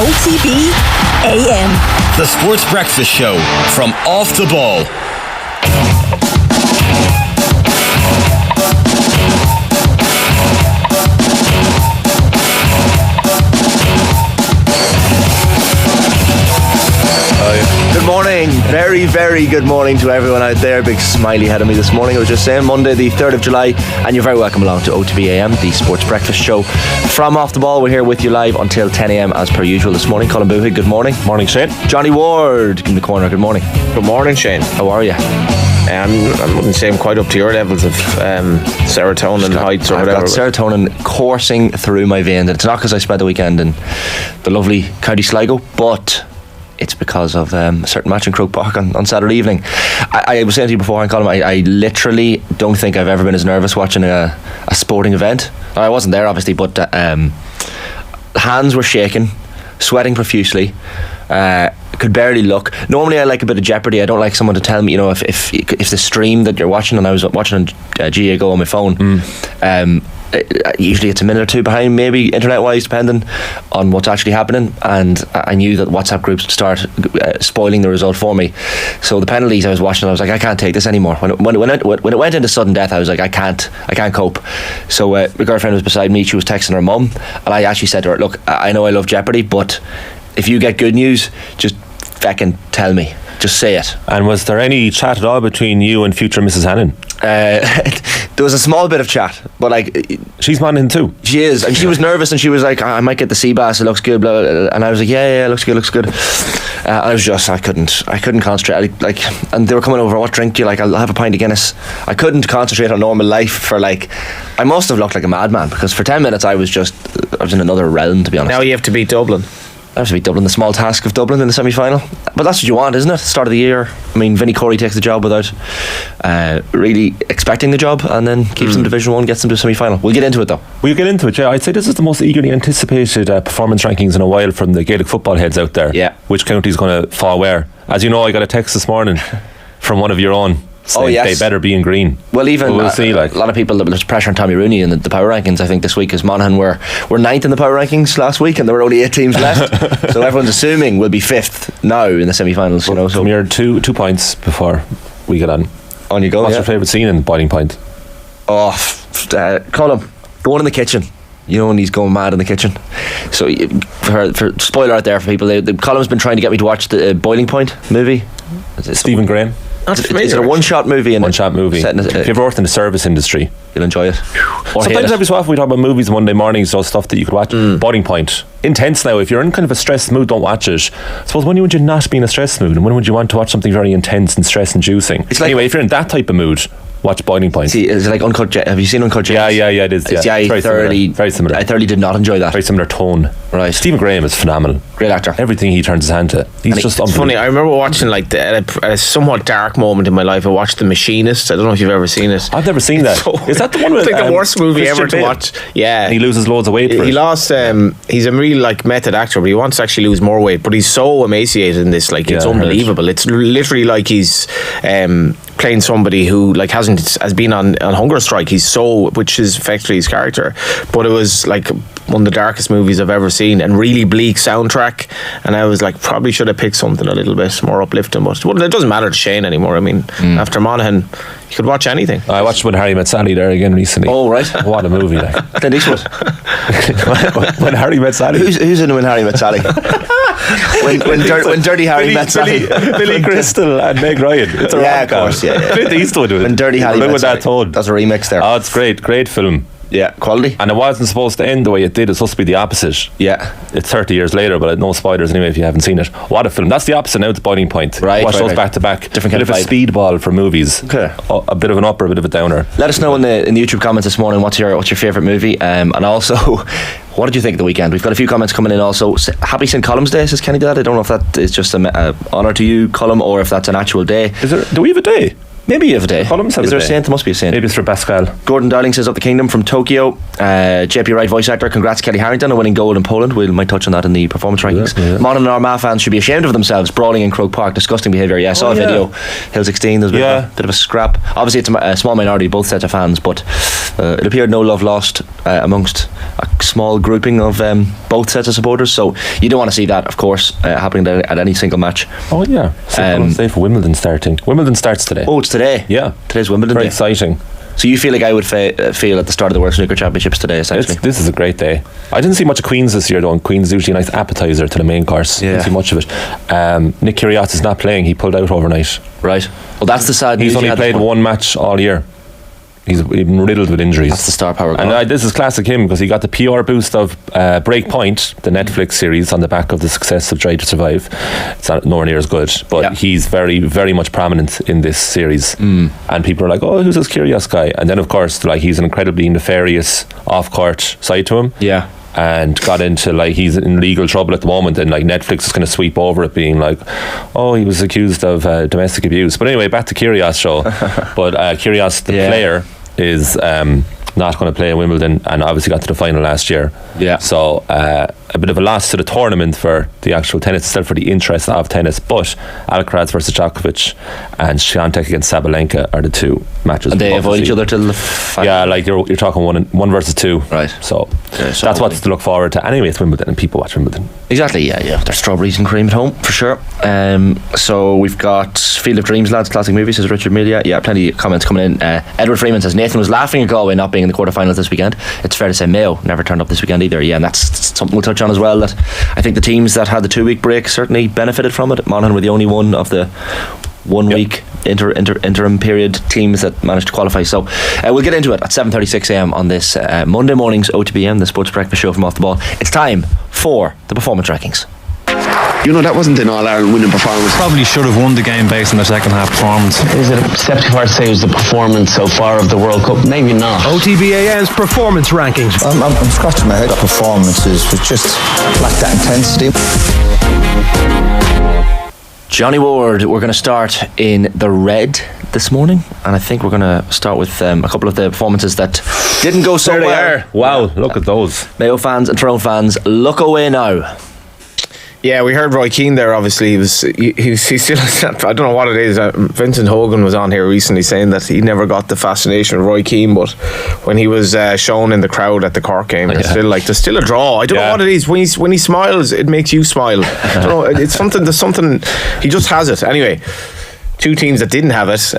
OTB AM. The Sports Breakfast Show from Off the Ball. Good morning, very, very good morning to everyone out there. Big smiley head of me this morning. I was just saying, Monday the 3rd of July, and you're very welcome along to OTB AM, the Sports Breakfast Show from Off the Ball. We're here with you live until 10 AM as per usual this morning. Colin Boohig, good morning. Morning, Shane. Johnny Ward in the corner, good morning. Good morning, Shane. How are you? I wouldn't say I'm quite up to your levels of serotonin heights or I've whatever. got serotonin coursing through my veins, and it's not because I spent the weekend in the lovely County Sligo, but it's because of a certain match in Croke Park on Saturday evening. I was saying to you before, Colin, I literally don't think I've ever been as nervous watching a sporting event. I wasn't there, obviously, but hands were shaking, sweating profusely, could barely look. Normally I like a bit of jeopardy. I don't like someone to tell me, if the stream that you're watching, and I was watching on GA Go on my phone, usually it's a minute or two behind, maybe internet wise, depending on what's actually happening, and I knew that WhatsApp groups would start spoiling the result for me. So the penalties I was watching, I was like, I can't take this anymore. When it went into sudden death, I was like, I can't cope. So my girlfriend was beside me, she was texting her mum, and I actually said to her, look, I know I love Jeopardy, but if you get good news, just feckin' tell me, just say it. And was there any chat at all between you and future Mrs. Hannon? There was a small bit of chat, but she's manning too. She is, and she was nervous, and she was like, I might get the sea bass, it looks good, blah, blah, blah. And I was like, yeah, looks good. I was just, I couldn't concentrate. And they were coming over, what drink do you like? I'll have a pint of Guinness. I couldn't concentrate on normal life for I must have looked like a madman, because for 10 minutes I was in another realm, to be honest. Now you have to beat Dublin. I have to beat Dublin, the small task of Dublin in the semi-final. But that's what you want, isn't it? Start of the year. I mean, Vinny Corey takes the job without really expecting the job, and then keeps them Division 1, gets them to semi-final. We'll get into it though. We'll get into it, yeah. I'd say this is the most eagerly anticipated performance rankings in a while from the Gaelic football heads out there. Yeah. Which county's going to fall where? As you know, I got a text this morning from one of your own saying they better be in green. Well, even we'll see, a lot of people, there's pressure on Tommy Rooney in the power rankings, I think, this week, because Monaghan were 9th in the power rankings last week, and there were only 8 teams left. So everyone's assuming we'll be 5th now in the semi-finals. So mere 2 points before we get on. On you go. What's your favourite scene in Boiling Point? Colin, going in the kitchen. You know when he's going mad in the kitchen. So for spoiler out there for people, Colin's been trying to get me to watch the Boiling Point movie. Stephen Graham. Is it a one-shot movie? One-shot movie. If you ever worked in the service industry, you'll enjoy it. Sometimes every so often we talk about movies on Monday mornings, so stuff that you could watch. Boiling Point. Intense now. If you're in kind of a stressed mood, don't watch it. I suppose when would you not be in a stressed mood, and when would you want to watch something very intense and stress-inducing? Anyway, if you're in that type of mood, watch Boiling Point. See, it's like Uncut Gems. Have you seen Uncut Gems? Yeah, it is. Yeah. Very similar. I thoroughly did not enjoy that. Very similar tone. Right. Stephen Graham is phenomenal. Great actor. Everything he turns his hand to. He's just unbelievable. Funny, I remember watching a somewhat dark moment in my life. I watched The Machinist. I don't know if you've ever seen it. I've never seen that. Is that the one with it's like the worst movie Christian ever to Bale? watch. Yeah. And he loses loads of weight for He it. lost, he's a really method actor, but he wants to actually lose more weight, but he's so emaciated in this, it's unbelievable. It's literally like he's playing somebody who has been on hunger strike. Which is effectively his character, but it was one of the darkest movies I've ever seen, and really bleak soundtrack, and I was probably should have picked something a little bit more uplifting, but it doesn't matter to Shane anymore. I mean, after Monaghan, you could watch anything. I watched When Harry Met Sally there again recently. Oh, right. What a movie. Clint Eastwood. When Harry Met Sally. Who's in When Harry Met Sally? when Dirty Harry met Sally. Billy Crystal and Meg Ryan. It's a of course, yeah. Clint Eastwood with it. When Dirty Harry met Sally. That told. That's a remix there. Oh, it's great film. Yeah, quality. And it wasn't supposed to end the way it did. It's supposed to be the opposite. Yeah. It's 30 years later, but no spoilers anyway if you haven't seen it. What a film. That's the opposite now. It's Boiling Point. Right. Watch those back to back. Different kind of a speedball for movies. Okay. A bit of an upper, a bit of a downer. Let us know in the YouTube comments this morning what's your favourite movie, and also what did you think of the weekend? We've got a few comments coming in also. Happy St. Column's Day, says Kenny. That I don't know if that is just an honour to you, Colum, or if that's an actual day. Do we have a day? Maybe you have a day. Columns have Is a there day. a saint? There must be a saint. Maybe it's for Pascal. Gordon Darling says, up the kingdom from Tokyo. JP Wright, voice actor, congrats Kelly Harrington on winning gold in Poland. We might touch on that in the performance rankings. Monaghan and Armagh fans should be ashamed of themselves, brawling in Croke Park. Disgusting behaviour. Yeah, I saw a video. Hill 16, there's a bit of a scrap. Obviously it's a small minority, both sets of fans, but it appeared no love lost amongst a small grouping of both sets of supporters, so you don't want to see that, of course, happening at any single match. Oh yeah, say for Wimbledon starting. Wimbledon starts today. Oh, it's today? Yeah, today's Wimbledon very day. Exciting. So you feel like I would feel at the start of the World Snooker Championships today, essentially? This is a great day. I didn't see much of Queen's this year though, and Queen's usually a nice appetizer to the main course. Yeah. Didn't see much of it. Nick Kyrgios is not playing. He pulled out overnight. Right. Well, that's the sad news. He's only played one match all year. He's been riddled with injuries. That's the star power. And this is classic him, because he got the PR boost of Breakpoint, the Netflix series, on the back of the success of Drive to Survive. It's not nowhere near as good, but he's very, very much prominent in this series. And people are like, oh, who's this Kyrgios guy? And then of course, like, he's an incredibly nefarious off-court side to him. Yeah. And got into, like, he's in legal trouble at the moment, and like Netflix is going to sweep over it, being like, oh, he was accused of domestic abuse. But anyway, back to Kyrgios show. But Kyrgios, the player, is not going to play in Wimbledon, and obviously got to the final last year. Yeah. So a bit of a loss to the tournament for the actual tennis, still for the interest of tennis. But Alcaraz versus Djokovic and Swiatek against Sabalenka are the two matches. And they avoid each other till the final. Yeah, like you're talking one versus two. Right. So that's what to look forward to. Anyway, it's Wimbledon and people watch Wimbledon. Exactly, yeah. There's strawberries and cream at home, for sure. So we've got Field of Dreams, lads, classic movie, says Richard Media. Yeah, plenty of comments coming in. Edward Freeman says, Nathan was laughing at Galway not being in the quarterfinals this weekend. It's fair to say Mayo never turned up this weekend either. Yeah, and that's something we'll touch on as well, that I think the teams that had the 2-week break certainly benefited from it. Monaghan were the only one of the 1 week interim period teams that managed to qualify. So we'll get into it at 7:36 a.m. on this Monday morning's OTB AM, the sports breakfast show from Off the Ball. It's time for the performance rankings. You know, that wasn't an All-Ireland winning performance. Probably should have won the game based on their second half performance. Is it acceptable to say it was the performance so far of the World Cup? Maybe not. OTB AM's performance rankings. I'm scratching my head. The performances was just lacked that intensity. Johnny Ward, we're going to start in the red this morning, and I think we're going to start with a couple of the performances that didn't go so well. Wow, look at those. Mayo fans and Tyrone fans, look away now. Yeah, we heard Roy Keane there. Obviously, he still. I don't know what it is. Vincent Hogan was on here recently saying that he never got the fascination of Roy Keane, but when he was shown in the crowd at the Cork game, there's still a draw. I don't know what it is. When he smiles, it makes you smile. I don't know. It's something. There's something. He just has it. Anyway, two teams that didn't have it.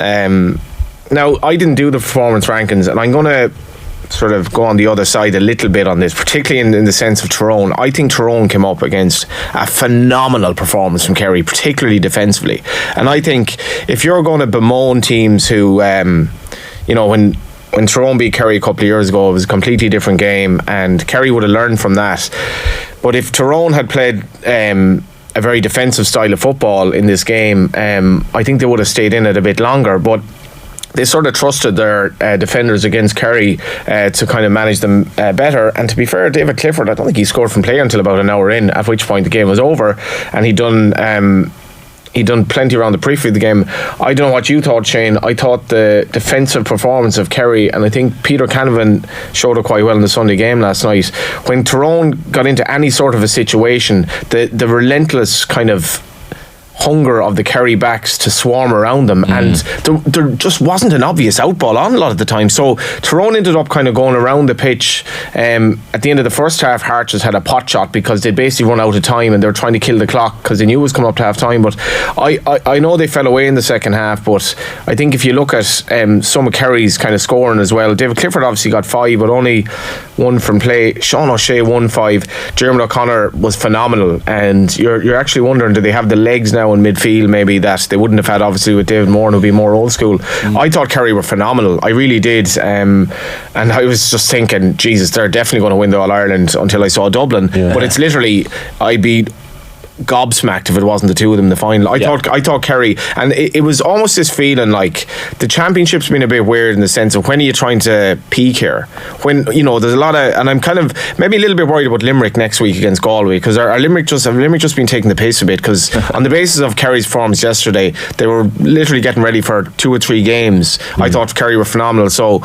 Now, I didn't do the performance rankings, and I'm going to sort of go on the other side a little bit on this, particularly in the sense of Tyrone. I think Tyrone came up against a phenomenal performance from Kerry, particularly defensively. And I think if you're going to bemoan teams who, when Tyrone beat Kerry a couple of years ago, it was a completely different game, and Kerry would have learned from that. But if Tyrone had played a very defensive style of football in this game, I think they would have stayed in it a bit longer. But they sort of trusted their defenders against Kerry to kind of manage them better. And to be fair, David Clifford, I don't think he scored from play until about an hour in, at which point the game was over, and he'd done plenty around the periphery of the game. I don't know what you thought, Shane. I thought the defensive performance of Kerry, and I think Peter Canavan showed it quite well in the Sunday game last night. When Tyrone got into any sort of a situation, the relentless kind of hunger of the Kerry backs to swarm around them, and there just wasn't an obvious outball on a lot of the time. So Tyrone ended up kind of going around the pitch. At the end of the first half, Hearts just had a pot shot because they'd basically run out of time, and they were trying to kill the clock because they knew it was coming up to half time. But I know they fell away in the second half, but I think if you look at some of Kerry's kind of scoring as well, David Clifford obviously got 5, but only 1 from play. Sean O'Shea won 5. Dermot O'Connor was phenomenal, and you're actually wondering, do they have the legs now in midfield maybe that they wouldn't have had obviously with David Moore, who'd be more old school. I thought Kerry were phenomenal, I really did, and I was just thinking, Jesus, they're definitely going to win the All-Ireland until I saw Dublin. But it's literally, I'd be gobsmacked if it wasn't the two of them in the final. I thought Kerry, and it was almost this feeling like the championship's been a bit weird in the sense of when are you trying to peak here? When, you know, there's a lot of, and I'm kind of maybe a little bit worried about Limerick next week against Galway, because our Limerick just been taking the piss a bit, because on the basis of Kerry's performance yesterday, they were literally getting ready for 2 or 3 games. I thought Kerry were phenomenal. So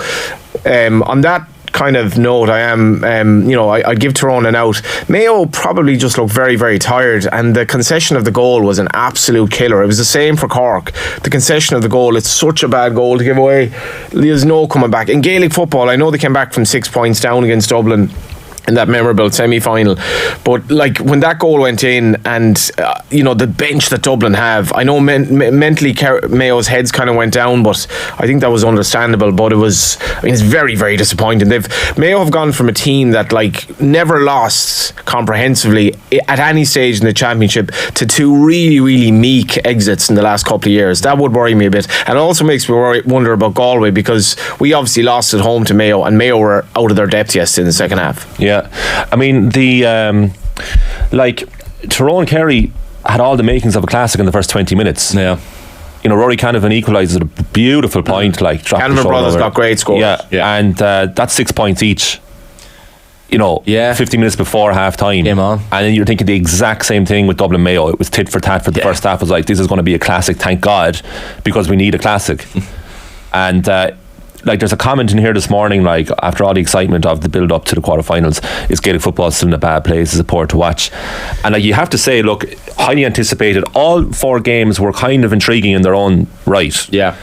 on that kind of note, I am, I'd give Tyrone an out. Mayo probably just looked very, very tired, and the concession of the goal was an absolute killer. It was the same for Cork. The concession of the goal, it's such a bad goal to give away. There's no coming back. In Gaelic football, I know they came back from 6 points down against Dublin in that memorable semi-final, but like when that goal went in, and the bench that Dublin have, I know mentally Mayo's heads kind of went down, but I think that was understandable. But it's very, very disappointing. Mayo have gone from a team that like never lost comprehensively at any stage in the championship to 2 really, really meek exits in the last couple of years. That would worry me a bit, and it also makes me wonder about Galway, because we obviously lost at home to Mayo, and Mayo were out of their depth yesterday in the second half. Yeah, I mean, the Tyrone Kerry had all the makings of a classic in the first 20 minutes. Yeah. You know, Rory Canavan equalised at a beautiful point, like dropped Canavan the shoulder brothers over. got great scores. Yeah. And that's 6 points each. 50 minutes before half time. Game on. And then you're thinking the exact same thing with Dublin Mayo. It was tit for tat for the first half. It was like, this is going to be a classic, thank God, because we need a classic. And there's a comment in here this morning, like, after all the excitement of the build up to the quarterfinals, is Gaelic football still in a bad place? Is it poor to watch? And like, you have to say, look, highly anticipated. All 4 games were kind of intriguing in their own right. Yeah.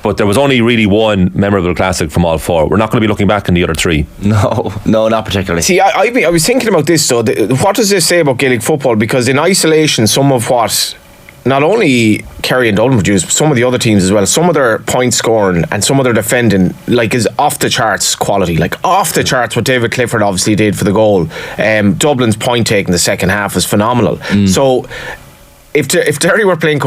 But there was only really one memorable classic from all 4. We're not going to be looking back in the other 3. No, not particularly. See, I was thinking about this though. What does this say about Gaelic football? Because in isolation, some of what not only Kerry and Dublin produce, but some of the other teams as well, some of their point scoring and some of their defending is off the charts quality, off the charts. What David Clifford obviously did for the goal. Dublin's point take in the second half was phenomenal. So if Derry were playing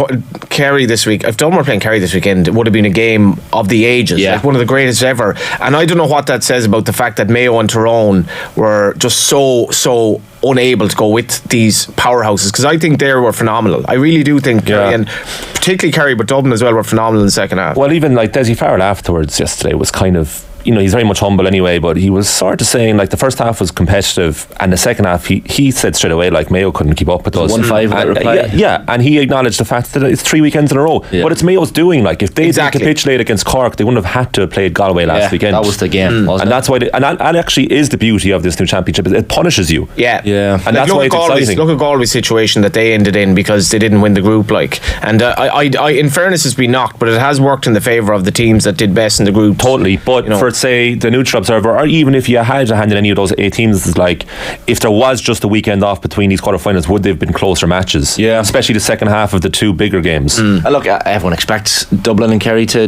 Kerry this week, if Dublin were playing Kerry this weekend, it would have been a game of the ages, one of the greatest ever. And I don't know what that says about the fact that Mayo and Tyrone were just so unable to go with these powerhouses, because I think they were phenomenal. I really do think Kerry, and particularly Kerry, but Dublin as well, were phenomenal in the second half. Well, even like Desi Farrell afterwards yesterday was kind of, he's very much humble anyway, but he was sort of saying like the first half was competitive, and the second half he said straight away like Mayo couldn't keep up with us. 1-5 and he acknowledged the fact that it's 3 weekends in a row. But it's Mayo's doing. Like, if they didn't capitulate against Cork, they wouldn't have had to have played Galway last weekend. That was the game, wasn't and it? that's why and that actually is the beauty of this new championship. It punishes you. And that's why it's exciting. Look at Galway's situation that they ended in because they didn't win the group. And I in fairness, has been knocked, but it has worked in the favour of the teams that did best in the group. Totally. But for say the neutral observer, or even if you had to hand in any of those 8 teams, it's like, if there was just a weekend off between these quarterfinals, would they have been closer matches? Especially the second half of the 2 bigger games. Look, everyone expects Dublin and Kerry to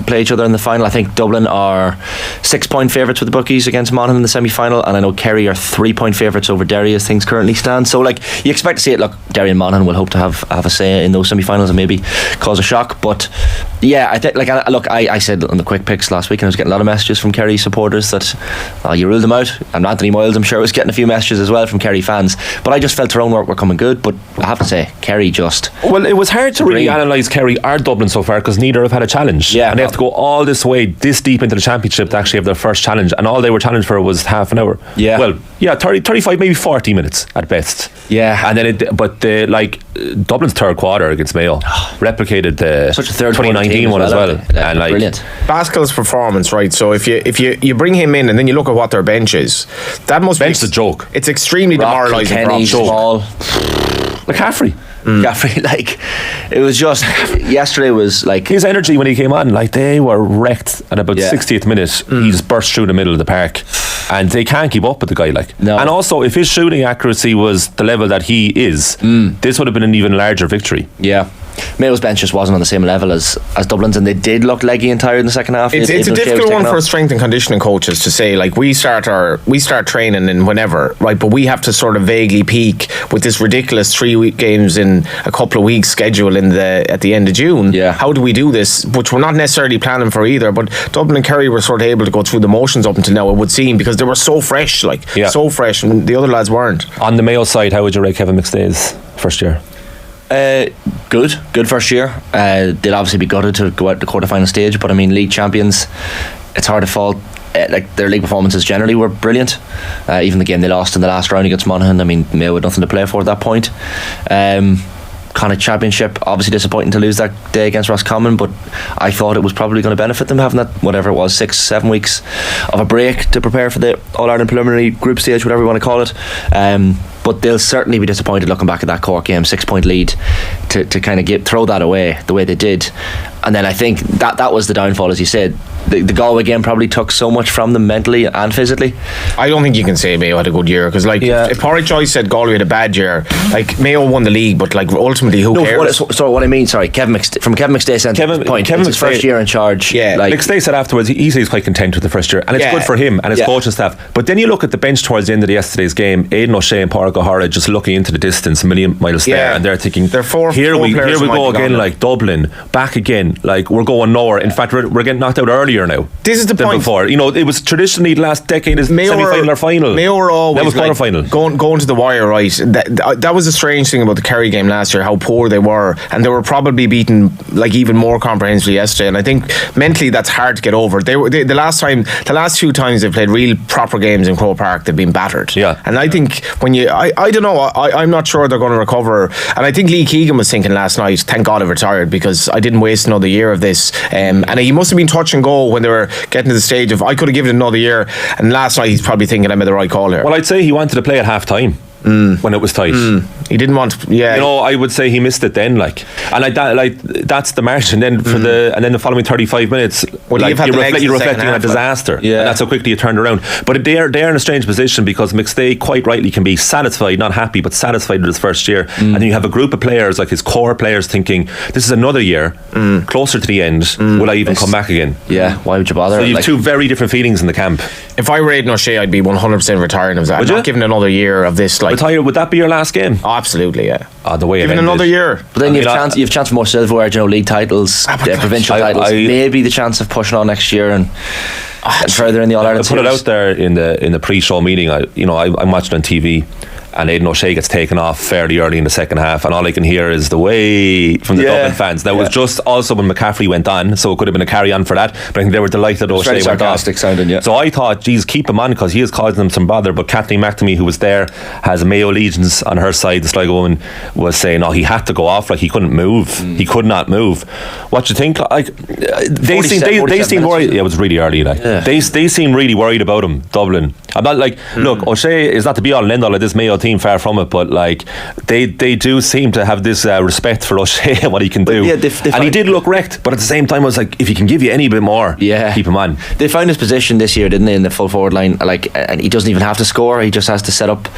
play each other in the final. I think Dublin are 6-point favourites with the bookies against Monaghan in the semi-final, and I know Kerry are 3-point favourites over Derry as things currently stand. So you expect to see it. Look, Derry and Monaghan will hope to have a say in those semi-finals and maybe cause a shock. But I think I said on the quick picks last week, and I was getting a lot of messages from Kerry supporters that you ruled them out, and Anthony Moyles, I'm sure, was getting a few messages as well from Kerry fans. But I just felt Tyrone were coming good, but I have to say Kerry just, well, it was hard to really analyse Kerry or Dublin so far, because neither have had a challenge, and they have to go all this way, this deep into the championship to actually have their first challenge, and all they were challenged for was half an hour. 35, maybe 40 minutes at best. And then Dublin's third quarter against Mayo replicated the such a third 2019 one as well. And brilliant. Pascal's performance, right? So if you bring him in and then you look at what their bench is, that must bench is a joke. It's extremely demoralising. Kenny, Small, McCaffrey. It was just, yesterday was like his energy when he came on, they were wrecked at about 60th minute. He just burst through the middle of the park, and they can't keep up with the guy. No. And also, if his shooting accuracy was the level that he is, this would have been an even larger victory. Mayo's bench just wasn't on the same level as Dublin's, and they did look leggy and tired in the second half. It's a difficult one for strength and conditioning coaches to say, we start training in whenever, right? But we have to sort of vaguely peak with this ridiculous 3-week games in a couple of weeks schedule at the end of June. How do we do this? Which we're not necessarily planning for either. But Dublin and Kerry were sort of able to go through the motions up until now, it would seem, because they were so fresh, so fresh, and the other lads weren't. On the Mayo side, how would you rate Kevin McStay's first year? Good first year. They'll obviously be gutted to go out the quarter-final stage, but I mean, league champions, it's hard to fault. Like, their league performances generally were brilliant. Even the game they lost in the last round against Monaghan, I mean, Mayo had nothing to play for at that point. Kind of championship, obviously disappointing to lose that day against Roscommon, but I thought it was probably going to benefit them having that, whatever it was, 6-7 weeks of a break to prepare for the All-Ireland preliminary group stage, whatever you want to call it. But they'll certainly be disappointed looking back at that Cork game, 6-point lead, to kind of throw that away the way they did. And then I think that was the downfall, as you said. The Galway game probably took so much from them mentally and physically. I don't think you can say Mayo had a good year, because if Pádraig Joyce said Galway had a bad year, like, Mayo won the league, but like, ultimately, who cares? What I mean, sorry, Kevin McStay said point. Kevin McStay, first year in charge. Yeah, like, McStay said afterwards he said he's quite content with the first year, and it's good for him and his coaching staff. But then you look at the bench towards the end of yesterday's game, Aidan O'Shea and Pádraig O'Hara just looking into the distance, a million miles there, and they're thinking, here we go again, like Dublin, back again, like we're going nowhere. In fact, we're getting knocked out earlier now. This is the point. Before, you know, it was traditionally the last decade is semi-final or final. Mayo were always that was quarter-final. Going to the wire, right? That was a strange thing about the Kerry game last year, how poor they were, and they were probably beaten like even more comprehensively yesterday. And I think mentally that's hard to get over. The last few times they've played real proper games in Croke Park, they've been battered. Yeah. And I think when I don't know, I'm not sure they're going to recover. And I think Lee Keegan was thinking last night, thank God I retired, because I didn't waste another year of this. And he must have been touch and go when they were getting to the stage of, I could have given it another year. And last night he's probably thinking I made the right call here. Well, I'd say he wanted to play at half time. When it was tight, he didn't want. Yeah, you know, I would say he missed it then. That's the margin. Then for the following 35 minutes, you're reflecting on a disaster. Yeah, and that's how quickly it turned around. But they're in a strange position, because McStay quite rightly can be satisfied, not happy, but satisfied with his first year. And then you have a group of players, like his core players, thinking this is another year closer to the end. Will I even come back again? Yeah, why would you bother? So you have two very different feelings in the camp. If I were Aidan O'Shea, I'd be 100% retiring of that. I'm not giving another year of this. Like, retire, would that be your last game? Oh, absolutely, yeah. The way even another year. But then you have chance for more silverware, league titles, provincial titles. Maybe the chance of pushing on next year and further in the All-Ireland series. I put it out there in the pre-show meeting. I'm watching on TV, and Aidan O'Shea gets taken off fairly early in the second half, and all I can hear is the way from the Dublin fans. That was just also when McCaffrey went on, so it could have been a carry-on for that, but I think they were delighted O'Shea went off. Sounding, so I thought, geez, keep him on, because he is causing them some bother. But Kathleen McNamee, who was there, has Mayo legions on her side. The Sligo woman was saying, he had to go off, like he couldn't move. He could not move. What do you think? Like, they seemed worried. Yeah, it was really early. They seemed really worried about him, Dublin. I'm not like, look, O'Shea is not to be all and end all of this Mayo team, far from it, but like they do seem to have this respect for O'Shea and what he can do. And he did look wrecked, but at the same time I was like, if he can give you any bit more, keep him on. They found his position this year, didn't they, in the full forward line, and he doesn't even have to score. He just has to set up,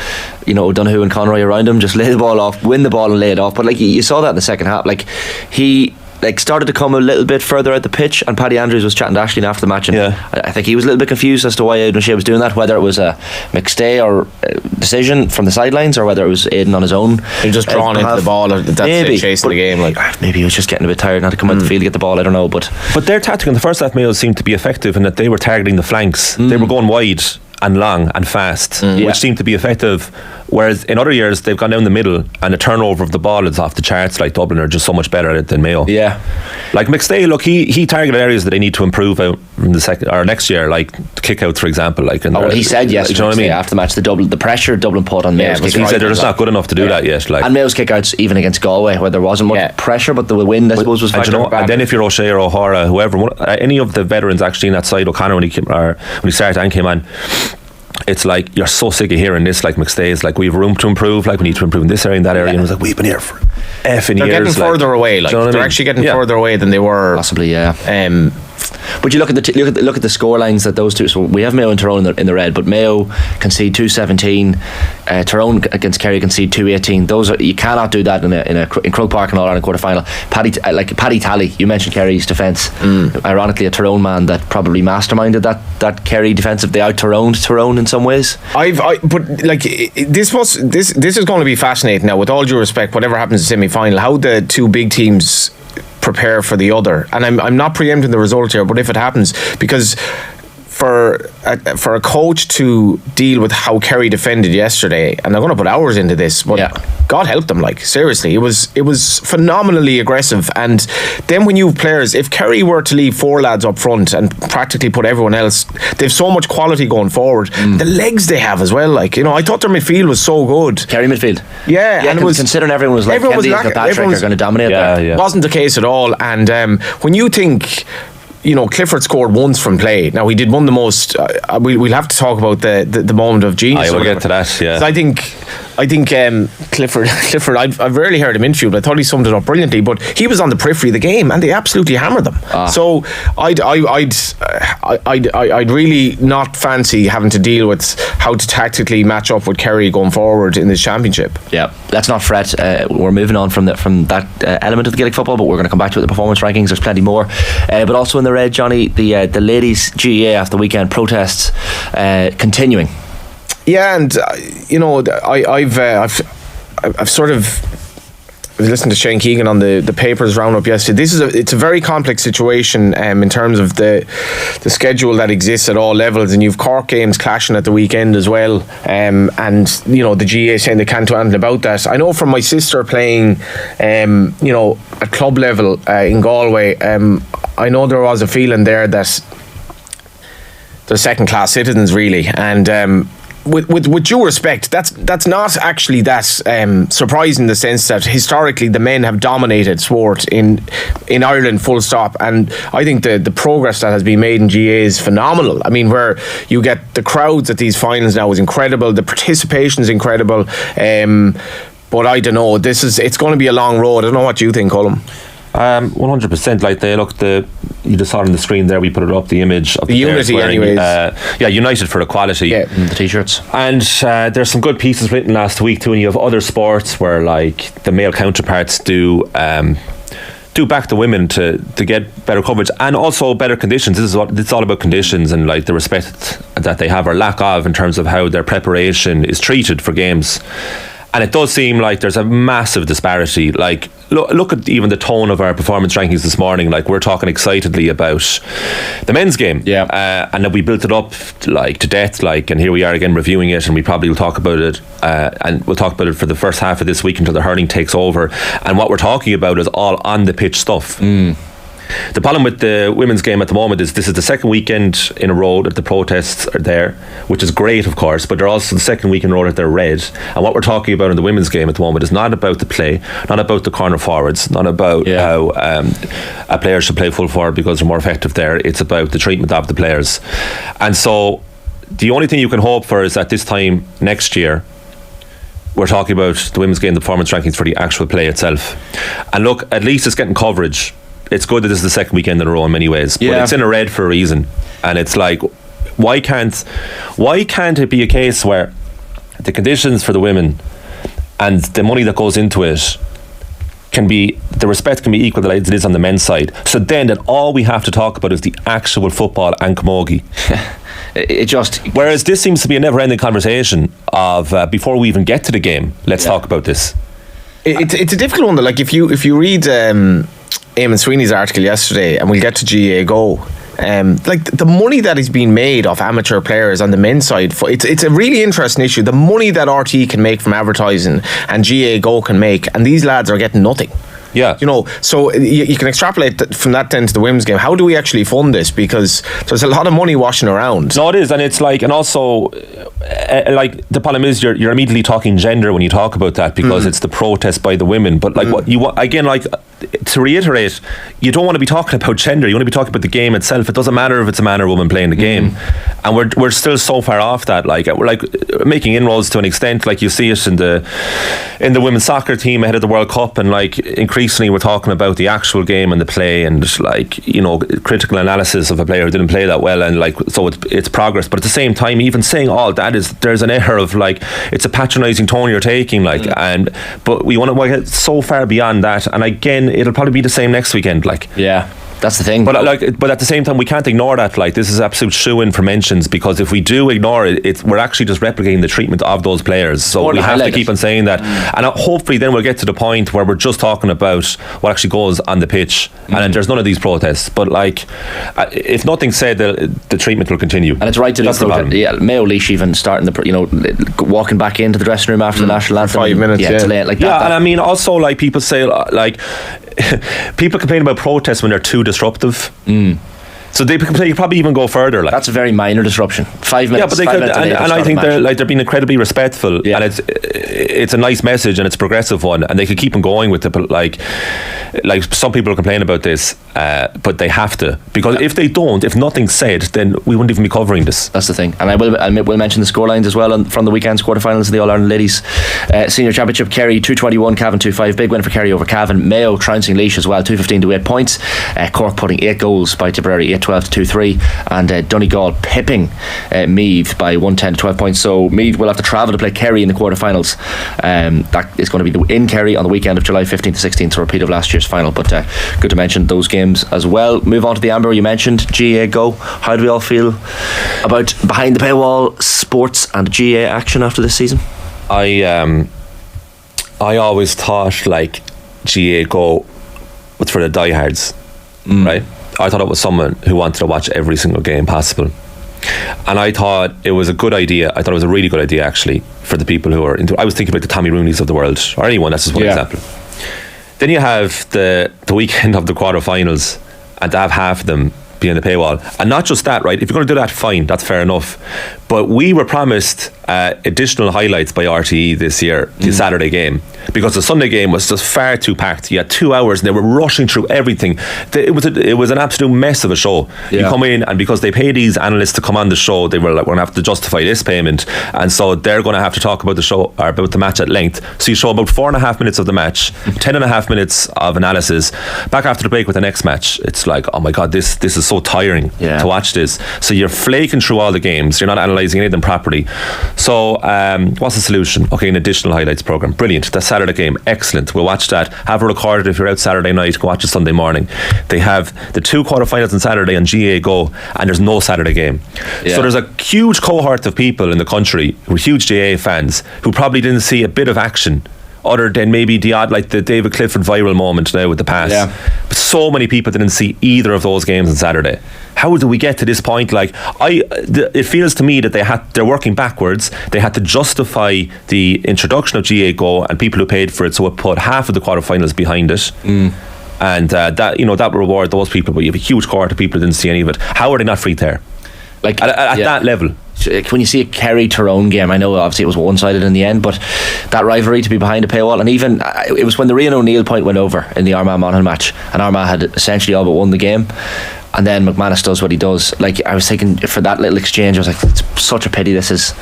O'Donoghue and Conroy around him, just lay the ball off, win the ball and lay it off. But like you saw that in the second half, like he started to come a little bit further out the pitch, and Paddy Andrews was chatting to Ashleen after the match, and I think he was a little bit confused as to why Aidan O'Shea was doing that, whether it was a McStay or decision from the sidelines, or whether it was Aidan on his own. He just drawn into the ball, or that's chasing the game. Maybe he was just getting a bit tired, not to come out the field to get the ball. I don't know, but their tactic in the first half, Mayo, seemed to be effective in that they were targeting the flanks. They were going wide and long and fast, which seemed to be effective. Whereas in other years they've gone down the middle, and the turnover of the ball is off the charts. Like Dublin are just so much better at it than Mayo. Yeah, like McStay, look, he targeted areas that they need to improve out from the second or next year, like kick outs, for example. Like, he said yesterday, you know what I mean? After the match, the pressure Dublin put on Mayo's kick-outs. He said they're just not good enough to do that yet. Like, and Mayo's kick-outs, even against Galway, where there wasn't much pressure, but the wind, I suppose, was factoring. And then if you're O'Shea or O'Hara, whoever, any of the veterans actually in that side, O'Connor when he started and came on, it's like you're so sick of hearing this. Like McStay is like, we have room to improve, like we need to improve in this area and that area, and it was like, we've been here for effing years. They're getting further away, like they're actually getting further away than they were possibly. But you look at the score lines that those two. So we have Mayo and Tyrone in the red, but Mayo concede 2-17. Tyrone against Kerry concede 2-18. Those are, you cannot do that in Croke Park and All Ireland quarter final. Paddy Tally, you mentioned Kerry's defence. Ironically, a Tyrone man that probably masterminded that Kerry defensive. They out Tyrone in some ways. But like this is going to be fascinating now. With all due respect, whatever happens in semi final, how the two big teams prepare for the other. And I'm not preempting the result here, but if it happens, because for a coach to deal with how Kerry defended yesterday, and they're going to put hours into this, but God help them, like, seriously, it was phenomenally aggressive. And then when you have players, if Kerry were to leave 4 lads up front and practically put everyone else, they've so much quality going forward. The legs they have as well, like, I thought their midfield was so good. Kerry midfield, and it was, considering everyone was like Kennedy and Patrick are going to dominate there. It wasn't the case at all. And when you think, Clifford scored once from play. Now, he did one of the most. We'll have to talk about the moment of genius. I will get to that. Yeah. I think Clifford. I've rarely heard him interviewed, but I thought he summed it up brilliantly. But he was on the periphery of the game, and they absolutely hammered them. So I'd really not fancy having to deal with how to tactically match up with Kerry going forward in this championship. Yeah, let's not fret. We're moving on from that element of the Gaelic football, but we're going to come back to it. The performance rankings. There's plenty more, but also in the red, Johnny, the ladies' GAA after the weekend protests continuing. Yeah, and I've sort of listened to Shane Keegan on the papers roundup yesterday. It's a very complex situation in terms of the schedule that exists at all levels, and you've Cork games clashing at the weekend as well, and the GAA saying they can't do anything about that. I know from my sister playing at club level in Galway, I know there was a feeling there that they're second class citizens, really, and with due respect, that's not actually that surprising, in the sense that historically the men have dominated sport in Ireland, full stop. And I think the progress that has been made in GAA is phenomenal. I mean, where you get the crowds at these finals now is incredible, the participation is incredible, but I don't know, it's going to be a long road. I don't know what you think, Colm. 100%. Like you just saw it on the screen there. We put it up, the image of the unity, wearing, anyways. United for Equality. Yeah, the t-shirts. And there's some good pieces written last week too. And you have other sports where, like, the male counterparts do back the women to get better coverage and also better conditions. It's all about conditions and, like, the respect that they have or lack of in terms of how their preparation is treated for games. And it does seem like there's a massive disparity. Like, look at even the tone of our performance rankings this morning. Like, we're talking excitedly about the men's game. Yeah. And then we built it up, like, to death. Like, and here we are again reviewing it, and we probably will talk about it. And we'll talk about it for the first half of this week until the hurling takes over. And what we're talking about is all on the pitch stuff. The problem with the women's game at the moment is this is the second weekend in a row that the protests are there, which is great, of course, but they're also the second week in a row that they're red. And what we're talking about in the women's game at the moment is not about the play, not about the corner forwards, not about how a player should play full forward because they're more effective there. It's about the treatment of the players. And so the only thing you can hope for is that this time next year we're talking about the women's game, the performance rankings for the actual play itself. And look, at least it's getting coverage. It's good that this is the second weekend in a row in many ways, but it's in a red for a reason. And it's like, why can't it be a case where the conditions for the women and the money that goes into it the respect can be equal to it is on the men's side, so then that all we have to talk about is the actual football and camogie. Whereas this seems to be a never-ending conversation of before we even get to the game, let's talk about this. It's a difficult one though. Like, if you read Eamon Sweeney's article yesterday, and we'll get to GAA Go, like, the money that is being made off amateur players on the men's side, it's a really interesting issue. The money that RT can make from advertising and GAA Go can make, and these lads are getting nothing. Yeah. So you can extrapolate from that then to the women's game. How do we actually fund this? Because there's a lot of money washing around. No, it is. And it's like, and also, like, the problem is you're immediately talking gender when you talk about that, because it's the protest by the women. But, like, what you want, again, like, to reiterate, you don't want to be talking about gender. You want to be talking about the game itself. It doesn't matter if it's a man or woman playing the game. And we're still so far off that. Like, we're, like, making inroads to an extent. Like, you see it in the women's soccer team ahead of the World Cup, and, like, increasingly we're talking about the actual game and the play, and just, like, critical analysis of a player who didn't play that well, and, like, so it's progress. But at the same time, even saying all that there's an air of, like, it's a patronising tone you're taking, like, but we want to get so far beyond that. And again, it'll probably be the same next weekend, like. Yeah. That's the thing. But at the same time, we can't ignore that. Like, this is absolute shoe-in for mentions, because if we do ignore it, we're actually just replicating the treatment of those players. So we have to keep on saying that. And hopefully then we'll get to the point where we're just talking about what actually goes on the pitch, and there's none of these protests. But like, if nothing's said, the treatment will continue. And it's right to do protest. Yeah, Mayo Leash even starting walking back into the dressing room after the national anthem. 5 minutes. And I mean, also, like, people say, like, people complain about protests when they're too disruptive. So they could probably even go further. Like, that's a very minor disruption. 5 minutes. Yeah, but they could, and I think they're being incredibly respectful, and it's a nice message, and it's a progressive one, and they could keep on going with it. But like some people complain about this, but they have to, because if they don't, if nothing's said, then we wouldn't even be covering this. That's the thing. And I will mention the scorelines as well from the weekend's quarterfinals of the All Ireland Ladies Senior Championship. Kerry 221, Cavan 2-5. Big win for Kerry over Cavan. Mayo trouncing Laois as well, 215 to 8 points. Cork putting 8 goals by Tipperary, 8-12 to 2-3, and Donegal pipping Meath by 110 to 12 points. So Meath will have to travel to play Kerry in the quarterfinals. That is going to be in Kerry on the weekend of July 15th to 16th, so a repeat of last year's final. But good to mention those games as well. Move on to the Amber. You mentioned GAA Go. How do we all feel about behind the paywall sports and GAA action after this season? I always thought like GAA Go was for the diehards, right? I thought it was someone who wanted to watch every single game possible, and I thought it was a good idea. I thought it was a really good idea, actually, for the people who are into. I was thinking about the Tommy Rooneys of the world, or anyone. That's just one example. Then you have the weekend of the quarterfinals, and to have half of them be in the paywall, and not just that, right? If you're going to do that, fine, that's fair enough. But we were promised additional highlights by RTE this year, the Saturday game, because the Sunday game was just far too packed. You had 2 hours and they were rushing through everything. It was an absolute mess of a show. You come in, and because they pay these analysts to come on the show, they were like, we're going to have to justify this payment, and so they're going to have to talk about the show, or about the match at length. So you show about 4.5 minutes of the match, 10.5 minutes of analysis. Back after the break with the next match, it's like, oh my god, this is so tiring to watch this. So you're flaking through all the games, you're not analysing any of them properly. So what's the solution? Okay, an additional highlights programme. Brilliant. That Saturday game, excellent. We'll watch that. Have it recorded if you're out Saturday night, go watch it Sunday morning. They have the 2 quarterfinals on Saturday on GAA Go, and there's no Saturday game. So there's a huge cohort of people in the country who are huge GAA fans who probably didn't see a bit of action, other than maybe the odd, like the David Clifford viral moment now with the pass. But so many people didn't see either of those games on Saturday. How do we get to this point? Like, it feels to me that they're working backwards. They had to justify the introduction of GAA Go and people who paid for it, so it put half of the quarterfinals behind it. And that will reward those people. But you have a huge cohort of people who didn't see any of it. How are they not free there? Like at that level. When you see a Kerry Tyrone game, I know obviously it was one-sided in the end, but that rivalry to be behind a paywall, and even it was when the Rian O'Neill point went over in the Armagh Monaghan match, and Armagh had essentially all but won the game, and then McManus does what he does. Like, I was thinking, for that little exchange, I was like, it's such a pity this is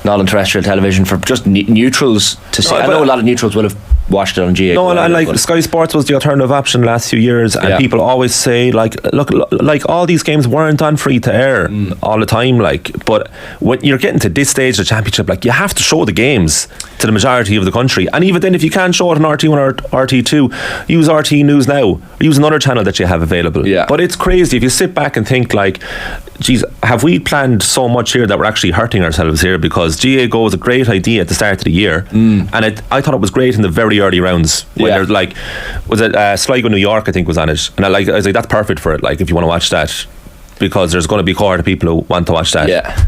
not on terrestrial television for just neutrals to see. I know a lot of neutrals will have watched it on GAA. No, and like Sky Sports was the alternative option the last few years, and people always say, like, look, like all these games weren't on free to air all the time, like, but when you're getting to this stage of the championship, like, you have to show the games to the majority of the country. And even then, if you can't show it on RT1 or RT2, use RT News Now, or use another channel that you have available. But it's crazy if you sit back and think, like, geez, have we planned so much here that we're actually hurting ourselves here? Because GAA Go was a great idea at the start of the year, and I thought it was great in the very early rounds when there's like, was it Sligo New York, I think, was on it, and I was like, that's perfect for it, like, if you want to watch that, because there's going to be a cohort of people who want to watch that.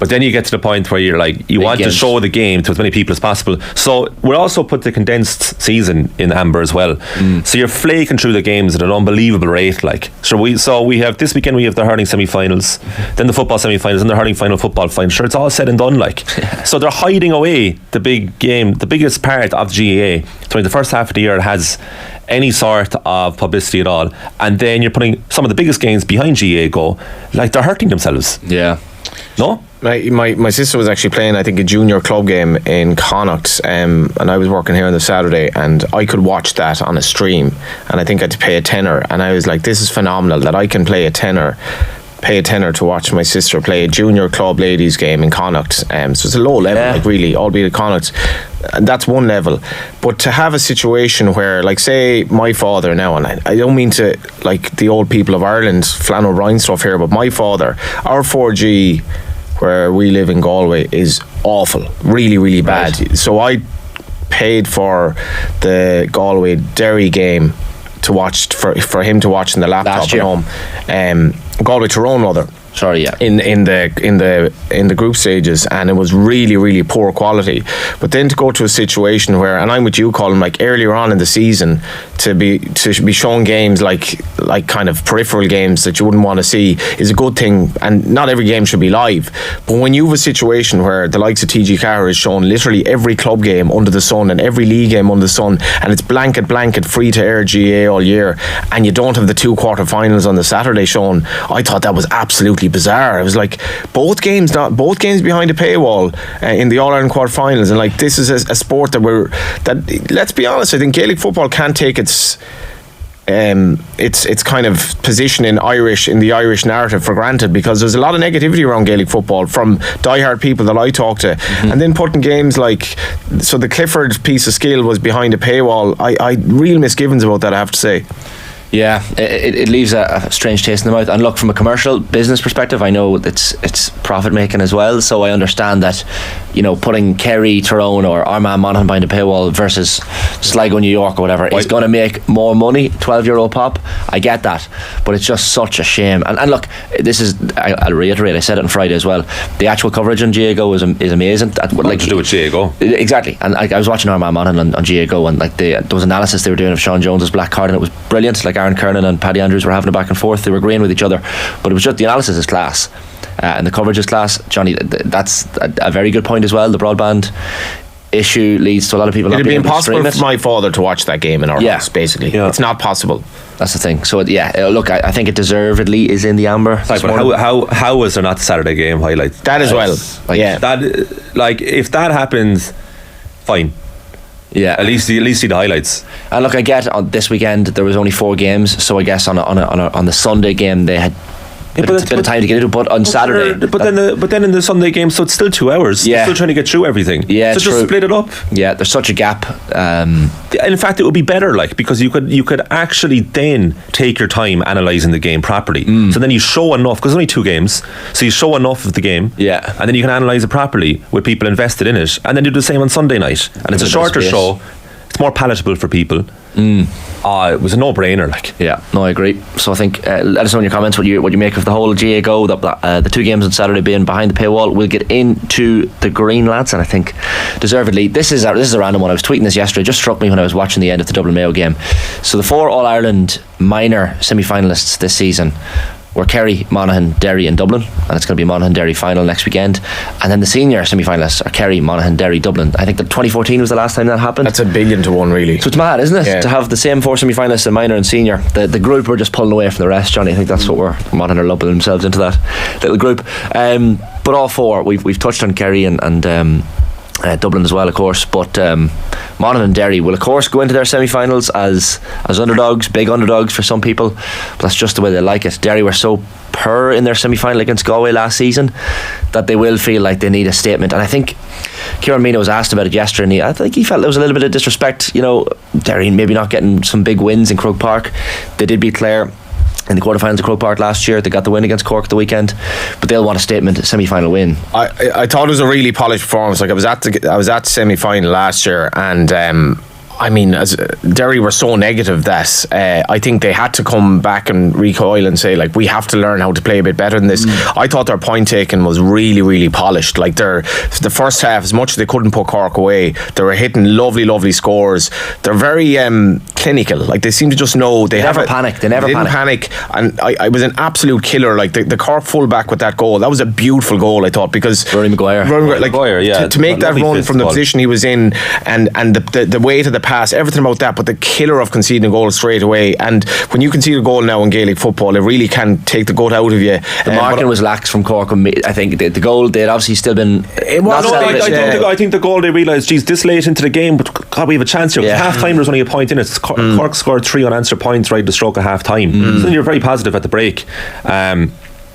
But then you get to the point where you're like, you want to show the game to as many people as possible. So we're also put the condensed season in Amber as well. So you're flaking through the games at an unbelievable rate. Like, so we have this weekend, we have the hurling semi-finals, then the football semi-finals, and the hurling final, football final. Sure, it's all said and done. Like, so they're hiding away the big game, the biggest part of GAA. So in the first half of the year, it has any sort of publicity at all, and then you're putting some of the biggest games behind GAA Go. Like, they're hurting themselves. No? My sister was actually playing, I think, a junior club game in Connacht, and I was working here on the Saturday, and I could watch that on a stream, and I think I had to pay a tenner, and I was like, this is phenomenal that I can play a tenner, pay a tenner to watch my sister play a junior club ladies game in Connacht. So it's a low level, like really, albeit at Connacht. That's one level. But to have a situation where, like, say my father now, and I don't mean to, like, the old people of Ireland, Flann O'Brien stuff here, but my father, our 4G where we live in Galway is awful, really, really bad. Right. So I paid for the Galway Derry game to watch, for him to watch in the laptop at home. Galway Tyrone, rather. Sorry, yeah. In the group stages, and it was really, really poor quality. But then to go to a situation where, and I'm with you, Colin, like earlier on in the season, to be shown games like kind of peripheral games that you wouldn't want to see is a good thing. And not every game should be live. But when you have a situation where the likes of TG Carr is shown literally every club game under the sun and every league game under the sun, and it's blanket free to air GA all year, and you don't have the 2 quarter-finals on the Saturday shown, I thought that was absolutely bizarre. It was like both games behind a paywall in the All-Ireland quarter-finals, and like this is a sport that let's be honest, I think Gaelic football can't take its kind of position in the Irish narrative for granted, because there's a lot of negativity around Gaelic football from diehard people that I talk to. And then putting games like, so the Clifford piece of skill was behind a paywall. I real misgivings about that, I have to say. Yeah, it leaves a strange taste in the mouth. And look, from a commercial business perspective, I know it's profit making as well, so I understand that, you know, putting Kerry, Tyrone or Armagh Monaghan behind a paywall versus Sligo, New York or whatever is going to make more money, €12 pop. I get that, but it's just such a shame. And look, this is, I'll reiterate, I said it on Friday as well, the actual coverage on GA Go is amazing. Like to do with GA Go, exactly. And I was watching Armagh Monaghan on GA Go, and like there was analysis they were doing of Sean Jones's black card, and it was brilliant. Like Aaron Kernan and Paddy Andrews were having a back and forth. They were agreeing with each other, but it was just, the analysis is class, and the coverage is class. Johnny, that's a very good point as well. The broadband issue leads to a lot of people not being able to stream it. It'd be impossible for my father to watch that game in our house, basically. Yeah. It's not possible. That's the thing. So look, I think it deservedly is in the amber. Like, but how was there not the Saturday game highlights? That as well. That, like, if that happens, fine. Yeah, at least see the highlights. And look, I get on this weekend there was only 4 games, so I guess on the Sunday game they had a bit of time to get into. But on Saturday, but then in the Sunday game, so it's still 2 hours. Yeah, still trying to get through everything. Yeah, so just split it up. Yeah, there's such a gap. In fact, it would be better, like, because you could actually then take your time analysing the game properly. So then you show enough, because there's only 2 games, so you show enough of the game. Yeah, and then you can analyse it properly with people invested in it, and then do the same on Sunday night. And it's a shorter show. It's more palatable for people. It was a no-brainer, like. Yeah, no, I agree. So I think let us know in your comments what you make of the whole GA Go, the 2 games on Saturday being behind the paywall. We'll get into the green, lads, and I think deservedly. This is a random one. I was tweeting this yesterday. It just struck me when I was watching the end of the Dublin Mayo game. So the 4 All-Ireland minor semi-finalists this season were Kerry, Monaghan, Derry and Dublin, and it's going to be Monaghan Derry final next weekend. And then the senior semi-finalists are Kerry, Monaghan, Derry, Dublin. I think that 2014 was the last time that happened. That's 1 billion to 1, really. So it's mad, isn't it? Yeah. To have the same 4 semi-finalists in minor and senior. The group were just pulling away from the rest, Johnny. I think that's what Monaghan are lumping themselves into that little group. But all 4, we've touched on Kerry and Dublin as well, of course, but Monaghan and Derry will of course go into their semi-finals as underdogs, big underdogs for some people, but that's just the way they like it. Derry were so poor in their semi-final against Galway last season that they will feel like they need a statement, and I think Kieran Meano was asked about it yesterday, and I think he felt there was a little bit of disrespect, you know, Derry maybe not getting some big wins in Croke Park. They did beat Clare in the quarterfinals of Croke Park last year. They got the win against Cork the weekend, but they'll want a statement, a semi-final win. I thought it was a really polished performance. Like I was at the semi-final last year, and I mean, as Derry were so negative that I think they had to come back and recoil and say, like, we have to learn how to play a bit better than this. I thought their point taking was really, really polished. Like the first half, as much as they couldn't put Cork away, they were hitting lovely scores. They're very clinical. Like, they seem to just know they never panic. They never panic. And I was an absolute killer. Like the Cork fullback with that goal, that was a beautiful goal, I thought, because Rory Maguire, like, to make that run from the position he was in, and the weight of the pass, everything about that, but the killer of conceding a goal straight away. And when you concede a goal now in Gaelic football, it really can take the gut out of you. The marking was lax from Cork. I think the goal, they'd obviously still been I think the goal, they realised, geez, this late into the game, but God, we have a chance here. Half time there's only a point in it. Cork scored 3 unanswered points right at the stroke of half time, so then you're very positive at the break.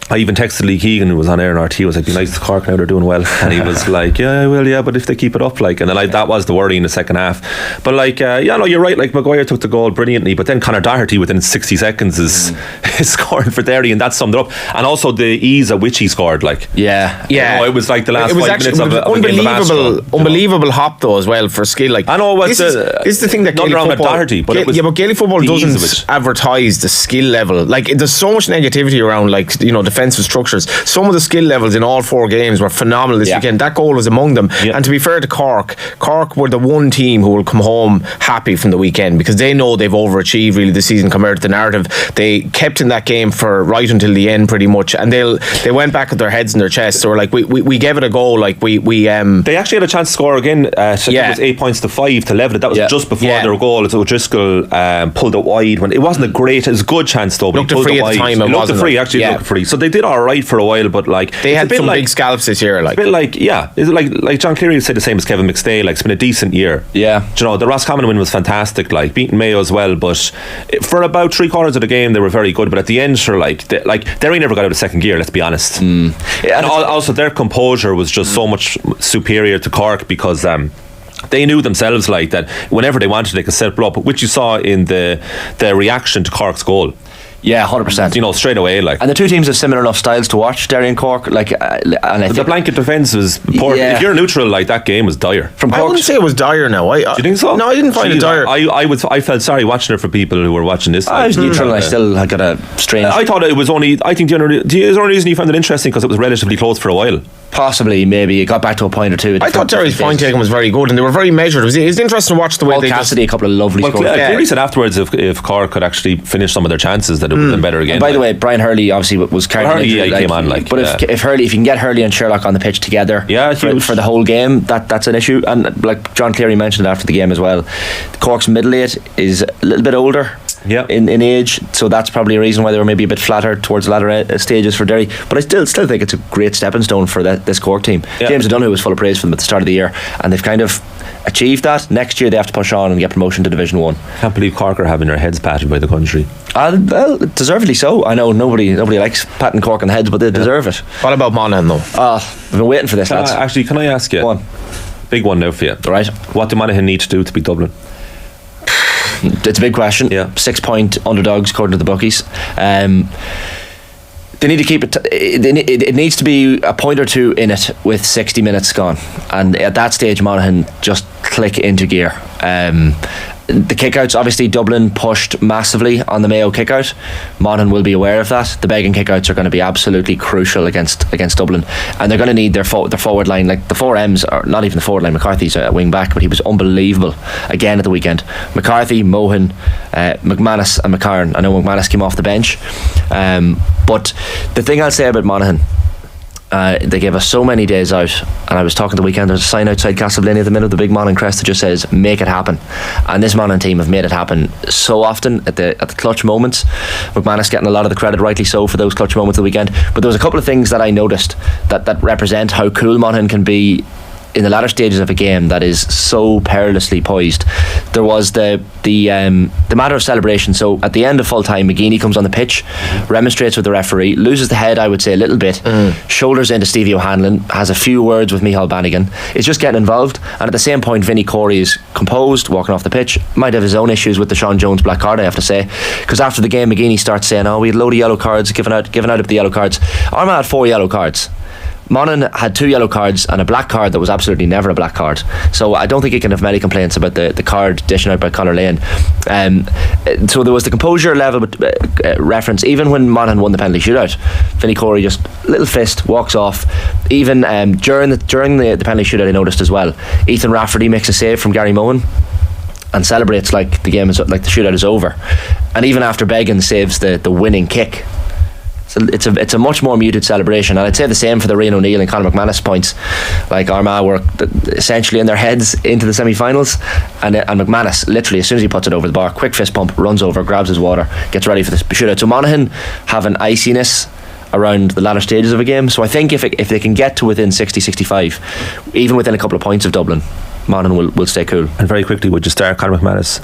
I even texted Lee Keegan, who was on air in RT, was like, be nice to Cork now, they're doing well. And he was like, yeah, well, yeah, but if they keep it up, like, and then that was the worry in the second half. But like, you're right, like Maguire took the goal brilliantly, but then Conor Doherty within 60 seconds is scoring for Derry, and that summed it up. And also the ease at which he scored, like. Yeah. It was like the last 5 minutes of unbelievable hop though as well for skill. Like, I know this is the thing that Gaelic football, Doherty, but but Gaelic football doesn't advertise the skill level. Like, there's so much negativity around, like, defensive structures. Some of the skill levels in all 4 games were phenomenal this weekend. That goal was among them. And to be fair to Cork were the one team who will come home happy from the weekend, because they know they've overachieved really this season compared to the narrative. They kept in that game for right until the end pretty much, and they went back with their heads in their chests. So like, we gave it a go. Like, we they actually had a chance to score again. It was 8 points to 5 to level it. That was just before their goal. So O'Driscoll pulled it wide when it wasn't a great. It was a good chance though. But looked free at the time. It looked free. Actually, looked free. So they did all right for a while, but like they had some big scalps this year. Like, a bit like is it like John Cleary said the same as Kevin McStay. Like, it's been a decent year. Yeah, the Roscommon win was fantastic. Like, beating Mayo as well, but for about 3/4 of the game they were very good. But at the end, Derry never got out of second gear. Let's be honest. And also their composure was just so much superior to Cork, because they knew themselves like that whenever they wanted they could set it up, which you saw in the reaction to Cork's goal. Yeah, 100%. Straight away, like. And the two teams have similar enough styles to watch, Derry and Cork. Like, and I think the blanket defence was poor. Yeah. If you're neutral, like, that game was dire. From Cork, I wouldn't say it was dire. Now, do you think so? No, I didn't find it dire. I felt sorry watching it for people who were watching this. I was neutral, and I still got a strange. I thought it was only. I think is the only reason you found it interesting because it was relatively close for a while. Possibly, maybe it got back to a point or two. I thought Derry's point taking was very good, and they were very measured. It was interesting to watch the way Paul they Cassidy, a couple of lovely scores. Cleary said afterwards if Cork could actually finish some of their chances, that it would have been better again. And by the way, Brian Hurley obviously was carrying injury, came on. Like, but if you can get Hurley and Sherlock on the pitch together, for the whole game, that's an issue. And like John Cleary mentioned after the game as well, Cork's middle eight is a little bit older. In age, so that's probably a reason why they were maybe a bit flatter towards the latter stages for Derry. But I still think it's a great stepping stone for this Cork team. James O'Donoghue was full of praise for them at the start of the year, and they've kind of achieved that. Next year they have to push on and get promotion to Division 1. Can't believe Cork are having their heads patted by the country. Well, deservedly so. I know nobody likes patting Cork on the heads, but they deserve it. What about Monaghan though? I've been waiting for this, lads. Can I ask you? Go on. Big one now for you. Right. What do Monaghan need to do to beat Dublin? It's a big question. 6-point underdogs according to the bookies. They need to keep it. It needs to be a point or two in it with 60 minutes gone, and at that stage, Monaghan just click into gear. The kickouts, obviously Dublin pushed massively on the Mayo kickout. Monaghan will be aware of that. The Beggan kickouts are going to be absolutely crucial against Dublin, and they're going to need their forward line. Like the 4Ms, or not even the forward line. McCarthy's a wing back, but he was unbelievable again at the weekend. McCarthy, Mohan, McManus and McCarran. I know McManus came off the bench, but the thing I'll say about Monaghan, they gave us so many days out, and I was talking the weekend, there's a sign outside Castleblaney at the minute, the big Monaghan crest that just says make it happen, and this Monaghan team have made it happen so often at the clutch moments. McManus getting a lot of the credit, rightly so, for those clutch moments of the weekend, but there was a couple of things that I noticed that represent how cool Monaghan can be in the latter stages of a game that is so perilously poised. There was the matter of celebration. So at the end of full time, McGeaney comes on the pitch, remonstrates with the referee, loses the head, I would say, a little bit, shoulders into Stevie O'Hanlon, has a few words with Micheál Bannigan. It's just getting involved, and at the same point Vinny Corey is composed, walking off the pitch. Might have his own issues with the Sean Jones black card, I have to say, because after the game McGeaney starts saying, we had a load of yellow cards given out of the yellow cards. Armagh had 4 yellow cards. Monaghan had 2 yellow cards and a black card that was absolutely never a black card. So I don't think he can have many complaints about the card dishing out by Conor Lane. So there was the composure level reference. Even when Monaghan won the penalty shootout, Vinny Corey just little fist walks off. Even during the penalty shootout, I noticed as well, Ethan Rafferty makes a save from Gary Mohan and celebrates like the game is like the shootout is over. And even after Beggan saves the winning kick, so it's a much more muted celebration, and I'd say the same for the Rian O'Neill and Conor McManus points. Like Armagh were essentially in their heads into the semi-finals, and McManus literally as soon as he puts it over the bar, quick fist pump, runs over, grabs his water, gets ready for the shootout. So Monaghan have an iciness around the latter stages of a game. So I think if they can get to within 60-65, even within a couple of points of Dublin, Monaghan will stay cool. And very quickly, would you start Conor McManus?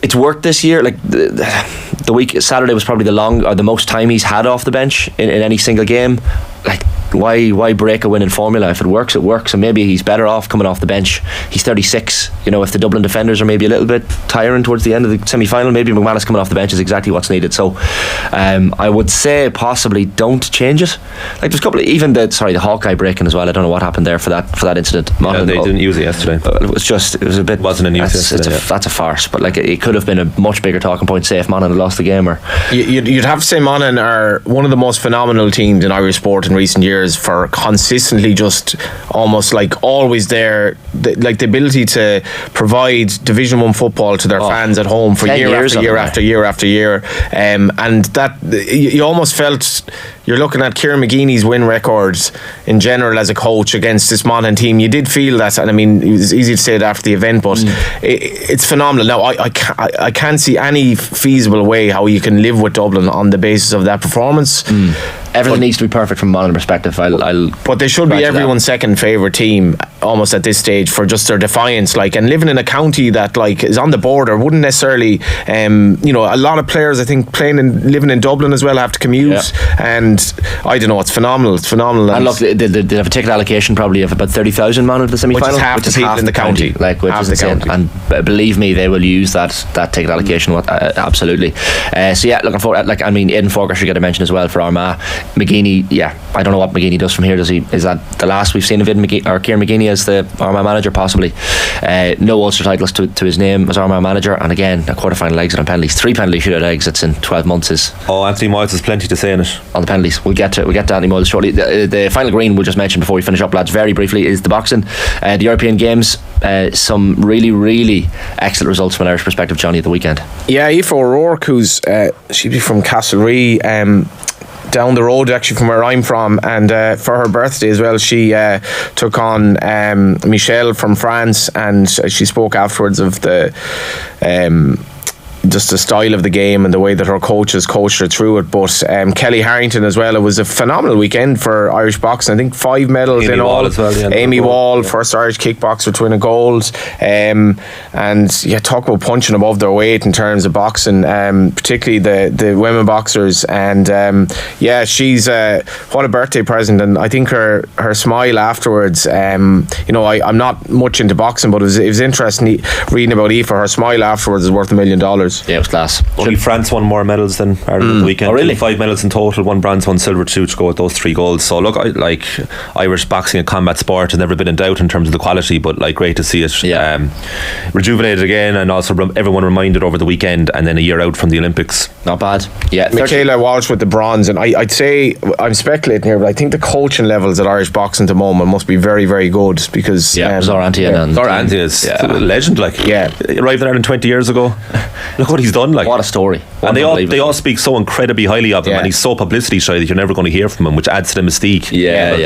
it's worked this year. Like the week Saturday was probably the most time he's had off the bench in any single game. Like, why break a winning formula? If it works, it works, and maybe he's better off coming off the bench. He's 36. If the Dublin defenders are maybe a little bit tiring towards the end of the semi-final, maybe McManus coming off the bench is exactly what's needed. So I would say possibly don't change it. Like, there's a couple of, even the Hawkeye breaking as well. I don't know what happened there for that incident. Yeah, they didn't use it yesterday. It was a bit, wasn't a news yesterday. That's a farce. But like, it could have been a much bigger talking point, say, if Monaghan had lost the game. Or you'd have to say Monaghan are one of the most phenomenal teams in Irish sport in recent years, for consistently just almost like always there, the ability to provide Division 1 football to their fans at home for year after year, and that you almost felt you're looking at Kieran McGeeney's win records in general as a coach against this Monaghan team. You did feel that, and I mean, it was easy to say it after the event, but it's phenomenal. Now I can't see any feasible way how you can live with Dublin on the basis of that performance. Everything needs to be perfect from a Monaghan perspective. But they should be everyone's second favourite team almost at this stage for just their defiance, and living in a county that is on the border wouldn't necessarily, a lot of players I think living in Dublin as well have to commute, and I don't know, it's phenomenal. And look, they have a ticket allocation probably of about 30,000 man at the semi-final, which is half the county, which is insane. And believe me, they will use that ticket allocation absolutely. So yeah, looking forward. Aidan Forker should get a mention as well for Armagh. McGeeney, I don't know what McGeeney does from here. Is that the last we've seen of Kieran McGeeney as the Armagh manager? Possibly. No Ulster titles to his name as Armagh manager, and again a quarter-final exit on penalties, 3 penalty shootout exits in 12 months is. Anthony Moyles has plenty to say in it on the penalties. We'll get to Anthony Moyles shortly. The final green we'll just mention before we finish up, lads, very briefly, is the boxing. The European Games, some really, really excellent results from an Irish perspective, Johnny, at the weekend. Yeah, Aoife O'Rourke, who's she'd be from Castlereagh, down the road actually from where I'm from, and for her birthday as well, she took on Michelle from France, and she spoke afterwards of the just the style of the game and the way that her coaches coached her through it. But Kelly Harrington as well, it was a phenomenal weekend for Irish boxing. I think 5 medals in all as well, yeah, Amy Wall, first Irish kickboxer to win a gold, and talk about punching above their weight in terms of boxing, particularly the women boxers. And she's what a birthday present. And I think her smile afterwards, I'm not much into boxing, but it was interesting reading about Aoife. Her smile afterwards is worth $1 million. Yeah, it was class. Only France won more medals than Ireland at the weekend. Oh, really? 5 medals in total, 1 bronze, 1 silver, 2 to go with those 3 golds. So look, Irish boxing and combat sport has never been in doubt in terms of the quality, but great to see it rejuvenated again, and also everyone reminded over the weekend, and then a year out from the Olympics. Not bad. Yeah, Michaela Walsh with the bronze, and I'd say, I'm speculating here, but I think the coaching levels at Irish boxing at the moment must be very, very good, because Zora Antia is a legend. He arrived in Ireland 20 years ago. Look what he's done. What a story. And they all speak so incredibly highly of him, and he's so publicity shy that you're never going to hear from him, which adds to the mystique. Yeah,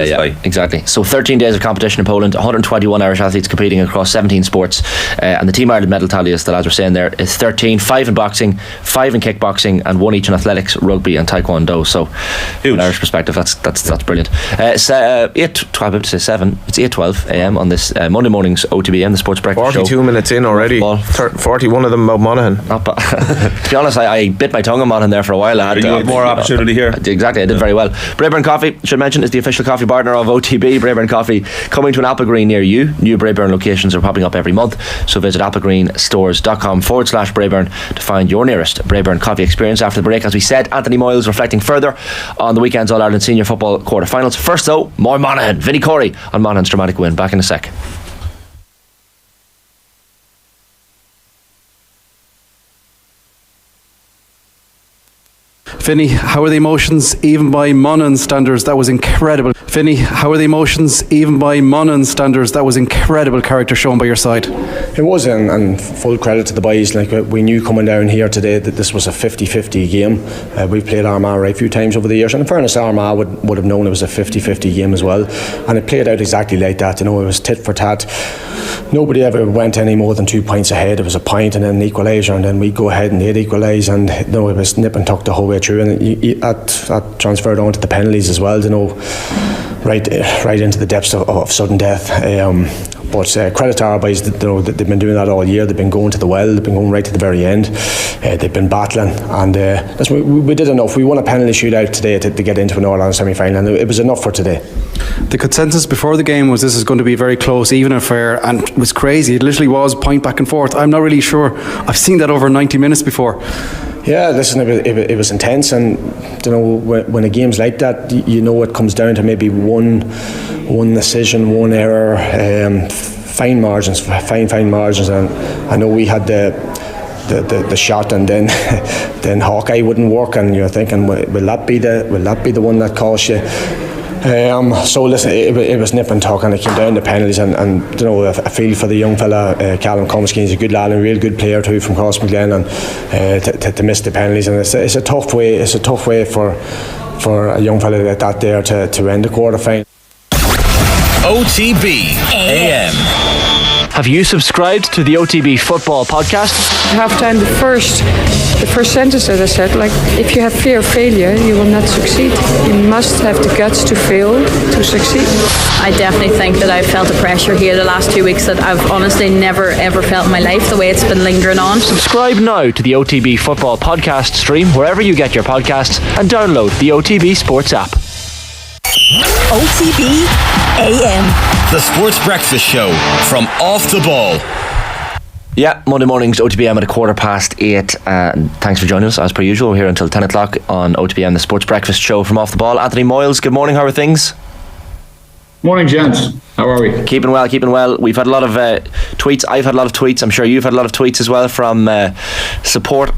exactly. So 13 days of competition in Poland, 121 Irish athletes competing across 17 sports, and the Team Ireland medal tally, as the lads were saying there, is 13, 5 in boxing, 5 in kickboxing, and 1 each in athletics, rugby and taekwondo. So from an Irish perspective, that's brilliant. 8:12 AM on this Monday morning's OTB AM, the Sports Breakfast 42 show. minutes in already. 41 of them about Monaghan. To be honest, I bit my tongue on Monaghan there for a while. You had more opportunity here. Exactly, I did very well. Braeburn Coffee, should mention, is the official coffee partner of OTB. Braeburn Coffee coming to an Applegreen near you. New Braeburn locations are popping up every month, so visit applegreenstores.com/Braeburn to find your nearest Braeburn Coffee experience. After the break, as we said, Anthony Moyles reflecting further on the weekend's All-Ireland Senior Football quarter-finals. First though, more Monaghan. Vinny Corey on Monaghan's dramatic win. Back in a sec. Vinny, how are the emotions? Even by Monaghan standards, that was incredible. Vinny, how are the emotions? Even by Monaghan standards, that was incredible character shown by your side. It was, and full credit to the boys. We knew coming down here today that this was a 50-50 game. We've played Armagh right a few times over the years, and in fairness, Armagh would have known it was a 50-50 game as well, and it played out exactly like that. It was tit for tat. Nobody ever went any more than 2 points ahead. It was a point and then an equaliser, and then we'd go ahead and they'd equalise, and it was nip and tuck the whole way through, and that transferred on to the penalties as well, right into the depths of sudden death. But credit to our boys, that they've been doing that all year. They've been going to the well, they've been going right to the very end. They've been battling, and we did enough. We won a penalty shootout today to get into an All-Ireland semi-final, and it was enough for today. The consensus before the game was this is going to be very close, even and fair, and it was crazy. It literally was point back and forth. I'm not really sure I've seen that over 90 minutes before. Yeah, listen, it was intense, and when a game's like that, it comes down to maybe one decision, one error, fine margins, and I know we had the shot, and then Hawkeye wouldn't work, and you're thinking, will that be the one that costs you? So listen, it was nip and tuck, and it came down to penalties, and I feel for the young fella, Callum Comiskey. He's a good lad and a real good player too from Crossmaglen, and to miss the penalties, and it's a tough way for a young fella like that there to end the quarter final. OTB AM. Have you subscribed to the OTB Football Podcast? Half time, the first sentence that I said, like, if you have fear of failure, you will not succeed. You must have the guts to fail to succeed. I definitely think that I've felt the pressure here the last 2 weeks that I've honestly never ever felt in my life, the way it's been lingering on. Subscribe now to the OTB Football Podcast stream wherever you get your podcasts, and download the OTB Sports app. OTB AM. The Sports Breakfast Show from Off the Ball. Yeah, Monday mornings, OTB AM at 8:15. Thanks for joining us, as per usual. We're here until 10 o'clock on OTB AM, the Sports Breakfast Show from Off the Ball. Anthony Moyles, good morning, how are things? Morning, gents. How are we? Keeping well. We've had a lot of tweets. I've had a lot of tweets. I'm sure you've had a lot of tweets as well from support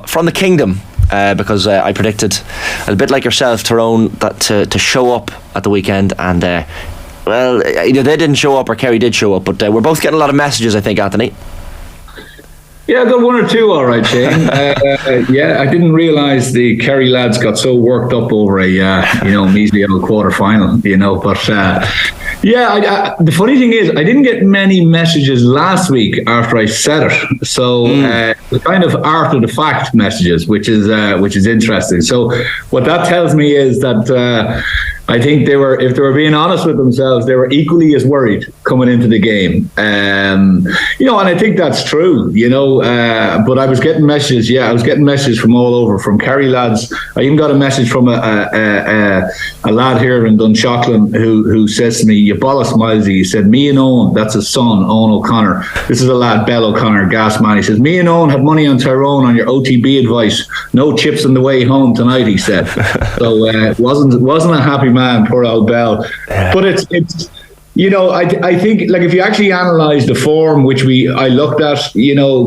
from the Kingdom. Because I predicted, a bit like yourself, Tyrone, that to show up at the weekend, and either they didn't show up or Kerry did show up, but we're both getting a lot of messages, I think, Anthony. Yeah, I got one or two, all right, Shane. I didn't realise the Kerry lads got so worked up over a measly old quarter final, but the funny thing is, I didn't get many messages last week after I said it, so the kind of after the fact messages, which is interesting. So what that tells me is that I think if they were being honest with themselves, they were equally as worried coming into the game. And I think that's true, but I was getting messages. Yeah, I was getting messages from all over, from Kerry lads. I even got a message from a lad here in Dunshaughlin who says to me, "You bollock, Milesy." He said, "Me and Owen," that's his son, Owen O'Connor. This is a lad, Bell O'Connor, gas man. He says, "Me and Owen have money on Tyrone on your OTB advice. No chips on the way home tonight," he said. So wasn't a happy man, poor old Bell. But it's I think, like, if you actually analyse the form which I looked at,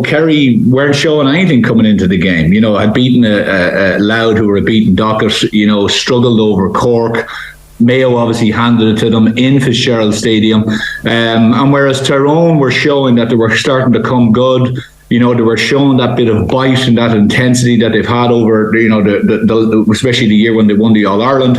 Kerry weren't showing anything coming into the game. Had beaten a Loud, who were a beaten Dockers, struggled over Cork. Mayo obviously handed it to them in Fitzgerald Stadium. And whereas Tyrone were showing that they were starting to come good, they were showing that bit of bite and that intensity that they've had over, especially the year when they won the All-Ireland.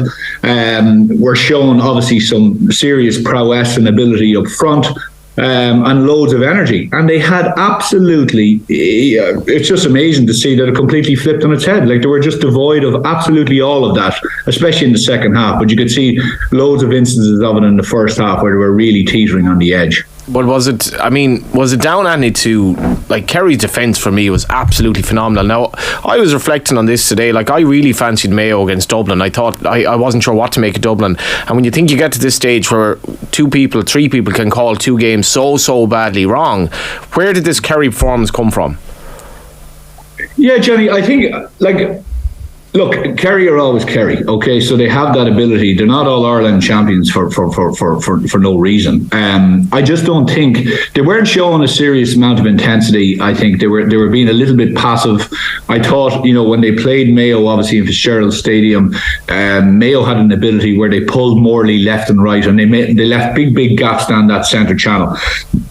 We're showing obviously some serious prowess and ability up front. And loads of energy, and they had absolutely, it's just amazing to see that it completely flipped on its head. Like, they were just devoid of absolutely all of that, especially in the second half, but you could see loads of instances of it in the first half where they were really teetering on the edge. But was it down, Andy, to, like, Kerry's defence for me was absolutely phenomenal. Now, I was reflecting on this today. Like, I really fancied Mayo against Dublin. I thought, I wasn't sure what to make of Dublin. And when you think you get to this stage where 2 people, 3 people can call 2 games so badly wrong, where did this Kerry performance come from? Yeah, Johnny, I think, look, Kerry are always Kerry, okay? So they have that ability. They're not all Ireland champions for no reason. I just don't think they weren't showing a serious amount of intensity. I think they were being a little bit passive. I thought, when they played Mayo, obviously in Fitzgerald Stadium, Mayo had an ability where they pulled Morley left and right, and they left big gaps down that centre channel.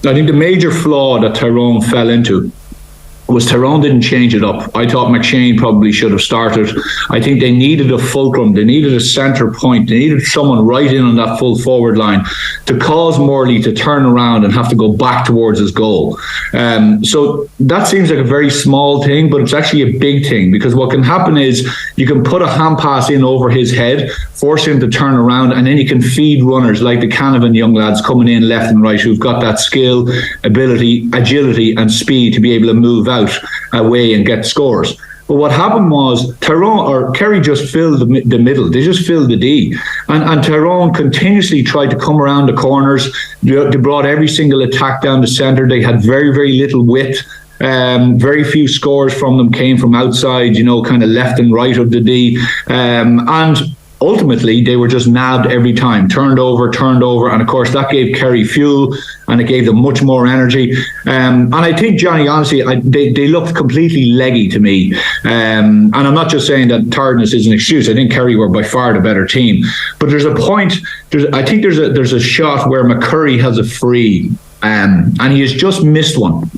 I think the major flaw that Tyrone fell into was Tyrone didn't change it up. I thought McShane probably should have started. I think they needed a fulcrum. They needed a centre point. They needed someone right in on that full forward line to cause Morley to turn around and have to go back towards his goal. So that seems like a very small thing, but it's actually a big thing, because what can happen is you can put a hand pass in over his head, force him to turn around, and then you can feed runners like the Canavan young lads coming in left and right who've got that skill, ability, agility and speed to be able to move out away and get scores. But what happened was Kerry just filled the middle. They just filled the D. And Tyrone continuously tried to come around the corners. They brought every single attack down the centre. They had very, very little width. Very few scores from them came from outside, kind of left and right of the D. And ultimately, they were just nabbed every time, turned over, and of course that gave Kerry fuel and it gave them much more energy. And I think, Johnny, honestly, they looked completely leggy to me. And I'm not just saying that tiredness is an excuse. I think Kerry were by far the better team. But there's a point. I think there's a shot where McCurry has a free, and he has just missed one.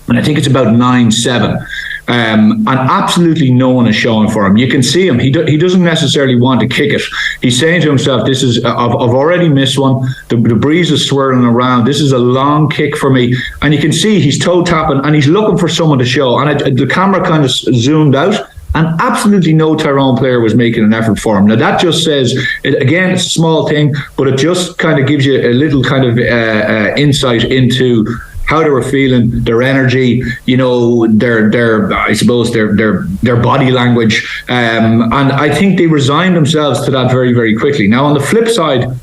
And I think it's about 9-7. And absolutely no one is showing for him. You can see him. He doesn't necessarily want to kick it. He's saying to himself, I've already missed one. The breeze is swirling around. This is a long kick for me. And you can see he's toe tapping and he's looking for someone to show. And the camera kind of zoomed out, and absolutely no Tyrone player was making an effort for him. Now that just says, again, it's a small thing, but it just kind of gives you a little kind of insight into how they were feeling, their energy, their I suppose their body language, and I think they resigned themselves to that very, very quickly. Now on the flip side,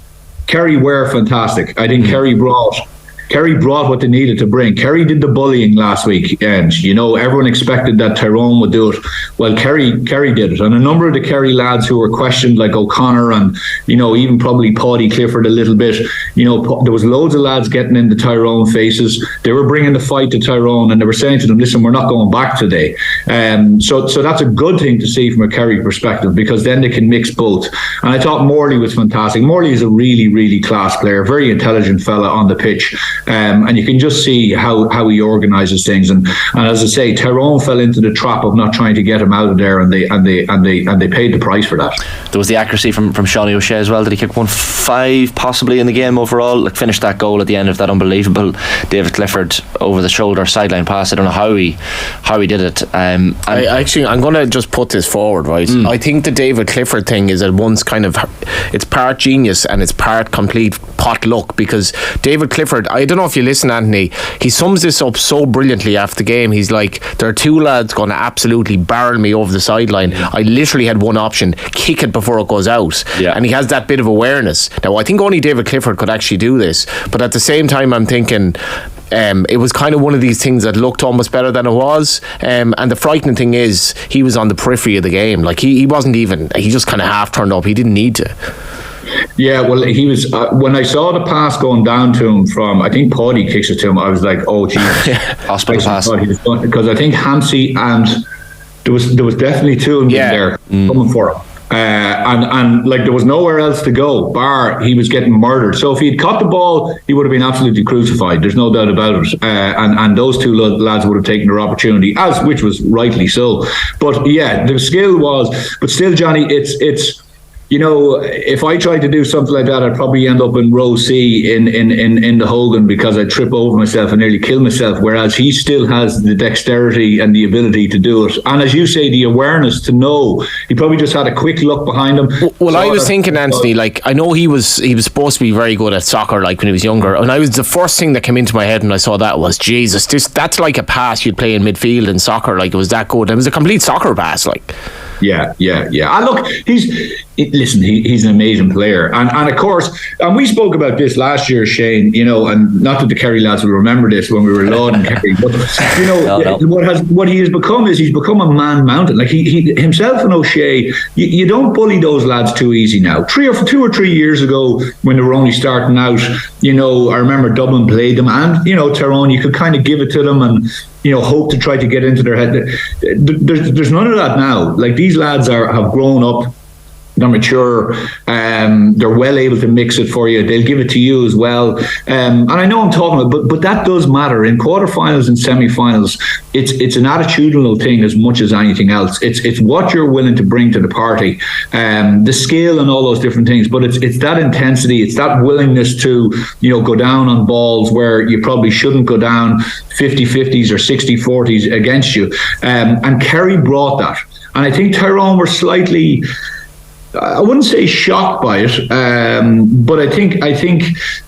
Kerry were fantastic. I think Kerry brought what they needed to bring. Kerry did the bullying last week, and everyone expected that Tyrone would do it. Well, Kerry did it, and a number of the Kerry lads who were questioned, like O'Connor and even probably Paddy Clifford a little bit. There was loads of lads getting into Tyrone faces. They were bringing the fight to Tyrone, and they were saying to them, "Listen, we're not going back today." So that's a good thing to see from a Kerry perspective, because then they can mix both. And I thought Morley was fantastic. Morley is a really, really class player, very intelligent fella on the pitch. And you can just see how he organises things, and as I say, Tyrone fell into the trap of not trying to get him out of there, and they paid the price for that. There was the accuracy from Seanie O'Shea as well. Did he kick 1-5 possibly in the game overall? Like, finished that goal at the end of that unbelievable David Clifford over the shoulder sideline pass. I don't know how he did it. I'm going to just put this forward, right? I think the David Clifford thing is at once kind of, it's part genius and it's part complete pot luck, because David Clifford, I don't know if you listen, Anthony, he sums this up so brilliantly after the game. He's like, there are two lads going to absolutely barrel me over the sideline. I literally had one option, kick it before it goes out. And he has that bit of awareness. Now I think only David Clifford could actually do this, but at the same time I'm thinking it was kind of one of these things that looked almost better than it was, and the frightening thing is he was on the periphery of the game. Like he wasn't even, he just kind of half turned up. He didn't need to. Yeah, well, he was. When I saw the pass going down to him from, I think Paddy kicks it to him, I was like, oh, Jesus. Hospital pass. Because I think Hansey and there was definitely two of them there coming for him. And like there was nowhere else to go, bar he was getting murdered. So if he'd caught the ball, he would have been absolutely crucified. There's no doubt about it. And those two lads would have taken their opportunity, which was rightly so. But yeah, the skill was. But still, Johnny, it's. If I tried to do something like that, I'd probably end up in row C in the Hogan, because I'd trip over myself and nearly kill myself, whereas he still has the dexterity and the ability to do it. And as you say, the awareness to know. He probably just had a quick look behind him. Well, I was thinking, Anthony, like, I know he was supposed to be very good at soccer, like when he was younger, and the first thing that came into my head when I saw that was, Jesus, that's like a pass you'd play in midfield in soccer. Like, it was that good. It was a complete soccer pass, like. Yeah. And look, he's an amazing player, and of course, and we spoke about this last year, Shane. And not that the Kerry lads will remember this when we were lauding Kerry, but what he has become is he's become a man mountain. Like he himself and O'Shea, you don't bully those lads too easy now. 2 or 3 years ago, when they were only starting out, I remember Dublin played them, and Tyrone, you could kind of give it to them and. Hope to try to get into their head. There's none of that now. Like, these lads have grown up. They're mature. They're well able to mix it for you. They'll give it to you as well. And I know I'm talking about, but that does matter in quarterfinals and semi-finals. It's an attitudinal thing as much as anything else. It's what you're willing to bring to the party, the skill and all those different things. But it's that intensity. It's that willingness to go down on balls where you probably shouldn't go down, 50-50s or 60-40s against you. And Kerry brought that. And I think Tyrone were slightly, I wouldn't say shocked by it, but I think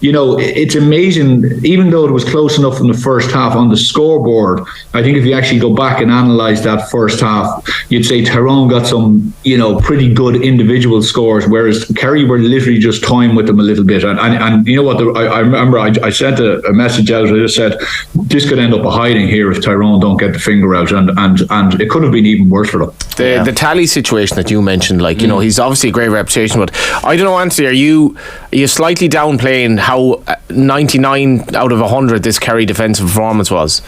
it's amazing. Even though it was close enough in the first half on the scoreboard, I think if you actually go back and analyse that first half, you'd say Tyrone got some pretty good individual scores, whereas Kerry were literally just toying with them a little bit. And you know what? I remember I sent a message out. I just said this could end up a hiding here if Tyrone don't get the finger out, and it could have been even worse for them. The Tally situation that you mentioned, he's obviously a great reputation, but I don't know, Anthony, are you slightly downplaying how 99 out of 100 this Kerry defensive performance was?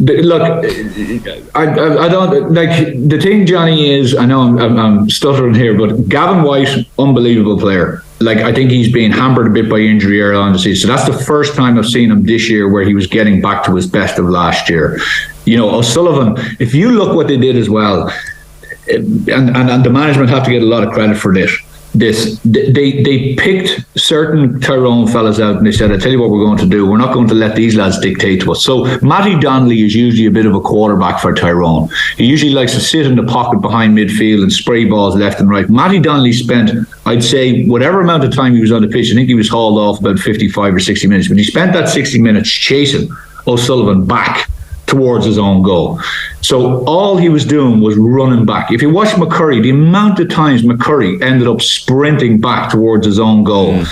Look, I don't like the thing, Johnny, is I know I'm stuttering here, but Gavin White, unbelievable player. I think he's been hampered a bit by injury early on in the season. So that's the first time I've seen him this year where he was getting back to his best of last year. O'Sullivan, if you look what they did as well, and the management have to get a lot of credit for this. They picked certain Tyrone fellas out and they said, I tell you what we're going to do, we're not going to let these lads dictate to us. So Matty Donnelly is usually a bit of a quarterback for Tyrone. He usually likes to sit in the pocket behind midfield and spray balls left and right. Matty Donnelly spent, I'd say, whatever amount of time he was on the pitch, I think he was hauled off about 55 or 60 minutes, but he spent that 60 minutes chasing O'Sullivan back towards his own goal. So all he was doing was running back. If you watch McCurry, the amount of times McCurry ended up sprinting back towards his own goal.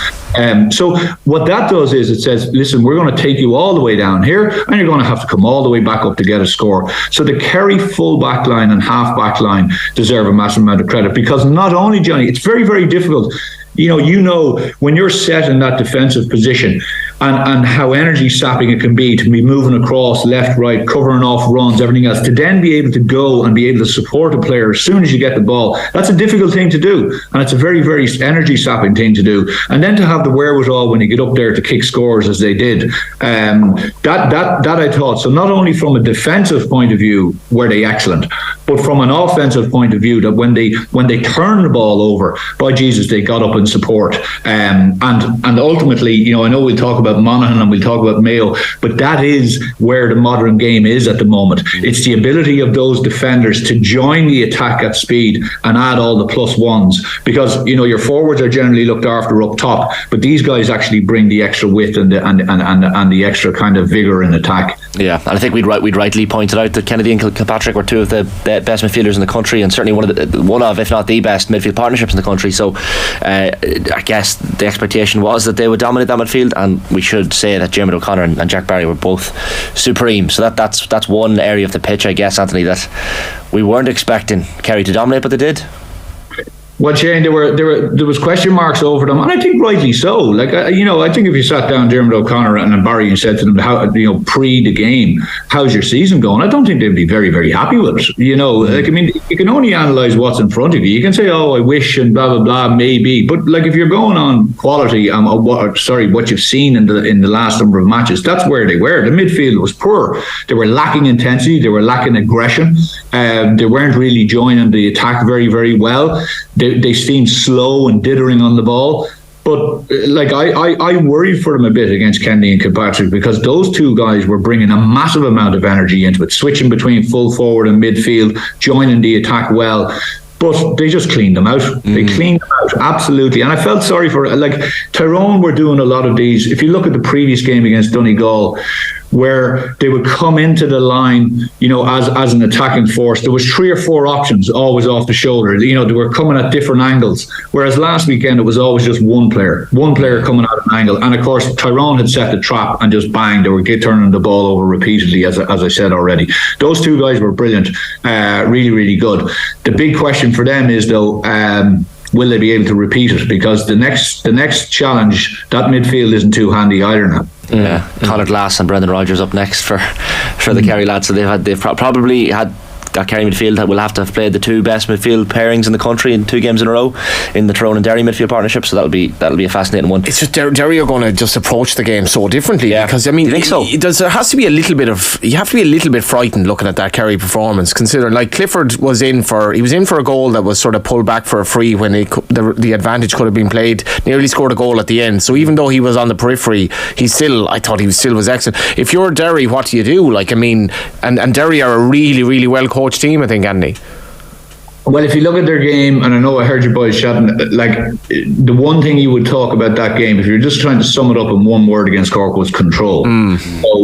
So what that does is it says, listen, we're going to take you all the way down here and you're going to have to come all the way back up to get a score. So the Kerry full back line and half back line deserve a massive amount of credit, because not only, Johnny, it's very, very difficult. When you're set in that defensive position and how energy sapping it can be to be moving across left, right, covering off runs, everything else, to then be able to go and be able to support a player as soon as you get the ball, that's a difficult thing to do. And it's a very, very energy sapping thing to do. And then to have the wherewithal when you get up there to kick scores as they did, that I thought. So not only from a defensive point of view were they excellent, but from an offensive point of view, that when they turned the ball over, by Jesus, they got up in support. And ultimately, I know we'll talk about Monaghan and we'll talk about Mayo, but that is where the modern game is at the moment. It's the ability of those defenders to join the attack at speed and add all the plus ones, because your forwards are generally looked after up top, but these guys actually bring the extra width and the extra kind of vigour in attack. Yeah, and I think we'd rightly pointed out that Kennedy and Kilpatrick were two of the best midfielders in the country, and certainly one of, if not the best, midfield partnerships in the country. So I guess the expectation was that they would dominate that midfield, and we should say that Jeremy O'Connor and Jack Barry were both supreme. So that's one area of the pitch, I guess, Anthony, that we weren't expecting Kerry to dominate, but they did. Well, Shane, there was question marks over them, and I think rightly so. I think if you sat down Dermot O'Connor and Barry and said to them, how pre the game, how's your season going? I don't think they'd be very, very happy with it. You can only analyse what's in front of you. You can say, oh, I wish and blah blah blah, maybe, but if you're going on quality, what you've seen in the last number of matches, that's where they were. The midfield was poor. They were lacking intensity. They were lacking aggression. They weren't really joining the attack very, very well. They seemed slow and dithering on the ball. But I worried for them a bit against Kennedy and Kilpatrick, because those two guys were bringing a massive amount of energy into it, switching between full forward and midfield, joining the attack well. But they just cleaned them out. They cleaned them out, absolutely. And I felt sorry for Tyrone were doing a lot of these. If you look at the previous game against Donegal, where they would come into the line, as an attacking force, there was 3 or 4 options always off the shoulder. They were coming at different angles. Whereas last weekend it was always just one player coming out of an angle. And of course, Tyrone had set the trap and just bang, they were turning the ball over repeatedly, as I said already. Those two guys were brilliant, really, really good. The big question for them is, though, will they be able to repeat it? Because the next challenge, that midfield isn't too handy either now. Yeah, Conor Glass and Brendan Rodgers up next for the Kerry lads. So they've probably had that Kerry midfield will have to have played the two best midfield pairings in the country in 2 games in a row in the Tyrone and Derry midfield partnership. So that'll be a fascinating one. It's just Derry are going to just approach the game so differently. Because I mean, you think so? There has to be a little bit of, you have to be a little bit frightened looking at that Kerry performance, considering like Clifford was in for a goal that was sort of pulled back for a free when the advantage could have been played. Nearly scored a goal at the end. So even though he was on the periphery, I thought he still was excellent. If you're Derry, what do you do? Like, I mean, and Derry are a really, really well coached team, I think, Andy. Well, if you look at their game, and I know I heard you boys shouting, like the one thing you would talk about that game, if you're just trying to sum it up in one word against Cork, was control.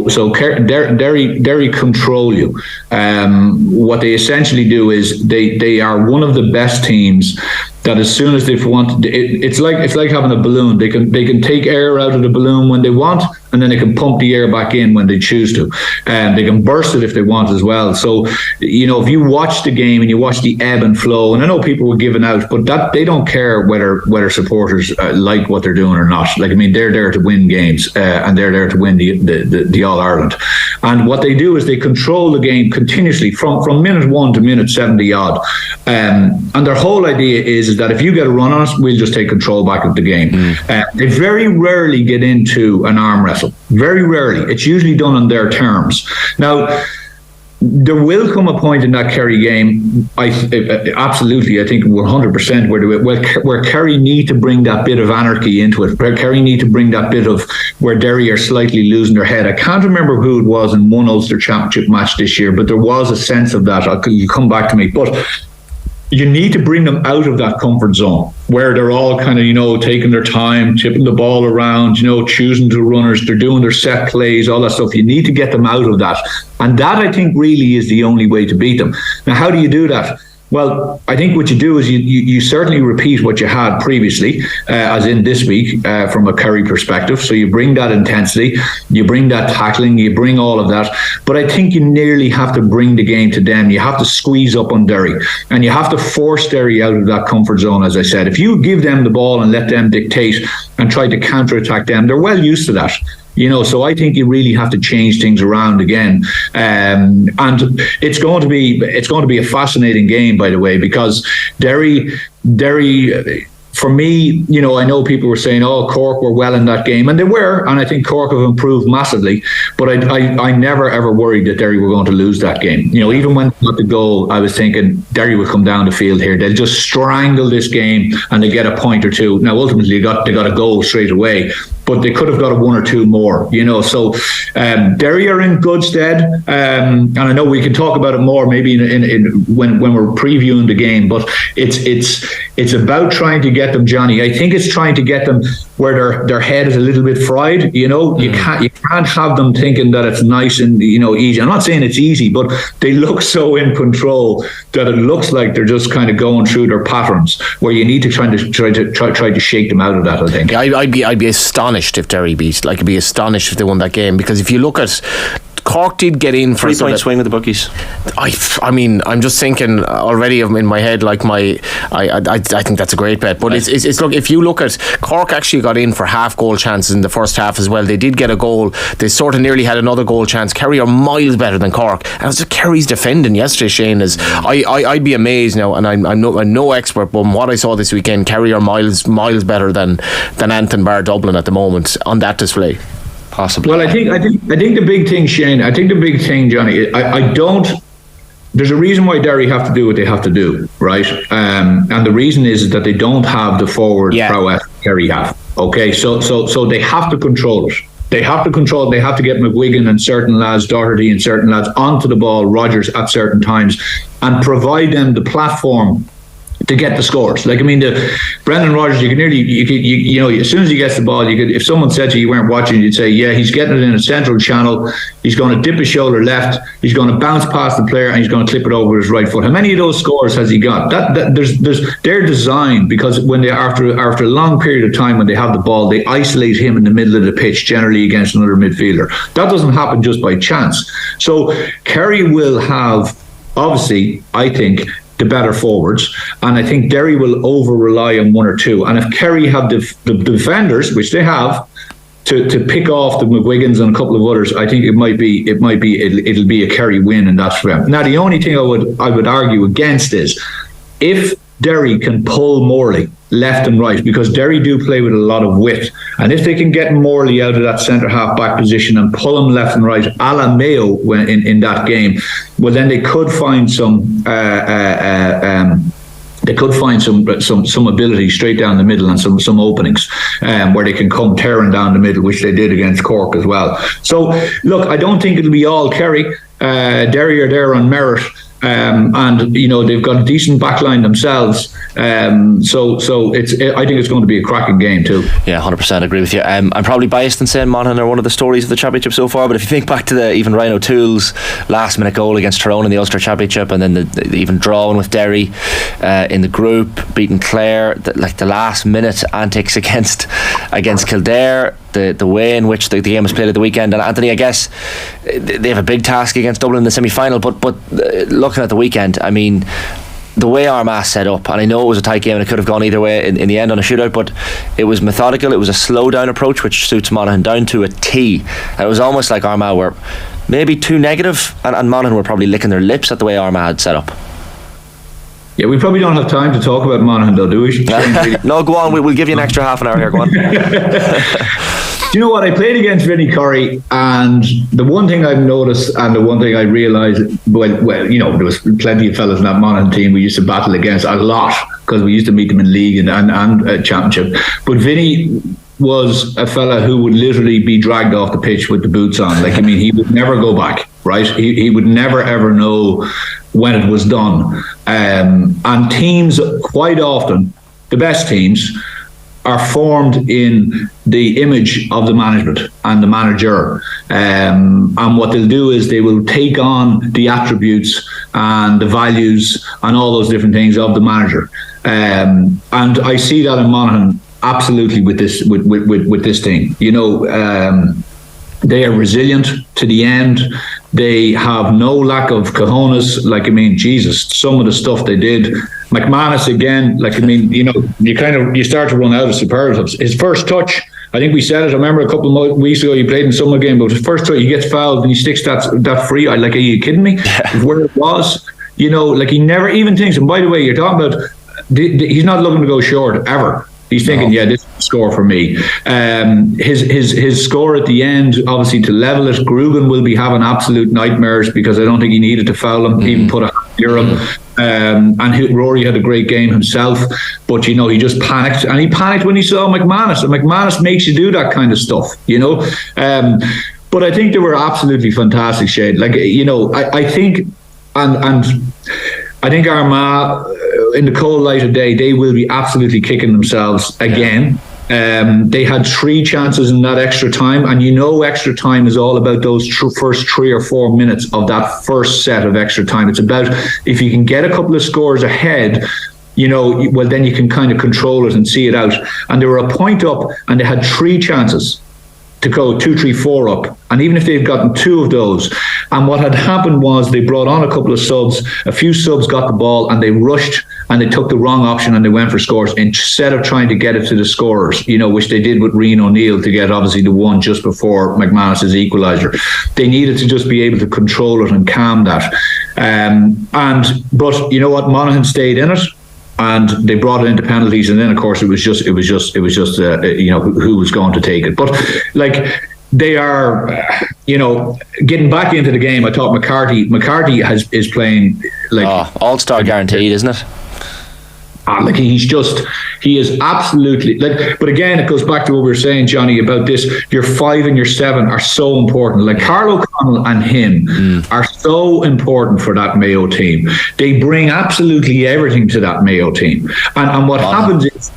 So Derry control you. What they essentially do is they are one of the best teams that as soon as they want, it's like having a balloon. They can take air out of the balloon when they want, and then they can pump the air back in when they choose to. They can burst it if they want as well. So, you know, if you watch the game and you watch the ebb and flow, and I know people were giving out, but that they don't care whether supporters like what they're doing or not. Like, I mean, they're there to win games, and they're there to win the All Ireland. And what they do is they control the game continuously from minute 1 to minute 70 odd. And their whole idea is that if you get a run on us, we'll just take control back of the game. They very rarely get into an arm wrestle. Very rarely. It's usually done on their terms. Now, there will come a point in that Kerry game, absolutely, I think 100%, where Kerry need to bring that bit of anarchy into it. Where Kerry need to bring that bit of where Derry are slightly losing their head. I can't remember who it was in one Ulster Championship match this year, but there was a sense of that. You come back to me. But you need to bring them out of that comfort zone where they're all kind of, you know, taking their time, tipping the ball around, you know, choosing the runners, they're doing their set plays, all that stuff. You need to get them out of that. And that, I think, really is the only way to beat them. Now, how do you do that? Well, I think what you do is you certainly repeat what you had previously, as in this week, from a Kerry perspective. So you bring that intensity, you bring that tackling, you bring all of that. But I think you nearly have to bring the game to them. You have to squeeze up on Derry, and you have to force Derry out of that comfort zone, as I said. If you give them the ball and let them dictate and try to counterattack them, they're well used to that. You know, so I think you really have to change things around again, and it's going to be a fascinating game, by the way, because Derry. For me, you know, I know people were saying, "Oh, Cork were well in that game," and they were, and I think Cork have improved massively. But I never ever worried that Derry were going to lose that game. You know, even when they got the goal, I was thinking Derry would come down the field here. They'll just strangle this game and they get a point or two. Now, ultimately, they got a goal straight away, but they could have got a 1 or 2 more. You know, so Derry are in good stead, and I know we can talk about it more maybe when we're previewing the game. But it's about trying to get them, Johnny. I think it's trying to get them where their head is a little bit fried. You know, you can't have them thinking that it's nice and, you know, easy. I'm not saying it's easy, but they look so in control that it looks like they're just kind of going through their patterns. Where you need to try to shake them out of that. I think I'd be astonished if Derry beat. Like, I'd be astonished if they won that game, because if you look at Cork did get in for 3-point swing with the bookies. I mean, I'm just thinking already in my head, like I think that's a great bet. But it's look, if you look at Cork actually got in for half goal chances in the first half as well. They did get a goal. They sort of nearly had another goal chance. Kerry are miles better than Cork. And it was just Kerry's defending yesterday, Shane, is I'd be amazed now, and I'm no expert, but what I saw this weekend, Kerry are miles better than Antrim bar Dublin at the moment on that display. Possibly. Well, I think the big thing, Shane. I think the big thing, Johnny. I don't. There's a reason why Derry have to do what they have to do, right? And the reason is that they don't have the forward prowess Kerry have. Okay, so they have to control it. They have to control. They have to get McGuigan and certain lads, Doherty and certain lads onto the ball, Rodgers at certain times, and provide them the platform to get the scores. Like, I mean, Brendan Rodgers, you can nearly, you know, as soon as he gets the ball, you could, if someone said to you weren't watching, you'd say, yeah, he's getting it in a central channel, he's going to dip his shoulder left, he's going to bounce past the player, and he's going to clip it over his right foot. How many of those scores has he got? They're designed because when they, after a long period of time, when they have the ball, they isolate him in the middle of the pitch, generally against another midfielder. That doesn't happen just by chance. So Kerry will have, obviously, I think, the better forwards, and I think Derry will over rely on one or two. And if Kerry have the defenders, which they have, to pick off the McGuigans and a couple of others, I think it'll be a Kerry win in that frame. Now, the only thing I would argue against is if Derry can pull Morley left and right, because Derry do play with a lot of width, and if they can get Morley out of that centre half back position and pull him left and right, a la Mayo in that game, well, then they could find some some ability straight down the middle and some openings where they can come tearing down the middle, which they did against Cork as well. So look, I don't think it'll be all Kerry. Derry are there on merit. And they've got a decent backline themselves, so I think it's going to be a cracking game too. Yeah, 100% agree with you. I'm probably biased in saying Monaghan are one of the stories of the championship so far, but if you think back to even Ryan O'Toole's last minute goal against Tyrone in the Ulster Championship, and then the even drawing with Derry in the group, beating Clare, the last minute antics against Kildare, the way in which the game was played at the weekend. And Anthony, I guess they have a big task against Dublin in the semi-final, but looking at the weekend, I mean, the way Armagh set up, and I know it was a tight game and it could have gone either way in the end on a shootout, but it was methodical. It was a slow down approach which suits Monaghan down to a T, and it was almost like Armagh were maybe too negative, and Monaghan were probably licking their lips at the way Armagh had set up. Yeah, we probably don't have time to talk about Monaghan though, do we? No, go on, we'll give you an extra half an hour here, go on. Do you know what? I played against Vinny Curry, and the one thing I've noticed and the one thing I realised, well, there was plenty of fellas in that Monaghan team we used to battle against a lot, because we used to meet them in league and championship. But Vinny was a fella who would literally be dragged off the pitch with the boots on. He would never go back, right? He would never ever know when it was done. And teams, quite often, the best teams, are formed in the image of the management and the manager. And what they'll do is they will take on the attributes and the values and all those different things of the manager. And I see that in Monaghan absolutely with this thing. They are resilient to the end. They have no lack of cojones. Jesus, some of the stuff they did. McManus again, you start to run out of superlatives. His first touch, I think we said it. I remember a couple of weeks ago he played in summer game, but his first touch, he gets fouled and he sticks that free. Are you kidding me? Where it was, he never even thinks. And by the way, you're talking about he's not looking to go short ever. He's thinking, this is a score for me. His score at the end, obviously to level it, Grugan will be having absolute nightmares because I don't think he needed to foul him, even put a near him. And Rory had a great game himself, but he just panicked, and he panicked when he saw McManus, and McManus makes you do that kind of stuff, but I think they were absolutely fantastic, Shane. I think I think Armagh, in the cold light of day, they will be absolutely kicking themselves again. They had 3 chances in that extra time, and extra time is all about those first 3 or 4 minutes of that first set of extra time. It's about, if you can get a couple of scores ahead, well, then you can kind of control it and see it out. And they were a point up, and they had 3 chances to go 2, 3, 4 up, and even if they've gotten 2 of those, and what had happened was they brought on a couple of subs, a few subs got the ball and they rushed and they took the wrong option and they went for scores instead of trying to get it to the scorers, which they did with Rian O'Neill to get obviously the one just before McManus's equaliser. They needed to just be able to control it and calm that, but you know what, Monaghan stayed in it. And they brought it into penalties, and then of course it was just who was going to take it. But they are, getting back into the game. I thought McCarthy is playing all-star guaranteed, isn't it? He is absolutely but again, it goes back to what we were saying, Johnny, about this. Your 5 and your 7 are so important. Carl O'Connell and him are so important for that Mayo team. They bring absolutely everything to that Mayo team. And what happens is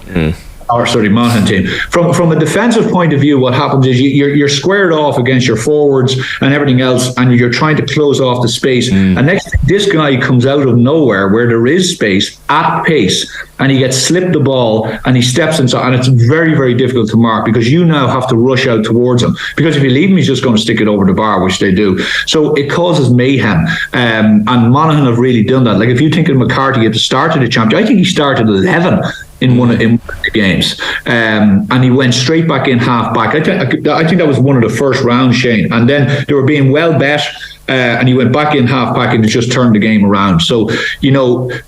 Monaghan team. From a defensive point of view, what happens is you're squared off against your forwards and everything else, and you're trying to close off the space. And next thing, this guy comes out of nowhere where there is space at pace, and he gets slipped the ball and he steps inside, and it's very, very difficult to mark because you now have to rush out towards him, because if you leave him, he's just going to stick it over the bar, which they do. So it causes mayhem, and Monaghan have really done that. If you think of McCarthy at the start of the championship, I think he started 11 in one of the games, and he went straight back in half back. I think that was one of the first rounds, Shane, and then they were being well bet. And he went back in half back and just turned the game around. So,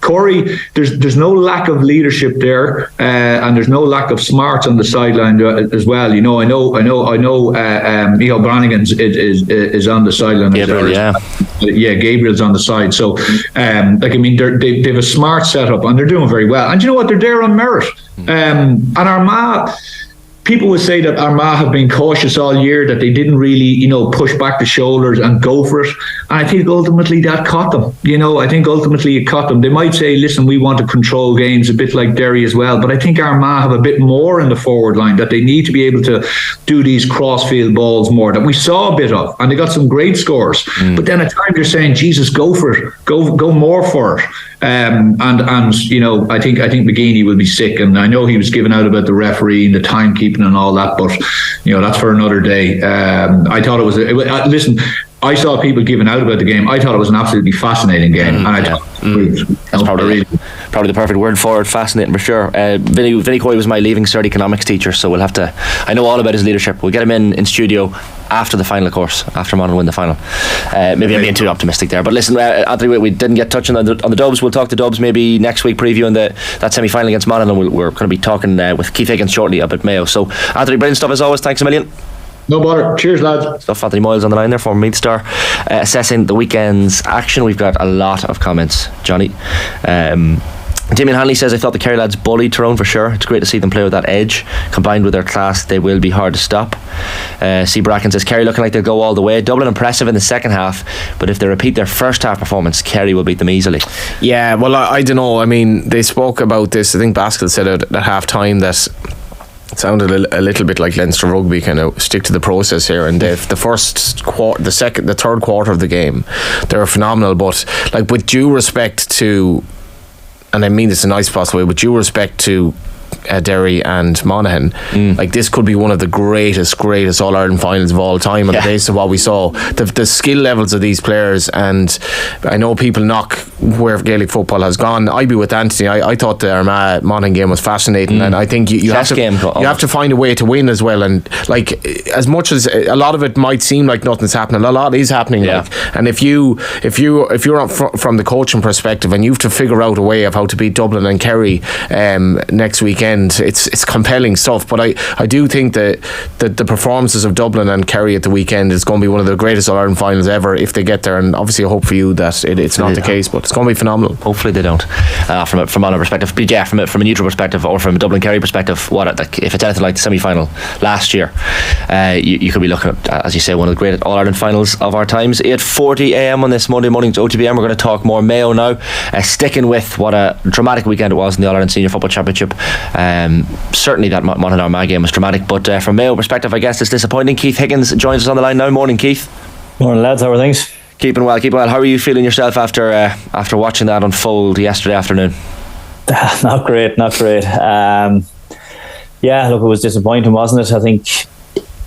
Corey, there's no lack of leadership there, and there's no lack of smarts on the sideline as well. I know. Michael Brannigan is on the sideline. Gabriel's on the side. So, they have a smart setup and they're doing very well. And you know what? They're there on merit. And Armagh. People would say that Armagh have been cautious all year, that they didn't really, push back the shoulders and go for it. And I think ultimately that caught them. I think ultimately it caught them. They might say, listen, we want to control games a bit like Derry as well. But I think Armagh have a bit more in the forward line, that they need to be able to do these crossfield balls more, that we saw a bit of. And they got some great scores. But then at times you're saying, Jesus, go for it. Go more for it. And I think McGeeney will be sick, and I know he was given out about the referee and the timekeeping and all that, but that's for another day. I thought it was listen, I saw people giving out about the game. I thought it was an absolutely fascinating game, and I thought that's probably the perfect word for it. Fascinating for sure. Vinny Coy was my leaving cert economics teacher, so we'll have to. I know all about his leadership. We'll get him in studio after the final, of course, after Monaghan win the final. Maybe I'm being too optimistic there, but listen, Anthony, we didn't get touching on the Dubs. We'll talk to Dubs maybe next week, previewing that semi-final against Monaghan, and we're going to be talking with Keith Higgins shortly about Mayo. So Anthony, brilliant stuff as always. Thanks a million. No bother. Cheers, lads. Stuff. Anthony Moyles on the line there, former Meath star, assessing the weekend's action. We've got a lot of comments, Johnny. Damien Hanley says, I thought the Kerry lads bullied Tyrone for sure. It's great to see them play with that edge. Combined with their class, they will be hard to stop. C. Bracken says, Kerry looking like they'll go all the way. Dublin impressive in the second half, but if they repeat their first half performance, Kerry will beat them easily. Yeah, well, I don't know. I mean, they spoke about this. I think Baskell said at half time that it sounded a little bit like Leinster rugby, kind of stick to the process here. And the first quarter, the third quarter of the game, they were phenomenal. But like, with due respect to, and I mean this in a nice possible way, with due respect to Derry and Monaghan, like, this could be one of the greatest All-Ireland finals of all time on the basis of what we saw, the skill levels of these players. And I know people knock where Gaelic football has gone. I'd be with Anthony. I thought the Armagh Monaghan game was fascinating, and I think you have to find a way to win as well. And like, as much as a lot of it might seem like nothing's happening, a lot is happening. And if you're from the coaching perspective, and you have to figure out a way of how to beat Dublin and Kerry next weekend, it's compelling stuff. But I do think that the performances of Dublin and Kerry at the weekend is going to be one of the greatest All-Ireland finals ever if they get there. And obviously I hope for you that it's not the case, but it's going to be phenomenal. Hopefully they don't, from our perspective. But yeah, from a neutral perspective, or from a Dublin Kerry perspective, if it's anything like the semi-final last year, you could be looking at, as you say, one of the great All-Ireland finals of our times. 8:40 AM on this Monday morning to OTB AM. We're going to talk more Mayo now, sticking with what a dramatic weekend it was in the All-Ireland Senior Football Championship. Certainly that Monaghan Armagh game was dramatic, but from Mayo perspective, I guess it's disappointing. Keith Higgins joins us on the line now. Morning, Keith. Morning, lads. How are things? Keeping well. How are you feeling yourself after watching that unfold yesterday afternoon? Not great. Yeah, look, it was disappointing, wasn't it? I think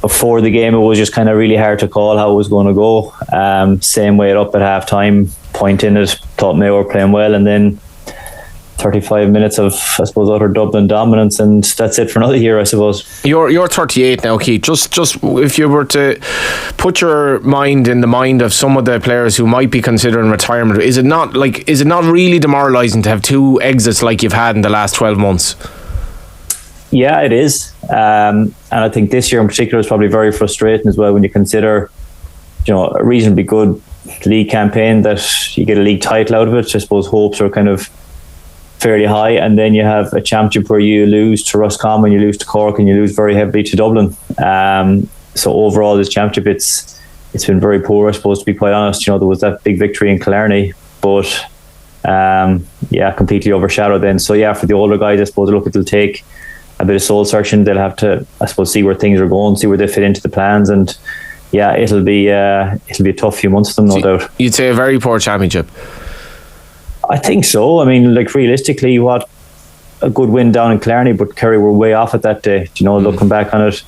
before the game it was just kind of really hard to call how it was going to go. Same way up at half time, point in it, thought Mayo were playing well, and then 35 minutes of, I suppose, utter Dublin dominance, and that's it for another year, I suppose. You're 38 now, Keith. Just if you were to put your mind in the mind of some of the players who might be considering retirement, is it not really demoralising to have two exits like you've had in the last 12 months? Yeah, it is, and I think this year in particular is probably very frustrating as well when you consider, a reasonably good league campaign, that you get a league title out of it. I suppose hopes are kind of fairly high, and then you have a championship where you lose to Roscommon, you lose to Cork, and you lose very heavily to Dublin. So overall, this championship, it's been very poor, I suppose, to be quite honest. There was that big victory in Killarney, but completely overshadowed then. So yeah, for the older guys, I suppose, look, it'll take a bit of soul searching. They'll have to, I suppose, see where things are going, see where they fit into the plans, and yeah, it'll be a tough few months for them, no doubt. You'd say a very poor championship. I think so. I mean, like, realistically, what a good win down in Killarney, but Kerry were way off at that day. Looking back on it,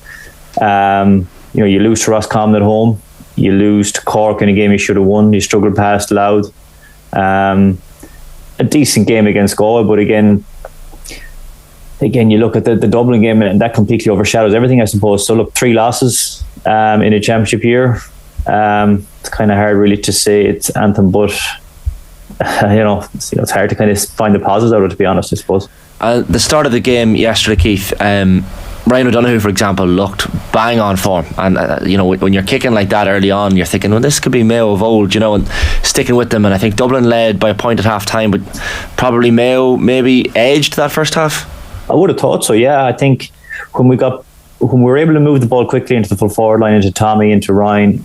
you lose to Roscommon at home, you lose to Cork in a game you should have won. You struggled past Louth. A decent game against Galway, but again, again, you look at the Dublin game, and that completely overshadows everything, I suppose. So look, 3 losses in a championship year. It's kind of hard really to say it's anthem, but it's hard to kind of find the positives out of it, to be honest, I suppose. The start of the game yesterday, Keith, Ryan O'Donoghue, for example, looked bang on form, and when you're kicking like that early on, you're thinking, well, this could be Mayo of old, and sticking with them. And I think Dublin led by a point at half time, but probably Mayo maybe edged that first half. I would have thought so. Yeah, I think when we were able to move the ball quickly into the full forward line, into Tommy, into Ryan,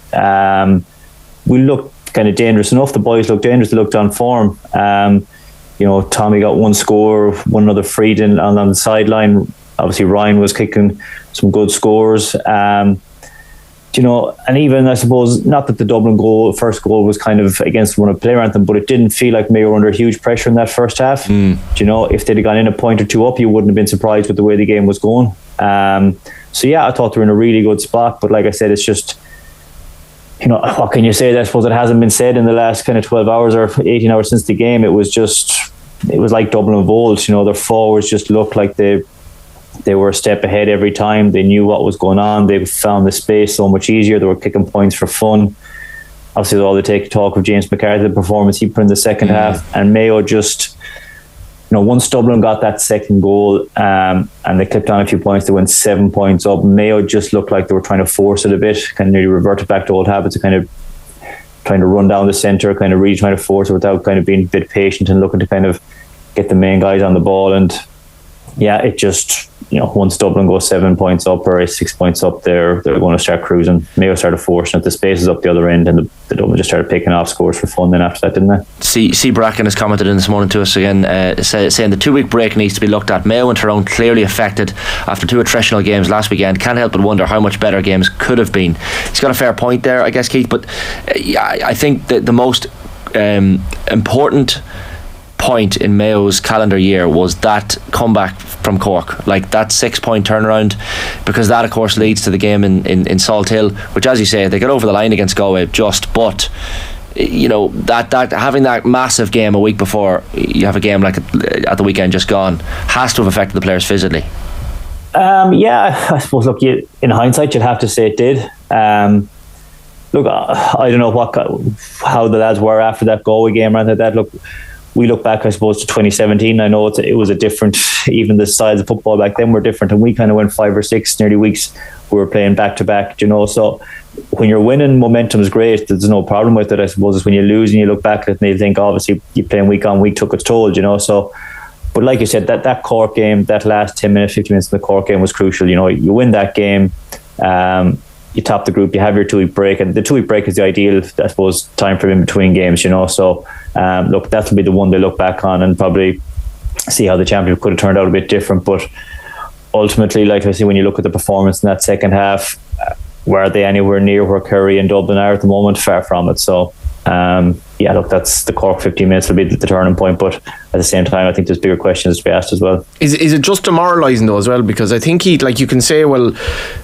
we looked kind of dangerous enough. The boys looked dangerous. They looked on form. Tommy got 1 score, one other freed in on the sideline. Obviously, Ryan was kicking some good scores. And even, I suppose, not that the Dublin first goal was kind of against one of the player anthem, but it didn't feel like Mayo were under huge pressure in that first half. If they'd have gone in a point or two up, you wouldn't have been surprised with the way the game was going. So yeah, I thought they were in a really good spot. But like I said, it's just, what can you say? I suppose it hasn't been said in the last kind of 12 hours or 18 hours since the game. It was like Dublin of old. Their forwards just looked like they were a step ahead every time. They knew what was going on. They found the space so much easier. They were kicking points for fun. Obviously, all the talk of James McCarthy, the performance he put in the second half, and Mayo just, once Dublin got that second goal and they clipped on a few points, they went 7 points up. Mayo just looked like they were trying to force it a bit, kind of nearly reverted back to old habits of kind of trying to run down the centre, kind of really trying to force it without kind of being a bit patient and looking to kind of get the main guys on the ball. And yeah, it just, once Dublin goes 7 points up or 6 points up, they're going to start cruising. Mayo started forcing it. The spaces up the other end, and the Dublin just started picking off scores for fun then after that, didn't they? C. Bracken has commented in this morning to us again, saying the 2-week break needs to be looked at. Mayo and Tyrone clearly affected after 2 attritional games last weekend. Can't help but wonder how much better games could have been. He's got a fair point there, I guess, Keith, but I think that the most important point in Mayo's calendar year was that comeback from Cork, like that 6-point turnaround, because that of course leads to the game in Salt Hill, which, as you say, they got over the line against Galway but that having that massive game a week before you have a game like at the weekend just gone has to have affected the players physically. Yeah, I suppose, look, in hindsight you'd have to say it did. Look, I don't know how the lads were after that Galway game around that. Look, we look back, I suppose, to 2017. I know it was a different, even the size of football back then were different, and we kind of went 5 or 6 nearly weeks we were playing back to back, so when you're winning, momentum is great, there's no problem with it. I suppose it's when you lose and you look back at it and you think, obviously you playing week on week took its toll, so, but like you said, that Cork game, that last 10 minutes, 15 minutes of the Cork game was crucial. You win that game, you top the group, you have your 2-week break, and the 2-week break is the ideal, I suppose, time for in between games, so look, that'll be the one they look back on and probably see how the championship could have turned out a bit different. But ultimately, like I say, when you look at the performance in that second half, were they anywhere near where Kerry and Dublin are at the moment? Far from it. So yeah, look, that's the Cork 15 minutes will be the turning point, but at the same time I think there's bigger questions to be asked as well. Is it just demoralising though as well? Because I think you can say, well,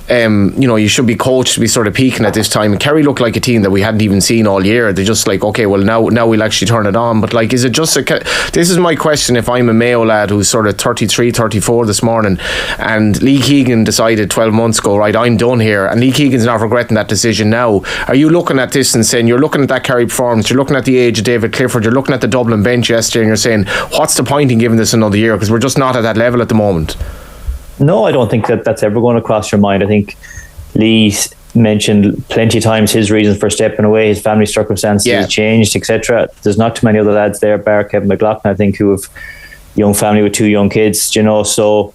you should be coached to be sort of peaking at this time, and Kerry looked like a team that we hadn't even seen all year. They're just like, okay, well now we'll actually turn it on. But is it just this is my question, if I'm a Mayo lad who's sort of 33, 34 this morning, and Lee Keegan decided 12 months ago, right, I'm done here, and Lee Keegan's not regretting that decision now. Are you looking at this and saying, you're looking at that Kerry performance, you're looking at the age of David Clifford, you're looking at the Dublin bench yesterday, and you're saying, what's the point in giving this another year, because we're just not at that level at the moment? No, I don't think that's ever going to cross your mind. I think Lee mentioned plenty of times his reasons for stepping away, his family circumstances have changed, etc. There's not too many other lads there, bar Kevin McLaughlin, I think, who have young family with 2 young kids, so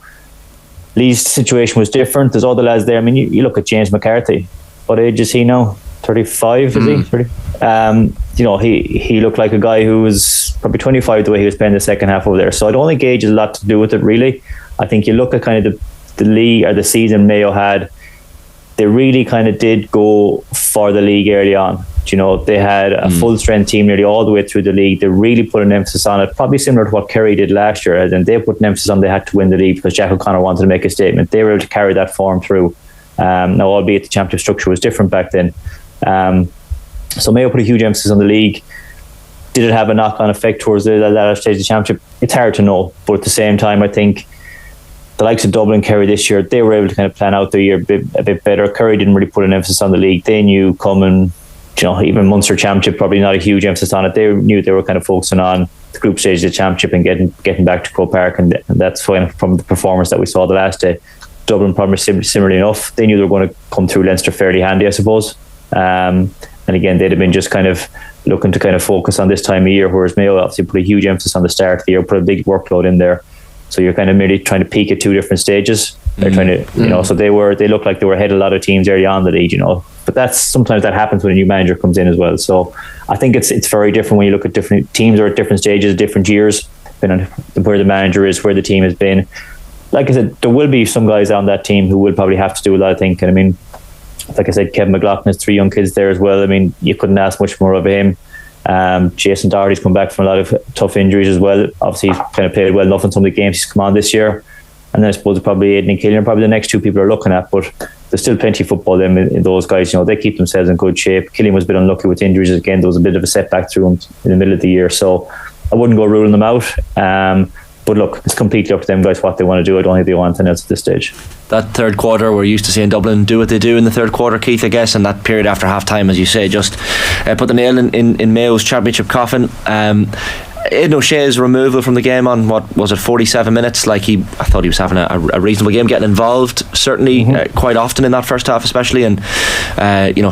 Lee's situation was different. There's other lads there. I mean, you look at James McCarthy, what age is he now? 35, is he? 30? He looked like a guy who was probably 25 the way he was playing the second half over there. So I don't think age has a lot to do with it, really. I think you look at kind of the league or the season Mayo had, they really kind of did go for the league early on. They had a full strength team nearly all the way through the league. They really put an emphasis on it, probably similar to what Kerry did last year. And they put an emphasis on they had to win the league because Jack O'Connor wanted to make a statement. They were able to carry that form through. Now, albeit the championship structure was different back then. So Mayo put a huge emphasis on the league. Did it have a knock-on effect towards the latter stage of the championship? It's hard to know, but at the same time, I think the likes of Dublin, Kerry this year, they were able to kind of plan out their year a bit better. Kerry didn't really put an emphasis on the league. They knew coming, even Munster Championship, probably not a huge emphasis on it. They knew they were kind of focusing on the group stage of the Championship and getting back to Croke Park, and that's when, from the performance that we saw the last day. Dublin probably similarly enough. They knew they were going to come through Leinster fairly handy, I suppose. And again, they'd have been just kind of looking to kind of focus on this time of year, whereas Mayo obviously put a huge emphasis on the start of the year, put a big workload in there. So you're kind of merely trying to peak at two different stages. They're trying to, so they looked like they were ahead of a lot of teams early on in the league, But sometimes that happens when a new manager comes in as well. So I think it's very different when you look at different teams or at different stages, different years, depending on where the manager is, where the team has been. Like I said, there will be some guys on that team who will probably have to do a lot of thinking. I mean, like I said, Kevin McLaughlin has 3 young kids there as well. I mean, you couldn't ask much more of him. Jason Doherty's come back from a lot of tough injuries as well. Obviously, he's kind of played well enough in some of the games he's come on this year. And then I suppose probably Aidan and Killian are probably the next two people are looking at. But there's still plenty of football in those guys. They keep themselves in good shape. Killian was a bit unlucky with injuries again. There was a bit of a setback through him in the middle of the year. So I wouldn't go ruling them out. But look, it's completely up to them guys what they want to do. I don't think they want anything else at this stage. That third quarter, we're used to seeing Dublin do what they do in the third quarter, Keith, I guess, and that period after half time, as you say, just put the nail in Mayo's championship coffin. Aidan O'Shea's removal from the game on, 47 minutes? I thought he was having a reasonable game, getting involved certainly quite often in that first half especially, and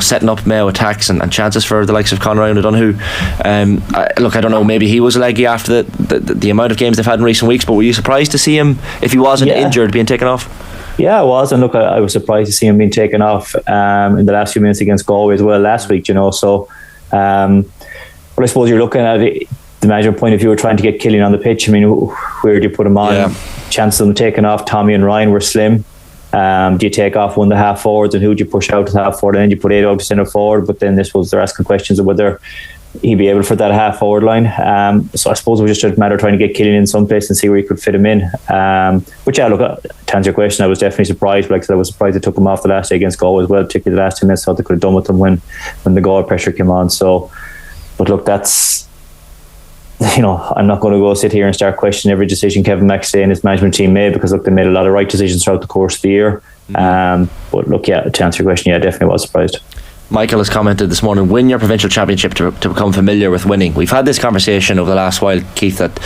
setting up Mayo attacks and chances for the likes of Conroy and O'Donoghue. I don't know, maybe he was leggy after the amount of games they've had in recent weeks, but were you surprised to see him, if he wasn't injured, being taken off? Yeah, I was, and look, I was surprised to see him being taken off in the last few minutes against Galway as well last week, so but I suppose you're looking at it, the manager point of view, we're trying to get Killian on the pitch. I mean, where do you put him on? Yeah. Chances of them taking off Tommy and Ryan were slim. Do you take off one of the half forwards, and who do you push out to the half forward, and then you put Ado to centre forward? But then this was, they're asking questions of whether he'd be able for that half forward line. So I suppose it was just a matter of trying to get Killian in some place and see where he could fit him in. But yeah, look, to answer your question, I was definitely surprised. Like I said, I was surprised they took him off the last day against Galway as well, particularly the last 2 minutes. I thought they could have done with him when the Galway pressure came on. So, but look, that's, I'm not going to go sit here and start questioning every decision Kevin McStay and his management team made, because look, they made a lot of right decisions throughout the course of the year. But look, yeah, to answer your question, yeah, I definitely was surprised. Michael has commented this morning, win your provincial championship to become familiar with winning. We've had this conversation over the last while, Keith, that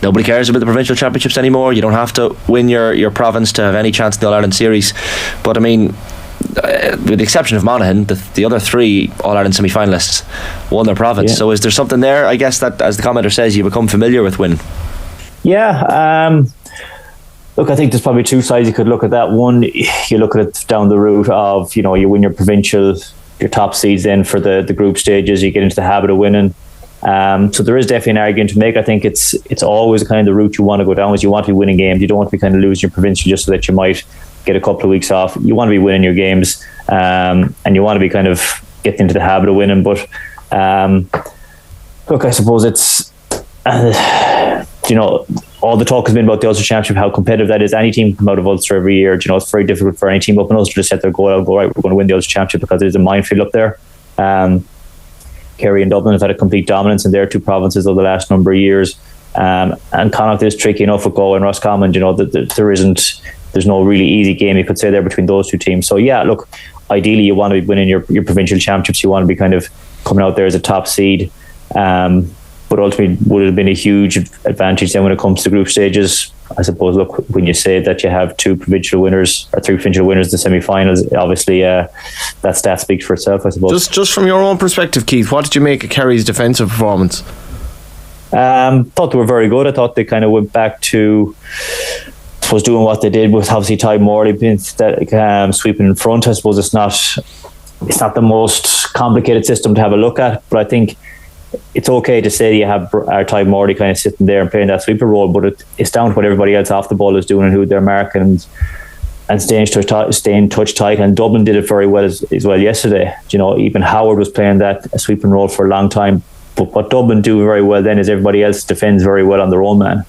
nobody cares about the provincial championships anymore. You don't have to win your province to have any chance in the All-Ireland series. But I mean, with the exception of Monaghan, the other 3 All-Ireland semi-finalists won their province. Yeah. So is there something there, I guess, that, as the commenter says, you become familiar with winning? Yeah, look, I think there's probably 2 sides you could look at that. One, you look at it down the route of, you win your provincial, your top seeds then for the group stages, you get into the habit of winning. So there is definitely an argument to make. I think it's always kind of the route you want to go down, is you want to be winning games. You don't want to be kind of losing your provincial just so that you might get a couple of weeks off. You want to be winning your games, and you want to be kind of getting into the habit of winning. But look, I suppose it's all the talk has been about the Ulster Championship, how competitive that is. Any team can come out of Ulster every year. It's very difficult for any team up in Ulster to set their goal out and go, right, we're going to win the Ulster Championship, because it is a minefield up there. Kerry and Dublin have had a complete dominance in their 2 provinces over the last number of years. And Connacht is tricky enough with Galway and Roscommon. There's no really easy game, you could say, there between those 2 teams. So yeah, look, ideally you want to be winning your provincial championships. You want to be kind of coming out there as a top seed. But ultimately, would it have been a huge advantage then when it comes to group stages? I suppose, look, when you say that you have 2 provincial winners or 3 provincial winners in the semi-finals, obviously that stat speaks for itself, I suppose. Just from your own perspective, Keith, what did you make of Kerry's defensive performance? Thought they were very good. I thought they kind of went back to, I suppose, doing what they did with obviously Ty Morley being sweeping in front. I suppose it's not the most complicated system to have a look at, but I think it's okay to say you have our Ty Morley kind of sitting there and playing that sweeper role, but it's down to what everybody else off the ball is doing and who they're marking and staying touch tight. And Dublin did it very well as well yesterday. Even Howard was playing that sweeping role for a long time. But what Dublin do very well then is everybody else defends very well on their own man.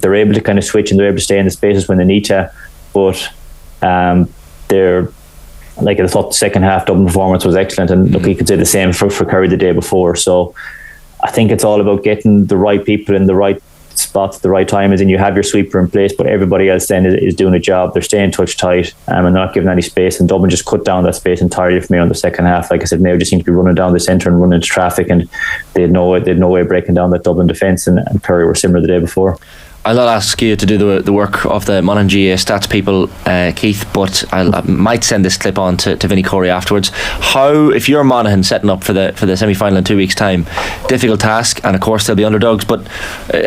They're able to kind of switch and they're able to stay in the spaces when they need to. But they're, like, I thought the second half Dublin performance was excellent, and look, you could say the same for Kerry the day before. So I think it's all about getting the right people in the right spots at the right time, as in you have your sweeper in place, but everybody else then is doing a job. They're staying touch tight and not giving any space, and Dublin just cut down that space entirely for me on the second half. Like I said, Mayo just seemed to be running down the centre and running into traffic, and they had no way of breaking down that Dublin defence, and Kerry were similar the day before. I'll not ask you to do the work of the Monaghan GA stats people, Keith, but I might send this clip on to Vinny Corey afterwards. How, if you're Monaghan setting up for the semi-final in 2 weeks' time, difficult task, and of course they'll be underdogs, but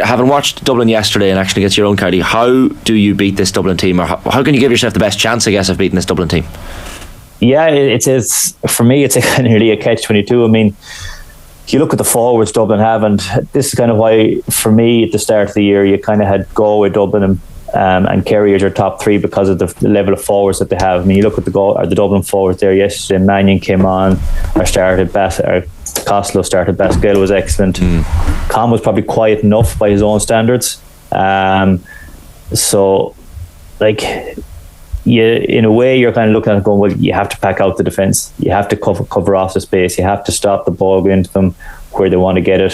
having watched Dublin yesterday and actually against your own Cardi, how do you beat this Dublin team, or how can you give yourself the best chance, I guess, of beating this Dublin team? Yeah, it's for me, it's nearly a catch-22. I mean, you look at the forwards Dublin have, and this is kind of why, for me, at the start of the year, you kind of had Galway, Dublin, and Kerry as your top three because of the level of forwards that they have. I mean, you look at the Dublin forwards there yesterday. Mannion came on, Costello started best. Gale was excellent. Con was probably quiet enough by his own standards. So, like, in a way, you're kind of looking at it going, well, you have to pack out the defence. You have to cover off the space. You have to stop the ball going into them where they want to get it,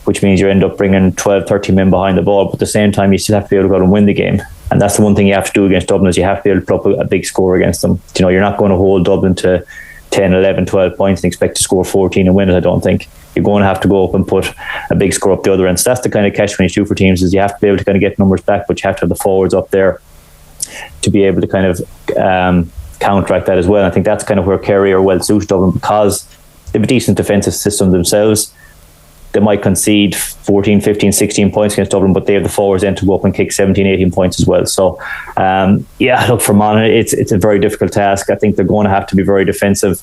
which means you end up bringing 12, 13 men behind the ball. But at the same time, you still have to be able to go out and win the game. And that's the one thing you have to do against Dublin, is you have to be able to put up a big score against them. You know, you're not going to hold Dublin to 10, 11, 12 points and expect to score 14 and win it, I don't think. You're going to have to go up and put a big score up the other end. So that's the kind of catch-22 for teams, is you have to be able to kind of get numbers back, but you have to have the forwards up there to be able to kind of counteract that as well. And I think that's kind of where Kerry are well suited Dublin, because they have a decent defensive system themselves. They might concede 14, 15, 16 points against Dublin, but they have the forwards then to go up and kick 17, 18 points as well. So, look, for Monaghan, it's a very difficult task. I think they're going to have to be very defensive,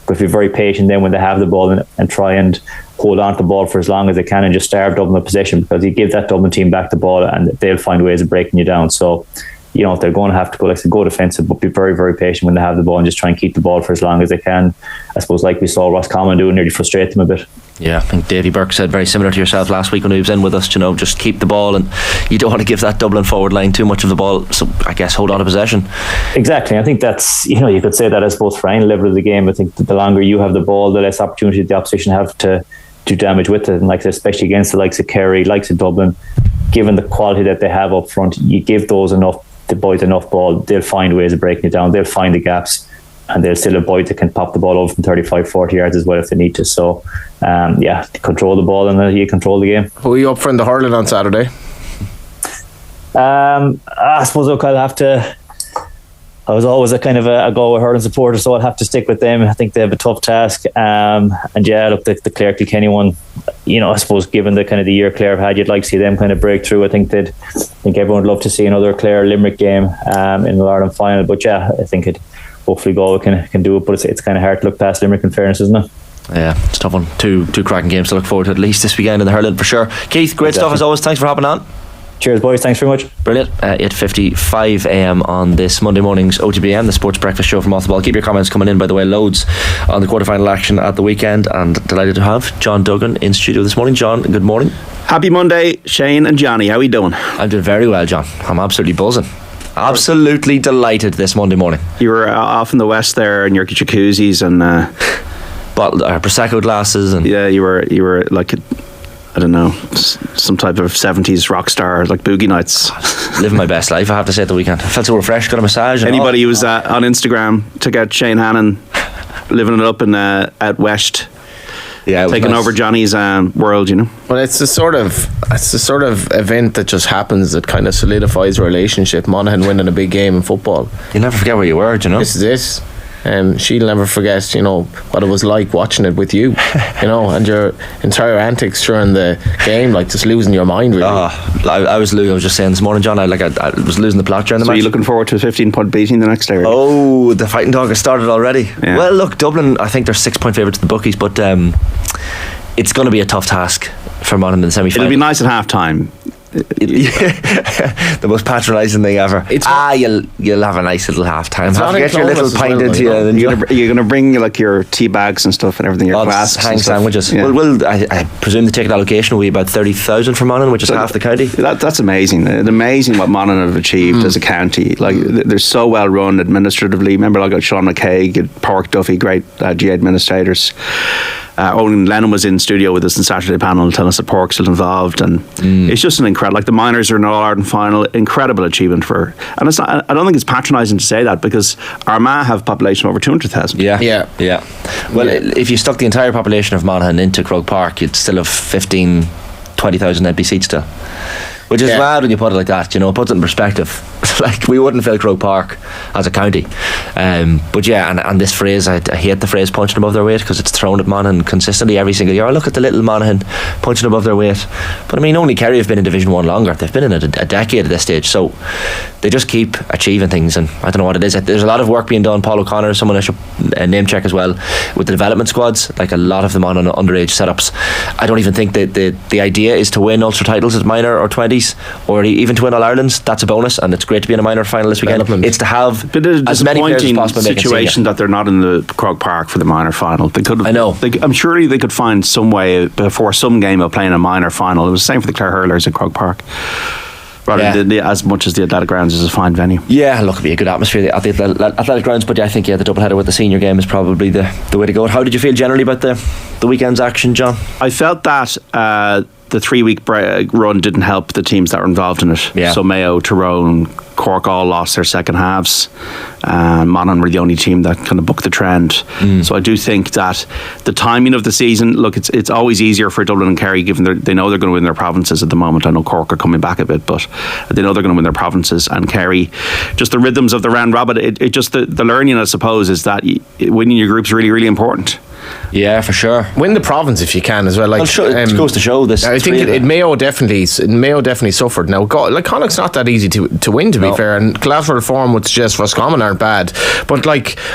but be very patient then when they have the ball and try and hold on to the ball for as long as they can and just starve Dublin of possession, because you give that Dublin team back the ball and they'll find ways of breaking you down. So, you know, if they're going to have to go defensive, but be very, very patient when they have the ball and just try and keep the ball for as long as they can. I suppose, like we saw Roscommon do, nearly frustrate them a bit. Yeah, I think Davy Burke said very similar to yourself last week when he was in with us, you know, just keep the ball, and you don't want to give that Dublin forward line too much of the ball, so I guess hold on to possession. Exactly. I think that's, you know, you could say that, I suppose, for any level of the game. I think that the longer you have the ball, the less opportunity the opposition have to do damage with it, and like especially against the likes of Kerry, likes of Dublin, given the quality that they have up front, you give the boys enough ball, they'll find ways of breaking it down, they'll find the gaps, and they'll still have boys that can pop the ball over from 35, 40 yards as well if they need to. So, control the ball and you control the game. Who are you up for in the hurling on Saturday? I suppose, look, I was always a kind of a Galway hurling supporter, so I'll have to stick with them. I think they have a tough task. The Clare Kilkenny one, you know, I suppose given the kind of the year Clare have had, you'd like to see them kind of break through. I think everyone would love to see another Clare Limerick game in the Ireland final. But yeah, I think hopefully Galway can do it. But it's kind of hard to look past Limerick, in fairness, isn't it? Yeah, it's a tough one. Two cracking games to look forward to at least this weekend in the hurling for sure. Keith, great stuff as always. Thanks for hopping on. Cheers, boys. Thanks very much. Brilliant. 8:55 a.m. on this Monday morning's OTB AM, the sports breakfast show from Off the Ball. Keep your comments coming in, by the way. Loads on the quarterfinal action at the weekend, and delighted to have John Duggan in studio this morning. John, good morning. Happy Monday, Shane and Johnny. How are we doing? I'm doing very well, John. I'm absolutely buzzing. Absolutely delighted this Monday morning. You were off in the west there in your jacuzzis and Prosecco glasses, and yeah, you were like I don't know, some type of 70s rock star, like Boogie Nights. Living my best life, I have to say, at the weekend. I felt so refreshed, got a massage. Anybody who was on Instagram, took out Shane Hannon, living it up in at West. Yeah, taking over Johnny's world, you know. Well, it's the sort of event that just happens that kind of solidifies a relationship. Monaghan winning a big game in football. You'll never forget where you were, you know. This is it. She'll never forget, you know, what it was like watching it with you, you know, and your entire antics during the game, like just losing your mind, really. I was just saying this morning, John, I was losing the plot during the match. So are you looking forward to a 15-point beating the next day? Oh, the fighting dog has started already. Yeah. Well, look, Dublin, I think they're 6-point favourites to the bookies, but it's going to be a tough task for Monaghan in the semi-final. It'll be nice at half-time. The most patronising thing ever. You'll have a nice little half time. Get your little pint into you. And you're going to bring like your tea bags and stuff and everything. Your flasks, hang sandwiches. Yeah. Well, I presume the ticket allocation will be about 30,000 for Monaghan, which is half the county. That's amazing. It's amazing what Monaghan have achieved as a county. Like they're so well run administratively. Remember, like Sean McKay, Pork Duffy, great GA administrators. Owen Lennon was in studio with us in Saturday panel telling us that Pork's still involved, and it's just an incredible. Like the Miners are in an All-Ireland final, incredible achievement for. And it's not. I don't think it's patronising to say that, because Armagh have a population of over 200,000. Yeah. Well, if you stuck the entire population of Monaghan into Croke Park, you'd still have 20,000 empty seats still. Which is mad when you put it like that, it puts it in perspective. Like, we wouldn't fill Croke Park as a county. But and this phrase, I hate the phrase punching above their weight, because it's thrown at Monaghan consistently every single year. Look at the little Monaghan punching above their weight. But I mean, only Kerry have been in Division 1 longer. They've been in it a decade at this stage. So they just keep achieving things, and I don't know what it is. There's a lot of work being done. Paul O'Connor is someone I should name check as well, with the development squads, like a lot of them on underage setups. I don't even think that the idea is to win Ulster titles at minor or 20s, or even to win All-Irelands. That's a bonus, and it's great to be in a minor final this weekend. It's to have as many players as possible. Situation that they're not in the Croke Park for the minor final. They could have, I know. I'm sure they could find some way before some game of playing a minor final. It was the same for the Clare Hurlers in Croke Park. Rather than as much as the Athletic Grounds is a fine venue. Yeah, look, it'd be a good atmosphere at the Athletic Grounds, but I think the doubleheader with the senior game is probably the way to go. How did you feel generally about the weekend's action, John? I felt that the 3-week run didn't help the teams that were involved in it. So Mayo, Tyrone, Cork all lost their second halves. Monaghan were the only team that kind of booked the trend. So I do think that the timing of the season, look, it's always easier for Dublin and Kerry, given they know they're going to win their provinces at the moment. I know Cork are coming back a bit, but they know they're going to win their provinces. And Kerry, just the rhythms of the round robin, it just the learning, I suppose, is that winning your group's really, really important. Yeah, for sure. Win the province if you can as well. Like, it goes to show this. I think Mayo definitely suffered. Now, Connacht's not that easy to win, to be fair, and collateral form would suggest Roscommon aren't bad. But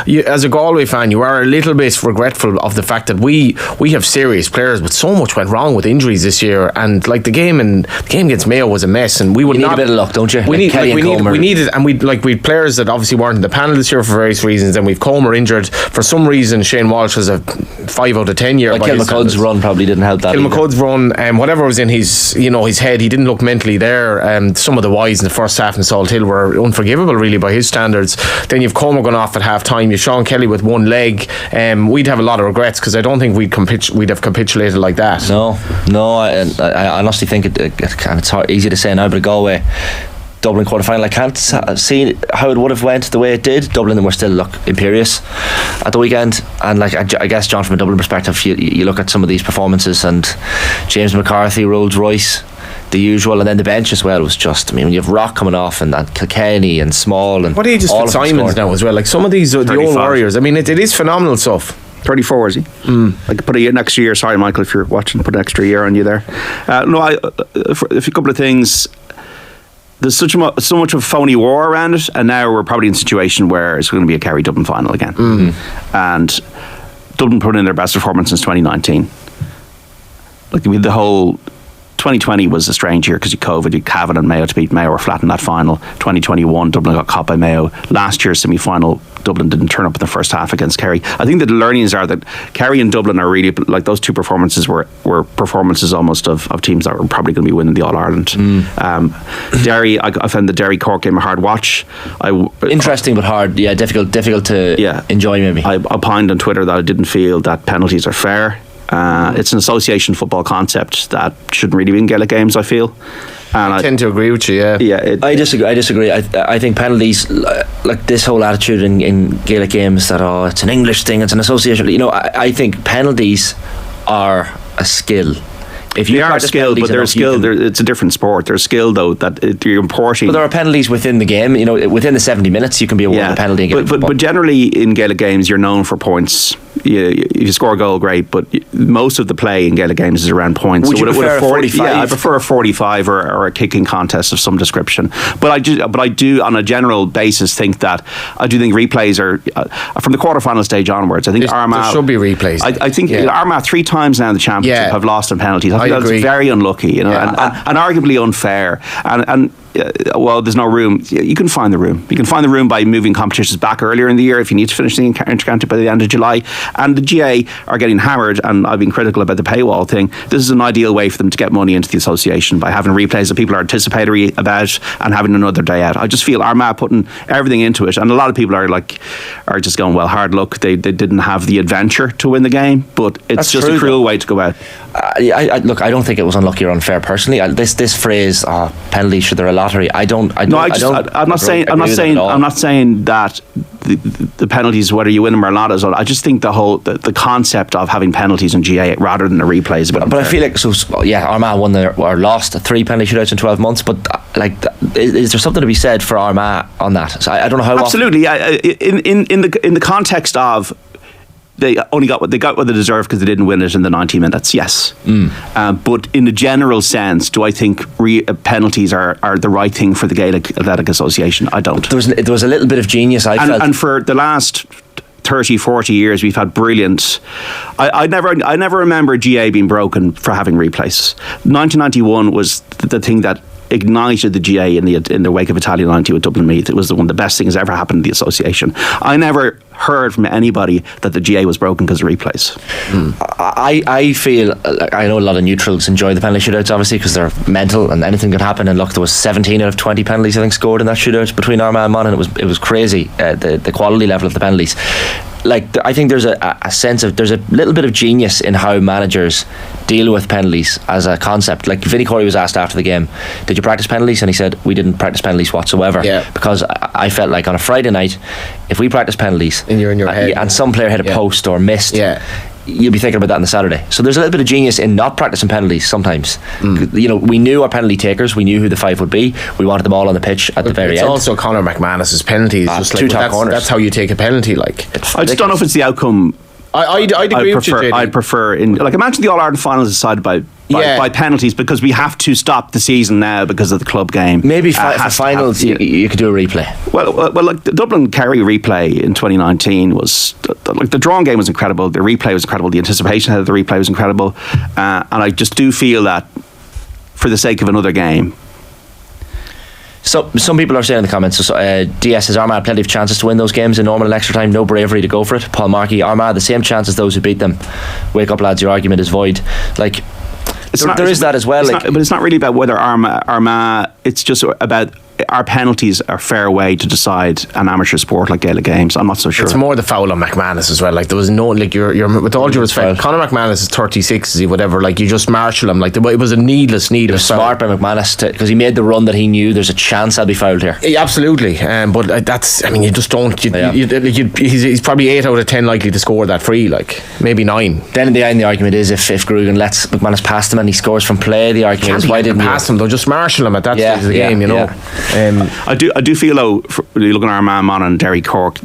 as a Galway fan, you are a little bit regretful of the fact that we have serious players, but so much went wrong with injuries this year, and the game against Mayo was a mess, and we would need a bit of luck, don't you? We needed, and we had players that obviously weren't in the panel this year for various reasons, and we've Comer injured for some reason. Shane Walsh has a 5 out of 10 year. Kilmacud's run probably didn't help that. Kilmacud's run, whatever was in his head, he didn't look mentally there. Some of the wides in the first half in Salt Hill were unforgivable, really, by his standards. Then you've Comer gone off at half time. You've Sean Kelly with one leg. We'd have a lot of regrets, because I don't think we'd have capitulated like that. No, I honestly think it's easy to say now, but Galway Dublin quarter-final, I can't see how it would have went the way it did. Dublin were still imperious at the weekend, and I guess, John, from a Dublin perspective, you look at some of these performances, and James McCarthy, Rolls Royce, the usual, and then the bench as well was just, when you have Rock coming off, and Kilkenny and Small, and what age is Fitzsimons now as well? Some of these the old Warriors, it is phenomenal stuff. 34, is he? I could put an extra year. Sorry, Michael, if you're watching, put an extra year on you there. A couple of things. There's so much of phony war around it, and now we're probably in a situation where it's going to be a Kerry Dublin final again. And Dublin put in their best performance since 2019. The whole 2020 was a strange year because you COVID, you Cavan and Mayo to beat Mayo were flat in that final. 2021, Dublin got caught by Mayo. Last year's semi-final, Dublin didn't turn up in the first half against Kerry. I think that the learnings are that Kerry and Dublin are really, those two performances were performances almost of teams that were probably going to be winning the All-Ireland. Derry, I found the Derry Cork game a hard watch. Interesting but hard, difficult to enjoy maybe. I opined on Twitter that I didn't feel that penalties are fair. It's an association football concept that shouldn't really be in Gaelic games, I feel. And I tend to agree with you, I disagree. I think penalties, this whole attitude in Gaelic games that it's an English thing, it's an association, I think penalties are a skill. If you are skilled, but they're skilled. It's a different sport. There's skill though that you're importing. But there are penalties within the game. Within the 70 minutes, you can be awarded a penalty. But generally in Gaelic games, you're known for points. If you score a goal, great. But most of the play in Gaelic games is around points. Would you prefer a 45? Yeah, I prefer a 45 or a kicking contest of some description. But I do on a general basis think that I do think replays are from the quarterfinal stage onwards. I think Armagh there should be replays. I think Armagh 3 times now in the championship have lost in penalties. I think that's very unlucky, and arguably unfair. And well, there's no room. You can find the room. You can find the room by moving competitions back earlier in the year if you need to finish the inter-county by the end of July. And the GA are getting hammered, and I've been critical about the paywall thing. This is an ideal way for them to get money into the association by having replays that people are anticipatory about and having another day out. I just feel Armagh putting everything into it, and a lot of people are just going, well, hard luck. They didn't have the adventure to win the game, but it's That's just true, a cruel way to go out. Look, I don't think it was unlucky or unfair personally. This phrase, penalties, should there a lottery? I'm not saying that the penalties, whether you win them or not, is all. I just think the concept of having penalties in GA rather than a replay is a bit unfair. But I feel like Armagh won or lost 3 penalty shootouts in 12 months. But is there something to be said for Armagh on that? So I don't know how. Absolutely, in the context of. They got what they deserved because they didn't win it in the 90 minutes. Yes, but in the general sense, do I think penalties are the right thing for the Gaelic Athletic Association? I don't. There was a little bit of genius. I felt, and for the last 30, 40 years, we've had brilliant. I never remember GA being broken for having replays. 1991 was the thing that ignited the GA in the wake of Italia 90 with Dublin Meath. It was one of the best things ever happened in the association. I never heard from anybody that the GA was broken because of replays. I feel, I know a lot of neutrals enjoy the penalty shootouts obviously because they're mental and anything could happen, and look, there was 17 out of 20 penalties I think scored in that shootout between Armagh and Monaghan. It was crazy, the quality level of the penalties. I think there's a sense of, there's a little bit of genius in how managers deal with penalties as a concept. Like Vinny Corey was asked after the game, did you practice penalties? And he said, we didn't practice penalties whatsoever. Because I felt like on a Friday night, if we practice penalties and you're in your head, and some player hit a post or missed, you'll be thinking about that on the Saturday. So there's a little bit of genius in not practicing penalties sometimes. We knew our penalty takers, we knew who the 5 would be, we wanted them all on the pitch at the very end. It's also Conor McManus's penalties, just two top corners. That's how you take a penalty. I just don't know if it's the outcome. I'd agree with you, JD. I'd prefer imagine the All-Ireland final is decided by penalties because we have to stop the season now because of the club game. Maybe for finals you could do a replay. Well, the Dublin Kerry replay in 2019 was the drawn game was incredible. The replay was incredible. The anticipation of the replay was incredible, and I just do feel that for the sake of another game. So some people are saying in the comments, DS says Armagh had plenty of chances to win those games in normal and extra time, no bravery to go for it. Paul Markey, Armagh the same chance as those who beat them. Wake up lads, your argument is void. There is that as well. But it's not really about whether Armagh, it's just about our penalties are a fair way to decide an amateur sport like Gaelic games. I'm not so sure. It's more the foul on McManus as well. There was no, you're with all due respect, Conor McManus is 36, is he, whatever, you just marshal him. It was a needless need. It was smart by McManus because he made the run that he knew there's a chance I'll be fouled here. Yeah, absolutely. But that's, you just don't. He's probably 8 out of 10 likely to score that free, maybe 9. Then in the end, the argument is if Grugan lets McManus past him and he scores from play, the argument is why didn't he pass him? They'll just marshal him at that stage of the game, I do feel though, you look at Armagh, Monaghan, Derry, Cork,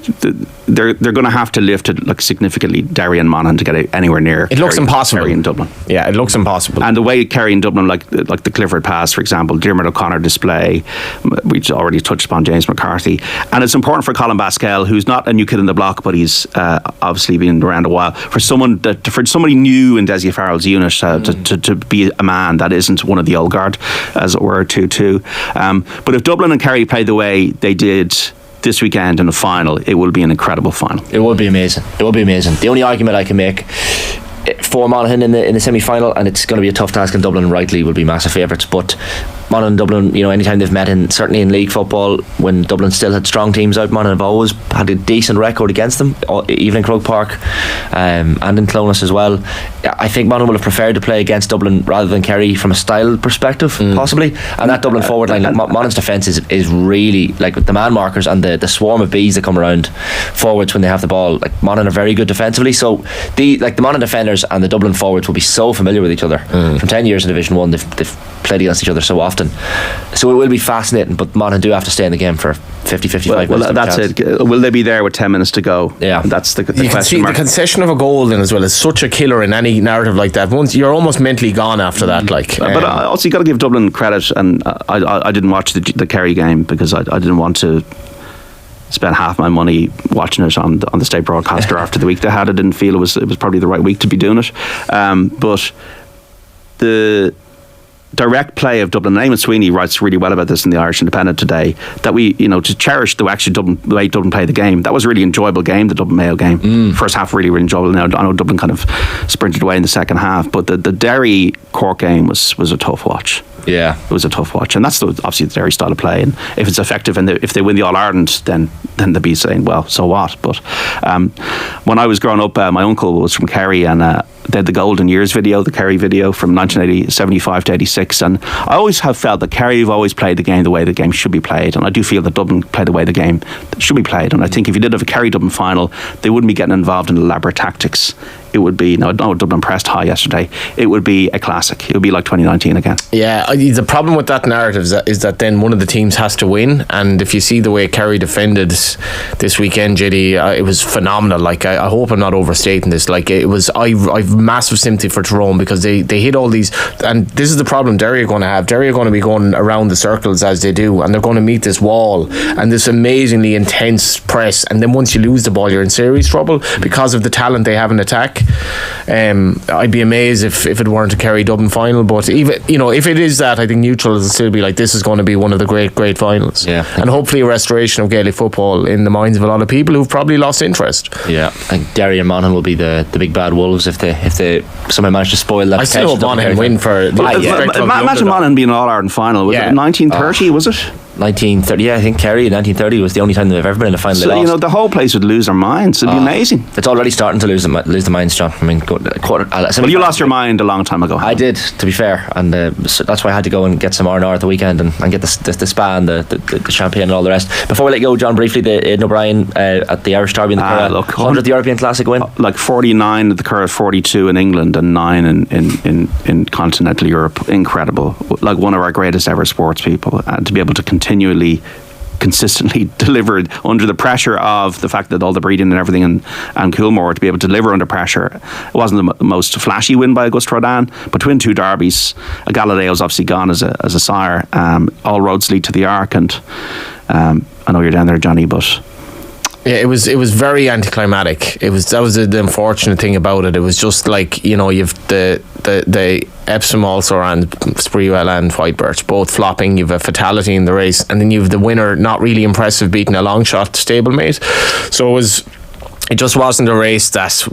they're going to have to lift it significantly, Derry and Monaghan, to get anywhere near. It looks impossible. Kerry and Dublin. Yeah, it looks impossible. And the way Kerry and Dublin, like the Clifford pass, for example, Diarmuid O'Connor display, we already touched upon James McCarthy, and it's important for Colin Baskell, who's not a new kid in the block, but he's obviously been around a while. For somebody new in Dessie Farrell's unit to be a man that isn't one of the old guard, as it were, too. But if Dublin and Kerry play the way they did this weekend in the final, it will be an incredible final. It will be amazing. The only argument I can make for Monaghan in the semi-final, and it's going to be a tough task, and Dublin rightly will be massive favourites, but Monaghan and Dublin, anytime they've met certainly in league football, when Dublin still had strong teams out, Monaghan have always had a decent record against them, even in Croke Park and in Clonus as well. I think Monaghan would have preferred to play against Dublin rather than Kerry from a style perspective, possibly, and that Dublin forward line, Monaghan's defence is really, with the man markers and the swarm of bees that come around forwards when they have the ball, Monaghan are very good defensively, so the Monaghan defenders and the Dublin forwards will be so familiar with each other from 10 years in Division 1. They've played against each other so often, so it will be fascinating, but Monaghan do have to stay in the game for 50-55 minutes. Well, that's it. Will they be there with 10 minutes to go? Yeah, that's the you question mark. The concession of a goal then as well is such a killer in any narrative like that. Once you're almost mentally gone after that. But also you got to give Dublin credit, and I didn't watch the Kerry game because I didn't want to spend half my money watching it on the state broadcaster after the week they had. I didn't feel it was probably the right week to be doing it, but the direct play of Dublin. And Eamon Sweeney writes really well about this in the Irish Independent today, that we, to cherish the way Dublin played the game. That was a really enjoyable game, the Dublin Mayo game. First half really, really enjoyable. Now, I know Dublin kind of sprinted away in the second half, but the Derry Cork game was a tough watch. Yeah, it was a tough watch, and that's obviously the Derry style of play. And if it's effective, and if they win the All Ireland, then they'll be saying, well, so what? But when I was growing up, my uncle was from Kerry, and they had the Golden Years video, the Kerry video from 1975 to 86, and I always have felt that Kerry have always played the game the way the game should be played, and I do feel that Dublin play the way the game should be played. And I think if you did have a Kerry-Dublin final, they wouldn't be getting involved in elaborate tactics. It would be, Dublin pressed high yesterday. It would be a classic. It would be like 2019 again. Yeah, the problem with that narrative is that then one of the teams has to win. And if you see the way Kerry defended this weekend, JD, it was phenomenal. Like, I hope I'm not overstating this. Like, it was, I've massive sympathy for Tyrone, because they hit all these, and this is the problem Derry are going to have. Derry are going to be going around the circles as they do, and they're going to meet this wall and this amazingly intense press. And then once you lose the ball, you're in serious trouble because of the talent they have in attack. I'd be amazed if it weren't a Kerry Dublin final, but even if it is that, I think neutral will still be like, this is going to be one of the great finals. Yeah, and hopefully a restoration of Gaelic football in the minds of a lot of people who've probably lost interest. Yeah, I think Derry and Monaghan will be the big bad wolves if they somehow manage to spoil that. I still hope Monaghan win for. Imagine Monaghan being an All Ireland final. Was it 1930? Was it? 1930, yeah, I think Kerry in 1930 was the only time they've ever been in a final. So the whole place would lose their minds. It'd be amazing. It's already starting to lose the minds, John. I mean, well, you lost your mind a long time ago. I did, to be fair, and so that's why I had to go and get some R&R at the weekend and get the spa and the champagne and all the rest. Before we let go, John, briefly, the Aidan O'Brien at the Irish Derby in the Curragh, 100th European Classic win, like 49 at the Curragh, 42 in England, and 9 in continental Europe. Incredible, like one of our greatest ever sports people, and to be able to consistently delivered under the pressure of the fact that all the breeding and everything and Coolmore, to be able to deliver under pressure. It wasn't the most flashy win by Auguste Rodin, but to win 2 derbies, Galileo's obviously gone as a sire. All roads lead to the Arc, and I know you're down there, Johnny, but yeah, it was very anticlimactic. That was the unfortunate thing about it. It was just like, you've the Epsom also and Spreewell and White Birch both flopping. You've a fatality in the race, and then you've the winner not really impressive beating a long shot stablemate. So it just wasn't a race that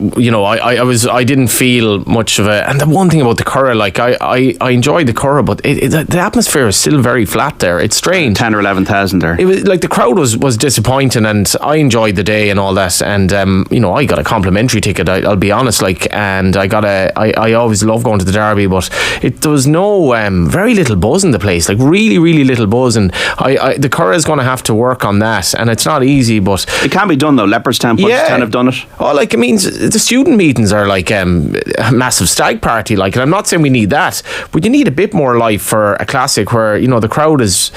I didn't feel much of a. And the one thing about the Curragh, like I enjoyed the Curragh, but the atmosphere is still very flat there. It's strange. 10 or 11,000 there. It was like the crowd was disappointing, and I enjoyed the day and all that. And I got a complimentary ticket. I'll be honest, and I always love going to the Derby, but there was no very little buzz in the place, like really really little buzz. And the Curragh is going to have to work on that, and it's not easy, but it can be done though. Leopardstown, Punchestown have done it. Oh, like, it means the student meetings are like a massive stag party, like, and I'm not saying we need that, but you need a bit more life for a classic where the crowd is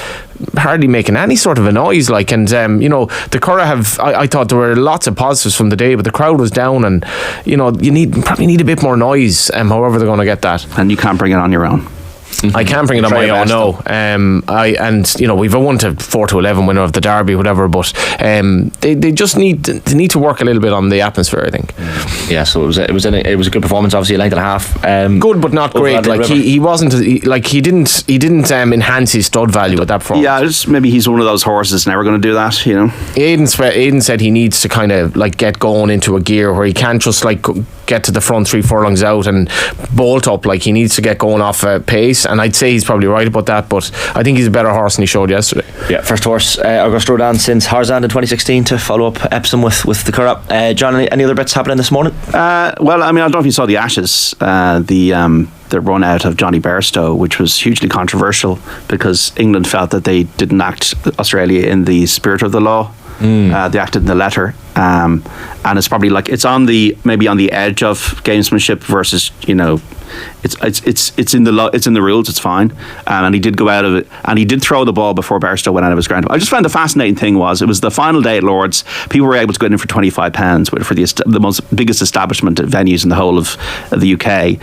hardly making any sort of a noise, like, and the Curragh I thought there were lots of positives from the day, but the crowd was down, and you probably need a bit more noise, however they're going to get that, and you can't bring it on your own. I can't bring it on my own, no. We've a 1-4-11 winner of the Derby, whatever, but they just need to work a little bit on the atmosphere, I think. Yeah, so it was a good performance, obviously a length and a half. Good, but not great. Like he wasn't he didn't enhance his stud value at that point. Yeah, maybe he's one of those horses never going to do that. Aidan said he needs to kind of like get going into a gear where he can't just like get to the front 3 furlongs out and bolt up. Like, he needs to get going off a pace, and I'd say he's probably right about that, but I think he's a better horse than he showed yesterday. Yeah, first horse Auguste Rodin since Harzand in 2016 to follow up Epsom with the Curragh. John, any other bets happening this morning? Well, I mean, I don't know if you saw the Ashes, the run out of Johnny Bairstow, which was hugely controversial because England felt that they didn't act Australia in the spirit of the law. They acted in the letter, and it's probably like it's maybe on the edge of gamesmanship versus it's in the rules. It's fine, and he did go out of it, and he did throw the ball before Bairstow went out of his ground. I just found the fascinating thing was it was the final day at Lord's. People were able to go in for £25 for the biggest establishment venues in the whole of the UK.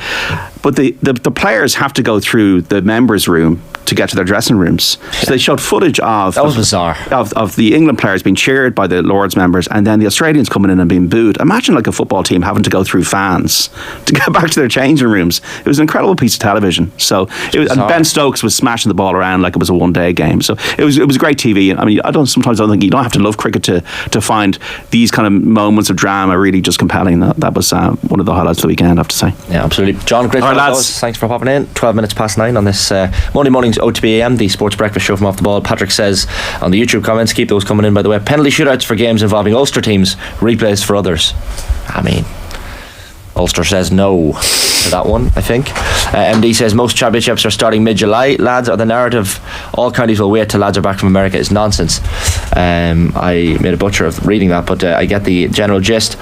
But the players have to go through the members' room to get to their dressing rooms. So they showed footage of that was bizarre of the England players being cheered by the Lords members, and then the Australians coming in and being booed. Imagine like a football team having to go through fans to get back to their changing rooms. It was an incredible piece of television. So it was, and Ben Stokes was smashing the ball around like it was a one-day game. So it was great TV. I mean, sometimes I don't think you don't have to love cricket to find these kind of moments of drama really just compelling. That was one of the highlights of the weekend, I have to say. Yeah, absolutely. John, great. All right, lads. Thanks for popping in. 12 minutes past 9 on this Monday morning's OTB AM, the sports breakfast show from Off the Ball. Patrick says on the YouTube comments, keep those coming in, by the way. Penalty shootouts for games involving Ulster teams, replays for others. I mean, Ulster says no to that one, I think. MD says most championships are starting mid-July. Lads, are the narrative all counties will wait till lads are back from America is nonsense. I made a butcher of reading that, but I get the general gist.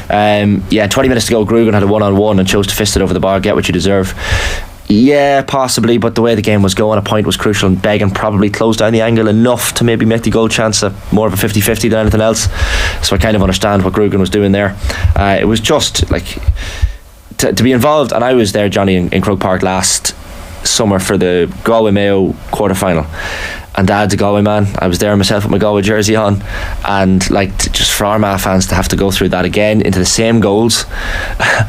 20 minutes to go, Grugan had a one-on-one and chose to fist it over the bar. Get what you deserve. Yeah, possibly, but the way the game was going, a point was crucial, and Beggan probably closed down the angle enough to maybe make the goal chance more of a 50-50 than anything else. So I kind of understand what Grugan was doing there. It was just like to be involved, and I was there, Johnny, in Croke Park last summer for the Galway Mayo quarter-final, and Dad's a Galway man. I was there myself with my Galway jersey on, and just for Armagh fans to have to go through that again into the same goals.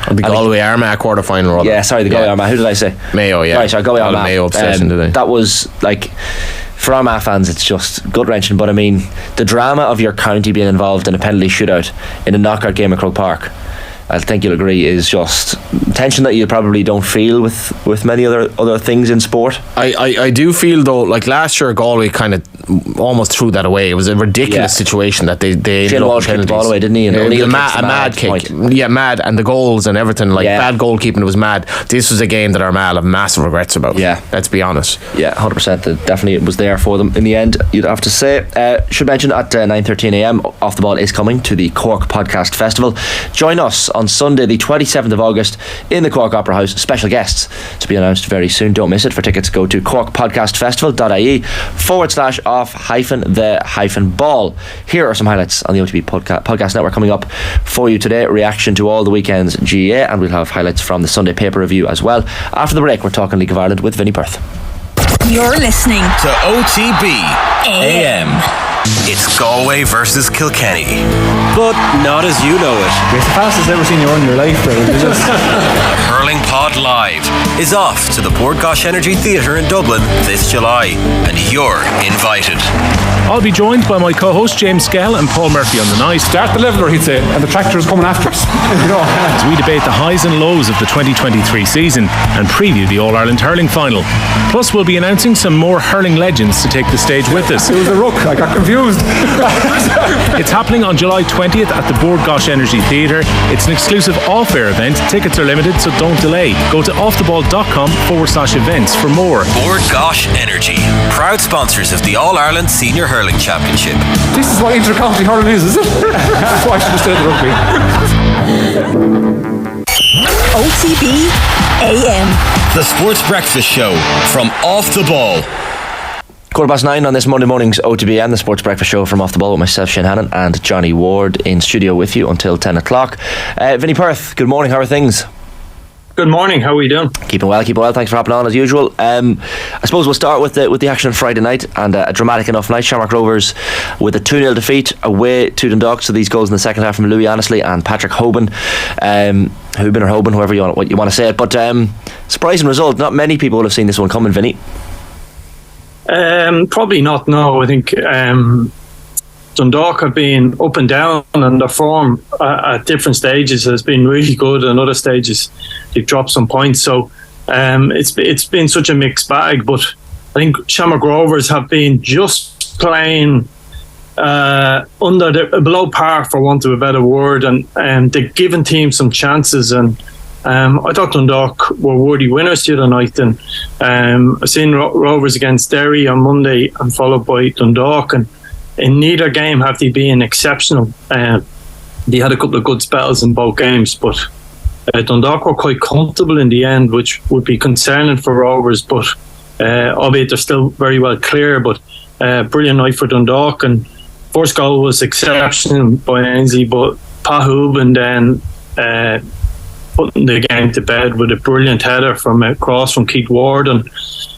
The Galway Armagh quarter final. Yeah, sorry, the Galway Armagh. Who did I say? Mayo. Yeah, right. So Galway Armagh. Mayo obsession today. That was like, for Armagh fans, it's just gut wrenching. But I mean, the drama of your county being involved in a penalty shootout in a knockout game at Croke Park, I think you'll agree, is just tension that you probably don't feel with many other things in sport. I do feel though, like last year Galway kind of almost threw that away. It was a ridiculous situation that they Shane Walsh kicked the ball away, didn't he? And a mad kick. Point. Yeah, mad, and the goals and everything, bad goalkeeping, it was mad. This was a game that Armagh have massive regrets about. Yeah, let's be honest. Yeah, 100%. Definitely it was there for them in the end, you'd have to say. Should mention at 9:13 AM, Off the Ball is coming to the Cork Podcast Festival. Join us on Sunday the 27th of August in the Cork Opera House. Special guests to be announced very soon. Don't miss it. For tickets, go to corkpodcastfestival.ie/off-the-ball. Here are some highlights on the OTB podcast network coming up for you today. Reaction to all the weekend's GA, and we'll have highlights from the Sunday paper review as well. After the break, we're talking League of Ireland with Vinny Perth. You're listening to OTB AM. It's Galway versus Kilkenny. But not as you know it. It's the fastest I've ever seen you run in your life, bro. The Hurling Pod Live is off to the Port Gosh Energy Theatre in Dublin this July, and you're invited. I'll be joined by my co-host James Skell and Paul Murphy on the night. Start the leveler, he'd say, and the tractor is coming after us. As we debate the highs and lows of the 2023 season and preview the All-Ireland Hurling Final. Plus, we'll be announcing some more hurling legends to take the stage with us. It was a ruck, I got confused. It's happening on July 20th at the Bord Gosh Energy Theatre. It's an exclusive off-air event. Tickets are limited, so don't delay. Go to offtheball.com/events for more. Bord Gosh Energy, proud sponsors of the All-Ireland Senior Hurling Championship. This is what inter-county hurling is it? That's why I should have stayed at the rugby. OTB AM, the sports breakfast show from Off the Ball. 9:15 on this Monday morning's OTB AM, the sports breakfast show from Off the Ball, with myself, Shane Hannon, and Johnny Ward in studio with you until 10 o'clock. Vinny Perth, good morning. How are things? Good morning. How are we doing? Keeping well. Thanks for hopping on as usual. I suppose we'll start with the action on Friday night, and a dramatic enough night. Shamrock Rovers with a 2-0 defeat away to Dundalk. So these goals in the second half from Louis Annesley and Patrick Hoban. Hoban or Hoban, however you want to say it. But surprising result. Not many people would have seen this one coming, Vinny. Probably not. No, I think Dundalk have been up and down, and their form at different stages has been really good, and other stages they've dropped some points. So it's been such a mixed bag. But I think Shamrock Rovers have been just playing below par, for want of a better word, and they've given teams some chances. And I thought Dundalk were worthy winners the other night, and I've seen Rovers against Derry on Monday and followed by Dundalk, and in neither game have they been exceptional. They had a couple of good spells in both games, but Dundalk were quite comfortable in the end, which would be concerning for Rovers, but albeit they're still very well clear. But brilliant night for Dundalk, and first goal was exceptional by Ainsley, but Pahub, and then putting the game to bed with a brilliant header from across from Keith Ward. And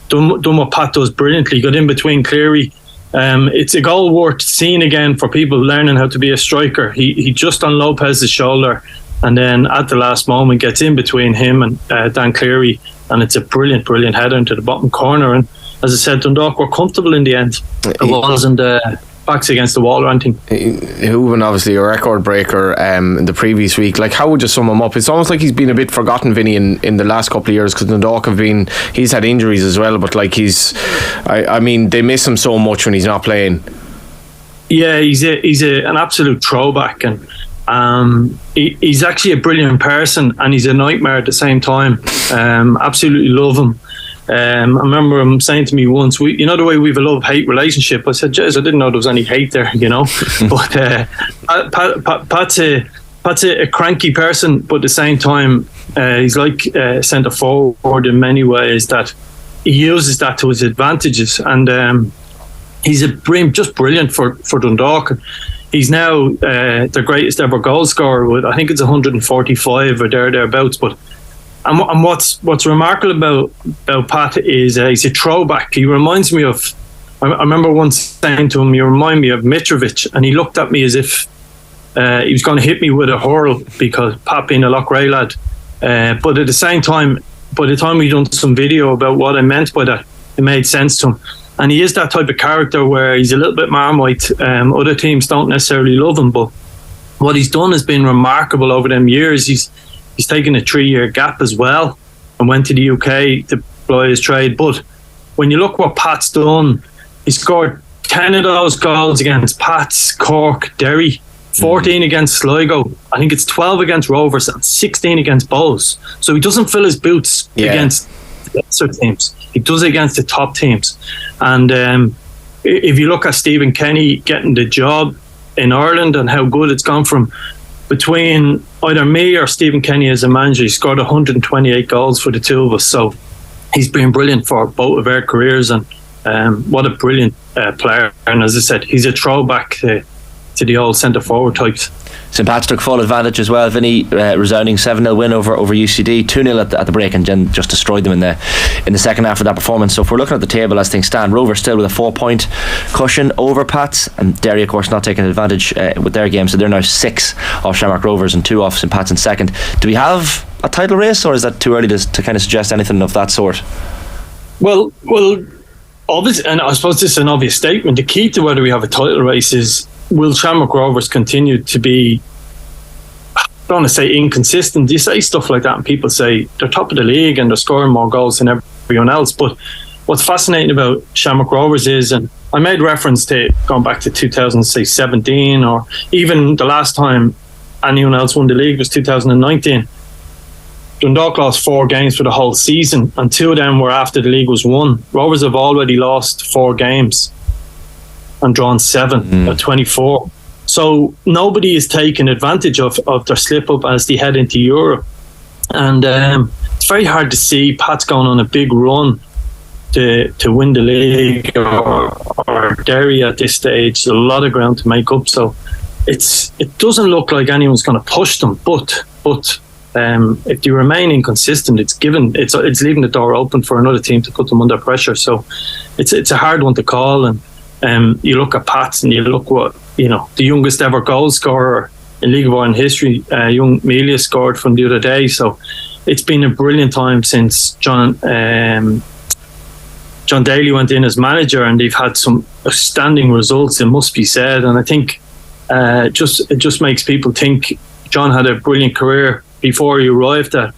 done what Pat does brilliantly. Got in between Cleary. It's a goal worth seeing again for people learning how to be a striker. He just on Lopez's shoulder, and then at the last moment gets in between him and Dan Cleary, and it's a brilliant header into the bottom corner. And as I said, Dundalk were comfortable in the end. It wasn't backs against the wall or anything. Hooven, obviously a record breaker in the previous week. Like, how would you sum him up? It's almost like he's been a bit forgotten, Vinny, in the last couple of years, because Dundalk he's had injuries as well, but like I mean they miss him so much when he's not playing. Yeah, he's an absolute throwback, and he's actually a brilliant person, and he's a nightmare at the same time. Absolutely love him. I remember him saying to me once, you know the way we have a love-hate relationship. I said, Jez, I didn't know there was any hate there, you know. But Pat's a cranky person, but at the same time, he's like centre forward in many ways, that he uses that to his advantages. And he's just brilliant for Dundalk. He's now the greatest ever goal scorer with, I think it's 145 or thereabouts. But And what's remarkable about Pat is he's a throwback. He reminds me of, I remember once saying to him, you remind me of Mitrovic, and he looked at me as if he was going to hit me with a hurl, because Pat being a Loughrea lad. But at the same time, by the time we done some video about what I meant by that, it made sense to him. And he is that type of character where he's a little bit Marmite. Other teams don't necessarily love him, but what he's done has been remarkable over them years. He's taken a 3-year gap as well and went to the UK to ply his trade. But when you look what Pat's done, he scored 10 of those goals against Pats, Cork, Derry, 14 against Sligo. I think it's 12 against Rovers and 16 against Bows. So he doesn't fill his boots against the lesser teams. He does it against the top teams. And if you look at Stephen Kenny getting the job in Ireland and how good it's gone from, between either me or Stephen Kenny as a manager, he scored 128 goals for the two of us. So he's been brilliant for both of our careers, and what a brilliant player. And as I said, he's a throwback to the old centre forward types. St Pat's took full advantage as well, Vinny, resounding 7-0 win over UCD, 2-0 at the break, and then just destroyed them in the second half of that performance. So if we're looking at the table as things stand, Rovers still with a 4-point cushion over Pats, and Derry of course not taking advantage with their game, so they're now 6 off Shamrock Rovers and 2 off St Pat's in second. Do we have a title race, or is that too early to kind of suggest anything of that sort? Well, obviously, and I suppose this is an obvious statement, the key to whether we have a title race is, will Shamrock Rovers continue to be, I don't want to say inconsistent, you say stuff like that and people say they're top of the league and they're scoring more goals than everyone else, but what's fascinating about Shamrock Rovers is, and I made reference to going back to 2017, or even the last time anyone else won the league was 2019. Dundalk lost 4 games for the whole season, and 2 of them were after the league was won. Rovers have already lost 4 games and drawn 7 at 24. So nobody is taking advantage of their slip up as they head into Europe. And it's very hard to see Pat's going on a big run to win the league or Derry at this stage. There's a lot of ground to make up. So it doesn't look like anyone's going to push them. But if they remain inconsistent, it's leaving the door open for another team to put them under pressure. So it's a hard one to call. And you look at Pats and you look what, the youngest ever goal scorer in League of Ireland history, young Melia, scored from the other day. So it's been a brilliant time since John Daly went in as manager, and they've had some outstanding results, it must be said. And I think it just makes people think John had a brilliant career before he arrived at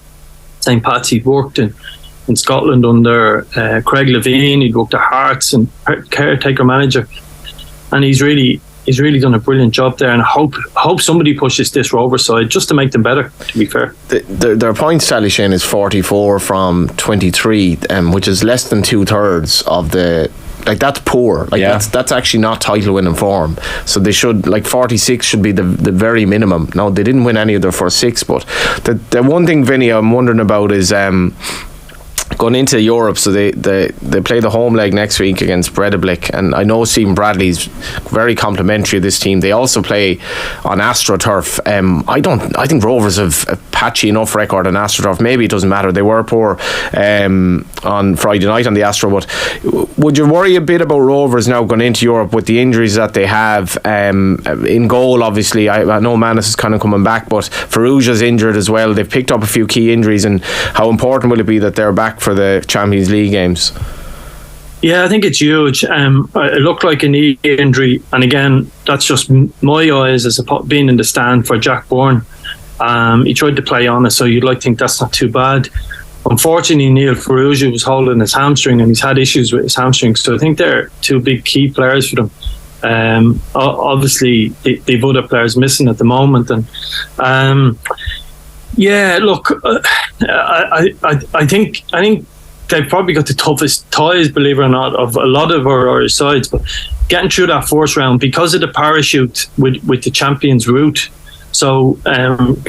St Pat's. He'd worked in Scotland under Craig Levine. He'd worked at Hearts and caretaker manager, and he's really done a brilliant job there. And I hope somebody pushes this Rover side just to make them better, to be fair. Their points tally, Shane, is 44 from 23, which is less than 2/3 of the. Like, that's poor. Like, that's actually not title winning form. So they should, 46 should be the very minimum. No, they didn't win any of their first 6, but the one thing, Vinny, I'm wondering about is going into Europe, so they play the home leg next week against Breidablik, and I know Stephen Bradley's very complimentary of this team. They also play on AstroTurf. I think Rovers have a patchy enough record on AstroTurf. Maybe it doesn't matter. They were poor on Friday night on the Astro, but would you worry a bit about Rovers now going into Europe with the injuries that they have in goal? Obviously, I know Manus is kind of coming back, but Farrugia's injured as well. They've picked up a few key injuries, and how important will it be that they're back for the Champions League games? Yeah, I think it's huge. It looked like a knee injury, and again, that's just my eyes as being in the stand for Jack Byrne. He tried to play on it, so you'd like to think that's not too bad. Unfortunately, Neil Farrugia was holding his hamstring, and he's had issues with his hamstring, so I think they're two big key players for them. Obviously, they've other players missing at the moment, and yeah, look, I think they've probably got the toughest ties, believe it or not, of a lot of our sides. But getting through that first round because of the parachute with the Champions route. So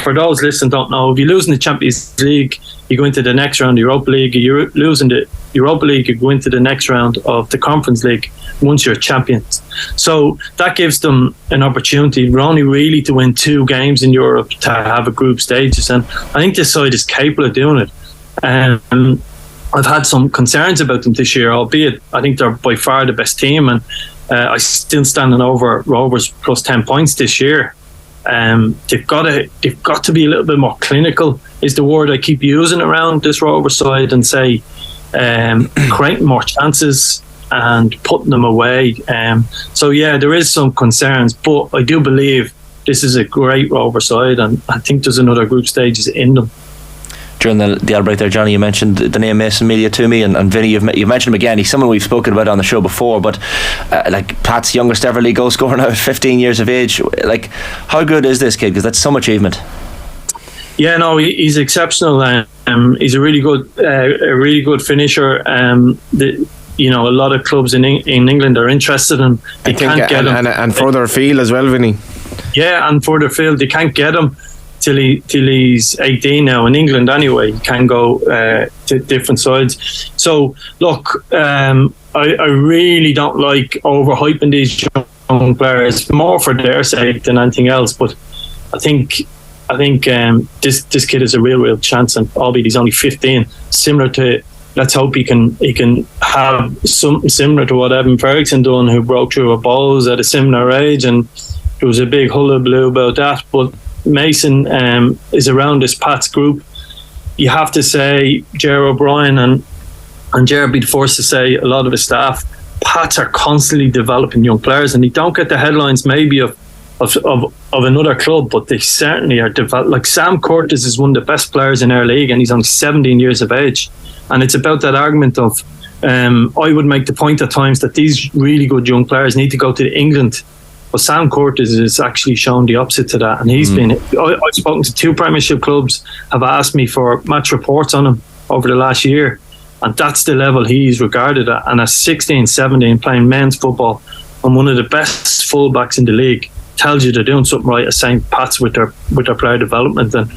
for those listening don't know, if you lose in the Champions League, you go into the next round of the Europa League. If you lose in the Europa League, you go into the next round of the Conference League once you're champions. So that gives them an opportunity only really to win 2 games in Europe to have a group stages, and I think this side is capable of doing it. I've had some concerns about them this year, albeit I think they're by far the best team, and I still standing over Rovers plus 10 points this year. They've got to be a little bit more clinical, is the word I keep using around this Rovers side, and say creating more chances and putting them away. So yeah, there is some concerns, but I do believe this is a great Rovers side, and I think there's another group stages in them. During the outbreak there, Johnny, you mentioned the name Mason Media to me, and Vinny, you've mentioned him again. He's someone we've spoken about on the show before, but like Pat's youngest ever league goal scorer now at 15 years of age. Like, how good is this kid? Because that's some achievement. Yeah, no, he's exceptional. He's a really good finisher. A lot of clubs in England are interested in him. They can't get him, and further afield as well, Vinny. Yeah, and further afield, they can't get him till he's 18 now in England anyway. He can go to different sides. So look, I really don't like overhyping these young players, more for their sake than anything else. But I think this kid has a real chance, and albeit he's only 15, similar to, let's hope he can have something similar to what Evan Ferguson done, who broke through a balls at a similar age, and there was a big hullabaloo about that. But Mason is around this Pats group. You have to say Ger O'Brien and Ger be forced to say a lot of the staff, Pats are constantly developing young players, and they don't get the headlines maybe of another club, but they certainly are developing. Like Sam Curtis is one of the best players in our league, and he's only 17 years of age. And it's about that argument of I would make the point at times that these really good young players need to go to England. But Sam Curtis has actually shown the opposite to that, and he's been. I've spoken to 2 Premiership clubs, have asked me for match reports on him over the last year, and that's the level he's regarded at. And at 16, 17, playing men's football, and one of the best fullbacks in the league, tells you they're doing something right at St. Pat's with their player development, and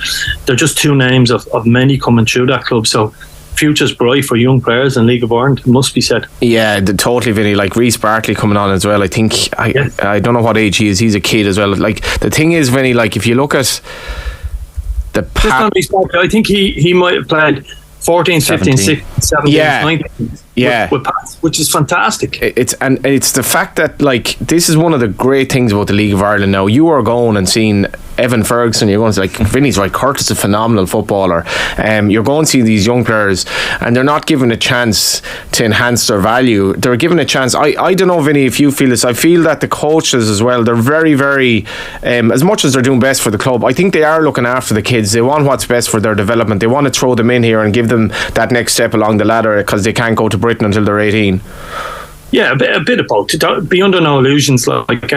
they're just 2 names of many coming through that club. So future's bright for young players in League of Ireland, must be said. Yeah, totally, Vinny. Like Reece Barkley coming on as well. I think I don't know what age he is. He's a kid as well. Like the thing is, Vinny, like if you look at the I think he might have played 14, 15, 16, 17, 19 with Pats, which is fantastic. It's the fact that like this is one of the great things about the League of Ireland now. You are going and seeing Evan Ferguson, you're going to like Vinny's right, Curtis is a phenomenal footballer. You're going to see these young players, and they're not given a chance to enhance their value. They're given a chance. I don't know, Vinny, if you feel this. I feel that the coaches as well, they're very, very as much as they're doing best for the club, I think they are looking after the kids. They want what's best for their development. They want to throw them in here and give them that next step along the ladder, because they can't go to Britain until they're 18. Yeah, a bit of both. Don't be under no illusions. Like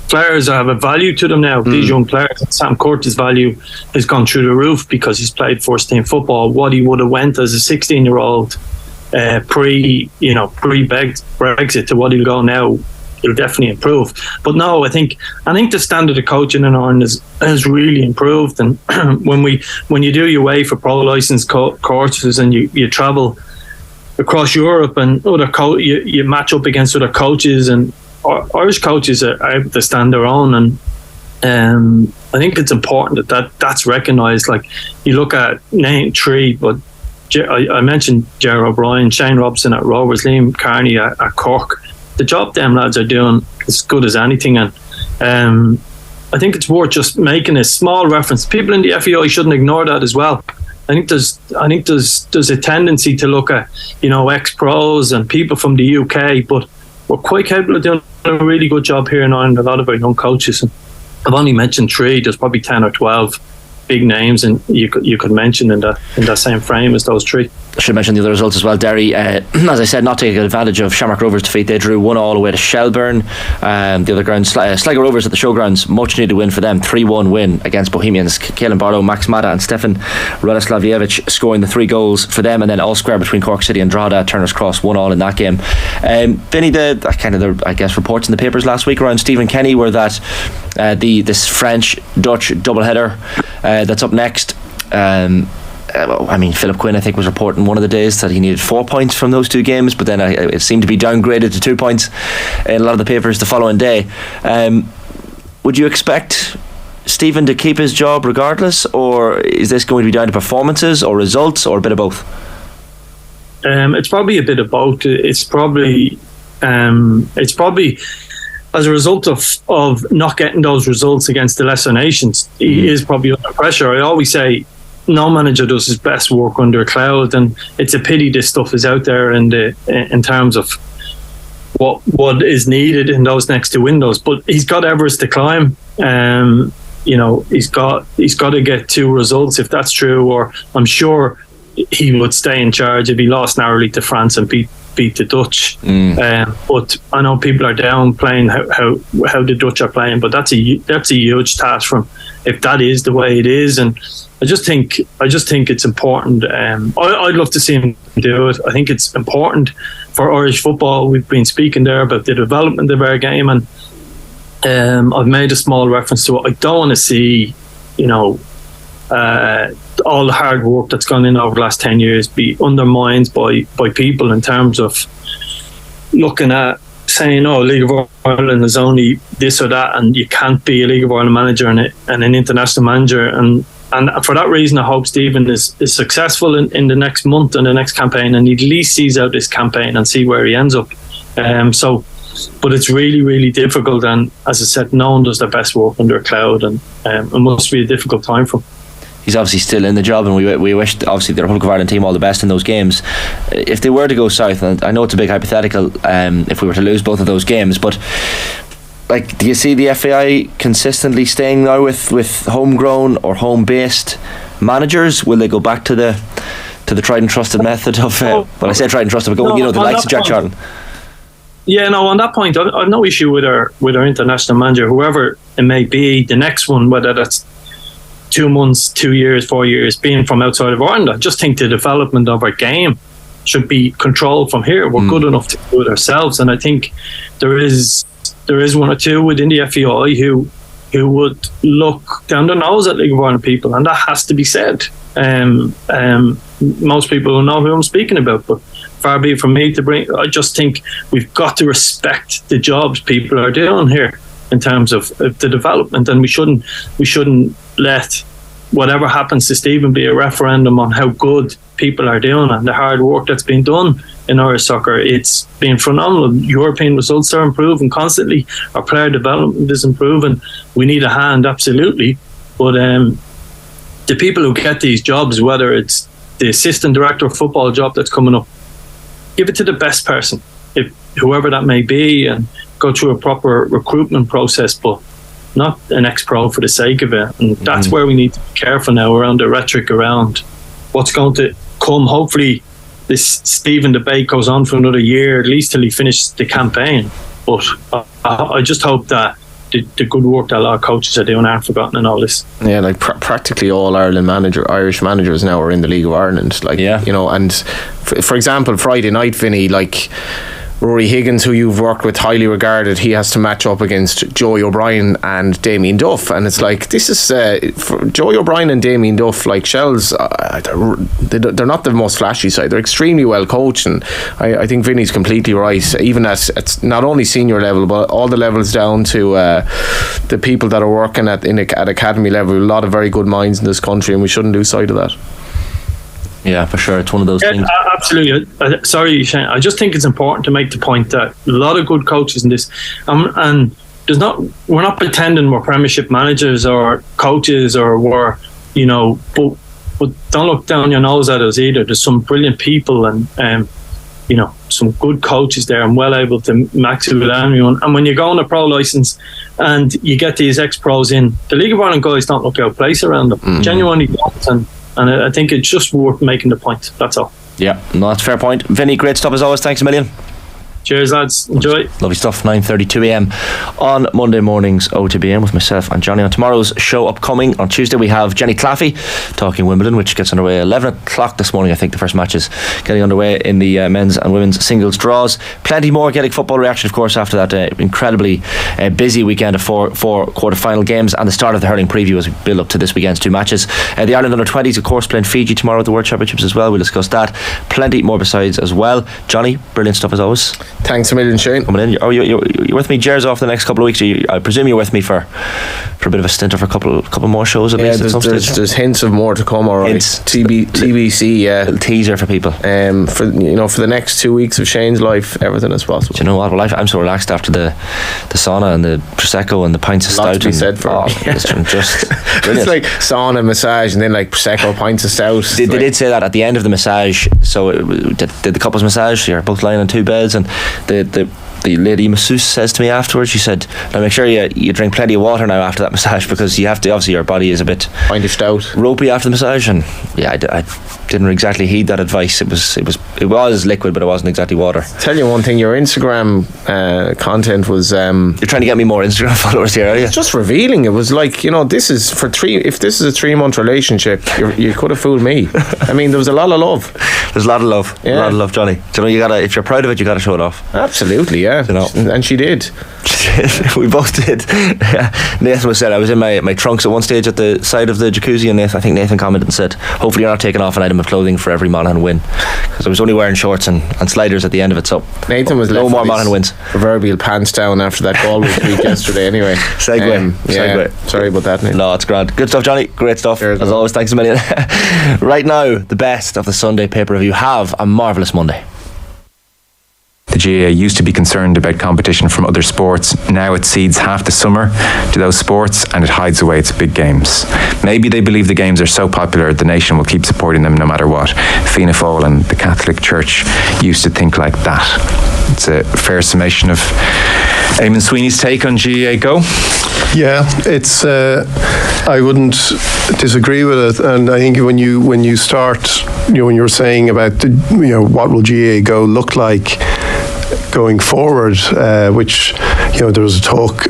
players have a value to them now. These young players, Sam Curtis' value has gone through the roof because he's played first team football. What he would have went as a 16-year-old pre-Brexit to what he'll go now he'll definitely improve. But no, I think the standard of coaching in Ireland has really improved. And when you do your way for pro license courses and you travel across Europe and you match up against other coaches, and Irish coaches are able to stand their own. And I think it's important that's recognised. Like, you look at name three, but I mentioned Gerard O'Brien, Shane Robson at Rovers, Liam Carney at Cork. The job them lads are doing as good as anything, and I think it's worth just making a small reference. People in the FAI shouldn't ignore that as well. I think there's a tendency to look at, ex-pros and people from the UK, but we're quite capable of doing a really good job here in Ireland. A lot of our young coaches, and I've only mentioned 3. There's probably 10 or 12 big names, and you could mention in that same frame as those 3. I should mention the other results as well, Derry. As I said, not taking advantage of Shamrock Rovers' defeat. They drew 1-1 away to Shelburne. The other ground, Sligo Rovers at the Showgrounds, much needed win for them. 3-1 win against Bohemians. Caelan Barlow, Max Mata and Stefan Radoslavljevic scoring the 3 goals for them, and then all square between Cork City and Drogheda. Turner's Cross 1-1 in that game. Vinny, the reports in the papers last week around Stephen Kenny were that this French-Dutch doubleheader that's up next. Philip Quinn, I think, was reporting one of the days that he needed 4 points from those 2 games, but then it seemed to be downgraded to 2 points in a lot of the papers the following day. Would you expect Stephen to keep his job regardless, or is this going to be down to performances or results, or a bit of both? It's probably a bit of both. It's probably as a result of not getting those results against the lesser nations. He is probably under pressure. I always say no manager does his best work under a cloud, and it's a pity this stuff is out there in terms of what is needed in those next 2 windows. But he's got Everest to climb. He's got to get 2 results if that's true, or I'm sure he would stay in charge if he lost narrowly to France and beat the Dutch. But I know people are downplaying how the Dutch are playing, but that's a huge task from if that is the way it is. And I just think it's important. I'd love to see him do it. I think it's important for Irish football. We've been speaking there about the development of our game, and I've made a small reference to it. I don't want to see, all the hard work that's gone in over the last 10 years be undermined by people in terms of looking at saying, League of Ireland is only this or that, and you can't be a League of Ireland manager and an international manager. And for that reason, I hope Stephen is successful in the next month and the next campaign, and he at least sees out this campaign and see where he ends up. But it's really, really difficult, and as I said, no one does their best work under a cloud, and it must be a difficult time for him. He's obviously still in the job, and we wish obviously the Republic of Ireland team all the best in those games. If they were to go south, and I know it's a big hypothetical, if we were to lose both of those games, but do you see the FAI consistently staying now with homegrown or home-based managers? Will they go back to the tried and trusted method of I say tried and trusted, but the likes of Jack Charlton? Yeah, no, on that point, I've no issue with our international manager, whoever it may be, the next one, whether that's 2 months, 2 years, 4 years, being from outside of Ireland. I just think the development of our game should be controlled from here. We're good enough to do it ourselves, and I think there is 1 or 2 within the FAI who would look down their nose at League of Ireland people, and that has to be said. Most people will know who I'm speaking about, but far be it from me to bring. I just think we've got to respect the jobs people are doing here in terms of the development, and we shouldn't let whatever happens to Stephen be a referendum on how good people are doing and the hard work that's been done in Irish soccer. It's been phenomenal. European results are improving constantly. Our player development is improving. We need a hand, absolutely. But the people who get these jobs, whether it's the assistant director of football job that's coming up, give it to the best person, if whoever that may be, and go through a proper recruitment process, but not an ex-pro for the sake of it. And that's where we need to be careful now around the rhetoric around what's going to come. Hopefully this Stephen debate goes on for another year, at least till he finishes the campaign. But I just hope that the good work that a lot of coaches are doing aren't forgotten in all this. Yeah, practically all Irish managers now are in the League of Ireland. And for example, Friday night, Vinny, Rory Higgins, who you've worked with, highly regarded, he has to match up against Joey O'Brien and Damien Duff, and it's like, this is for Joey O'Brien and Damien Duff, like Shells, they're not the most flashy side. They're extremely well coached, and I think Vinny's completely right. Even at not only senior level, but all the levels down to the people that are working at academy level. A lot of very good minds in this country, and we shouldn't lose sight of that. Yeah, for sure. It's one of those things. Absolutely. Sorry, Shane. I just think it's important to make the point that a lot of good coaches in this, and we're not pretending we're Premiership managers or coaches or we're, but don't look down your nose at us either. There's some brilliant people and some good coaches there and well able to max it with anyone. And when you go on a pro license and you get these ex-pros in, the League of Ireland guys don't look out of place around them. Genuinely don't. And I think it's just worth making the point. That's all. Yeah, no, that's a fair point. Vinny, great stuff as always. Thanks a million. Cheers, lads. Enjoy. Lovely stuff. 9:32 a.m. on Monday mornings, OTB AM with myself and Johnny. On tomorrow's show upcoming on Tuesday, we have Jenny Claffey talking Wimbledon, which gets underway at 11 o'clock this morning. I think the first match is getting underway in the men's and women's singles draws. Plenty more Gaelic football reaction, of course, after that incredibly busy weekend of four quarter-final games and the start of the hurling preview as we build up to this weekend's two matches. The Ireland under-20s, of course, playing Fiji tomorrow at the World Championships as well. We'll discuss that. Plenty more besides as well. Johnny, brilliant stuff as always. Thanks a million, Shane. Coming in. You're with me, Jers, off the next couple of weeks. I presume you're with me for a bit of a stint of a couple more shows at least. There's hints of more to come. All right, TBC, yeah. Little teaser for people. For the next 2 weeks of Shane's life, everything is possible. Do you know what? Well, I'm so relaxed after the sauna and the prosecco and the pints of stout. To be said for it's just it's like sauna, massage, and then like prosecco, pints of stout. They did say that at the end of the massage. So did the couples massage. You're both lying on two beds, and the lady masseuse says to me afterwards, she said, now make sure you drink plenty of water now after that massage, because you have to, obviously your body is a bit pint of stout, ropey after the massage. And yeah, I didn't exactly heed that advice. It was liquid, but it wasn't exactly water. Tell you one thing, your Instagram content was you're trying to get me more Instagram followers here, are you? It's just revealing. It was like, this is for if this is a 3-month relationship, you could have fooled me. I mean, there was a lot of love. There's a lot of love. Yeah. A lot of love, Johnny. Do you know, if you're proud of it, you gotta show it off. Absolutely, yeah. You know? And she did. We both did. Nathan was said I was in my trunks at one stage at the side of the jacuzzi, and I think Nathan commented and said, hopefully you're not taking off an item of clothing for every Monaghan win, because I was only wearing shorts and sliders at the end of it. So Nathan was no more Monaghan wins. Proverbial pants down after that goal week yesterday. Anyway, segue. Sorry about that, Nathan. No, it's grand. Good stuff, Johnny. Great stuff. Cheers, as always. Thanks a million. Right now, the best of the Sunday paper review. Have a marvellous Monday. The GAA used to be concerned about competition from other sports. Now it cedes half the summer to those sports and it hides away its big games. Maybe they believe the games are so popular the nation will keep supporting them no matter what. Fianna Fáil and the Catholic Church used to think like that. It's a fair summation of Eamon Sweeney's take on GAA Go. Yeah, it's. I wouldn't disagree with it, and I think when you start, when you're saying about what will GAA Go look like going forward, which there was a talk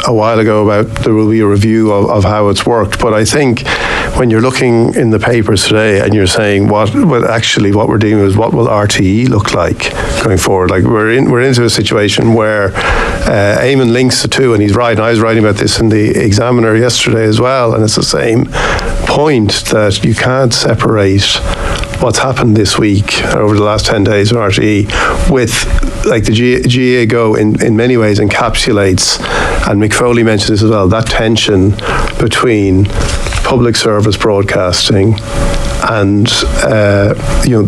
a while ago about there will be a review of how it's worked, but I think when you're looking in the papers today and you're saying what we're dealing with, what will RTE look like going forward? Like we're into a situation where Eamon links the two, and he's right. And I was writing about this in the Examiner yesterday as well, and it's the same point that you can't separate what's happened this week over the last 10 days of RTE with like the GAA Go in many ways encapsulates, and Mick Foley mentioned this as well, that tension between public service broadcasting and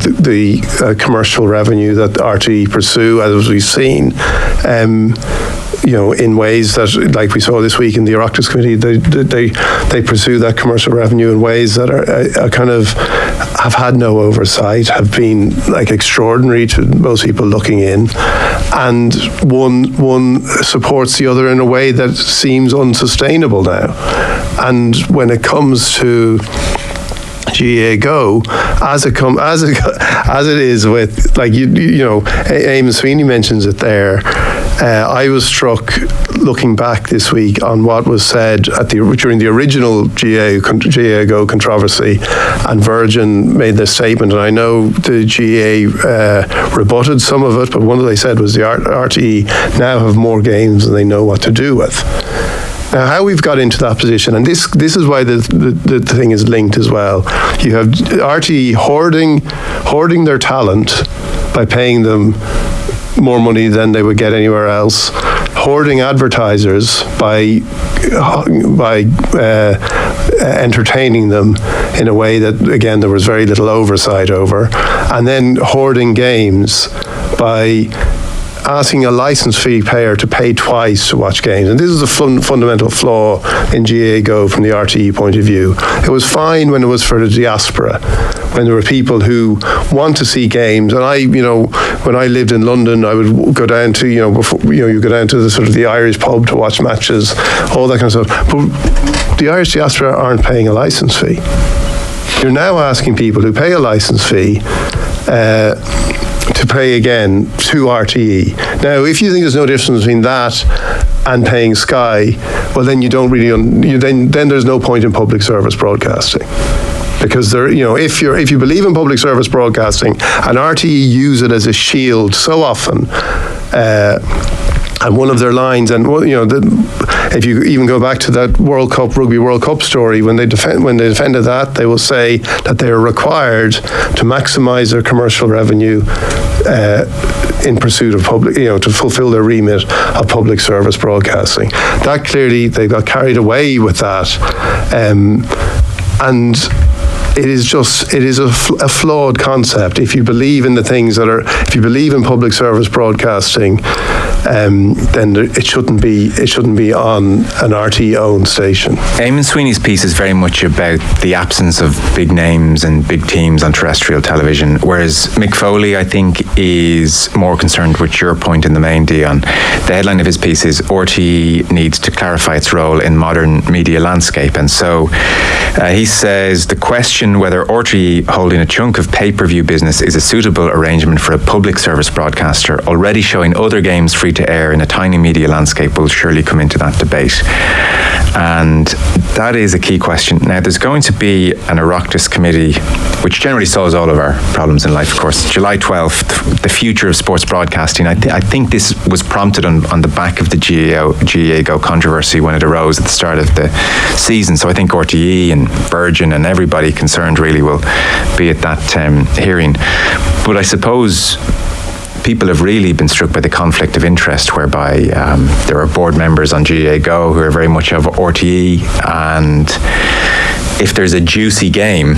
the commercial revenue that RTE pursue, as we've seen, in ways that, like we saw this week in the Oireachtas Committee, they pursue that commercial revenue in ways that are kind of have had no oversight, have been like extraordinary to most people looking in, and one supports the other in a way that seems unsustainable now. And when it comes to GAA Go, as it is with, like Eamon Sweeney mentions it there. I was struck looking back this week on what was said during the original GAA Go controversy, and Virgin made this statement, and I know the GAA rebutted some of it, but one that they said was the RTE now have more games than they know what to do with. Now, how we've got into that position, and this is why the thing is linked as well. You have RTE hoarding their talent by paying them more money than they would get anywhere else, hoarding advertisers by entertaining them in a way that, again, there was very little oversight over, and then hoarding games by asking a license fee payer to pay twice to watch games. And this is a fundamental flaw in GAA Go from the RTE point of view. It was fine when it was for the diaspora, when there were people who want to see games. And when I lived in London, I would go down to, you go down to the sort of the Irish pub to watch matches, all that kind of stuff. But the Irish diaspora aren't paying a license fee. You're now asking people who pay a license fee to pay again to RTE. Now, if you think there's no difference between that and paying Sky, well, then you don't really. Then there's no point in public service broadcasting, because if you believe in public service broadcasting, and RTE use it as a shield so often. And one of their lines, and if you even go back to that Rugby World Cup story, when they defended that, they will say that they are required to maximise their commercial revenue in pursuit of public, to fulfil their remit of public service broadcasting. That clearly they got carried away with that, and it is a flawed concept. If you believe in the things if you believe in public service broadcasting, then it shouldn't be on an RTE-owned station. Eamon Sweeney's piece is very much about the absence of big names and big teams on terrestrial television, whereas Mick Foley, I think, is more concerned with your point in the main, Dion. The headline of his piece is RTE needs to clarify its role in modern media landscape, and so he says the question whether RTE holding a chunk of pay-per-view business is a suitable arrangement for a public service broadcaster already showing other games free to air in a tiny media landscape will surely come into that debate. And that is a key question. Now, there's going to be an Oireachtas committee, which generally solves all of our problems in life, of course. July 12th, the future of sports broadcasting. I think this was prompted on the back of the GAA Go controversy when it arose at the start of the season. So I think RTE and Virgin and everybody concerned really will be at that hearing. But I suppose people have really been struck by the conflict of interest, whereby there are board members on GAA Go who are very much of RTE, and if there's a juicy game,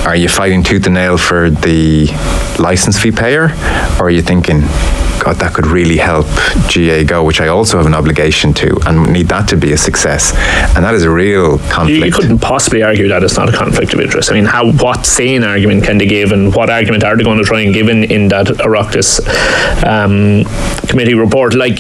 are you fighting tooth and nail for the license fee payer, or are you thinking, God, that could really help GAA Go, which I also have an obligation to, and need that to be a success? And that is a real conflict. You couldn't possibly argue that it's not a conflict of interest. I mean, what sane argument can they give, and what argument are they going to try and give in that Oireachtas committee report? Like,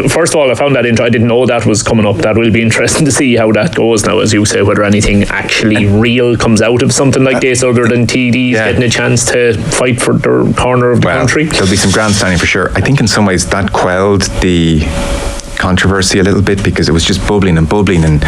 first of all, I found that I didn't know that was coming up. That will be interesting to see how that goes now, as you say, whether anything actually real comes out of something like this, other than TDs getting a chance to fight for their corner of the country. There'll be some grandstanding for sure. I think in some ways that quelled the controversy a little bit, because it was just bubbling, and Declan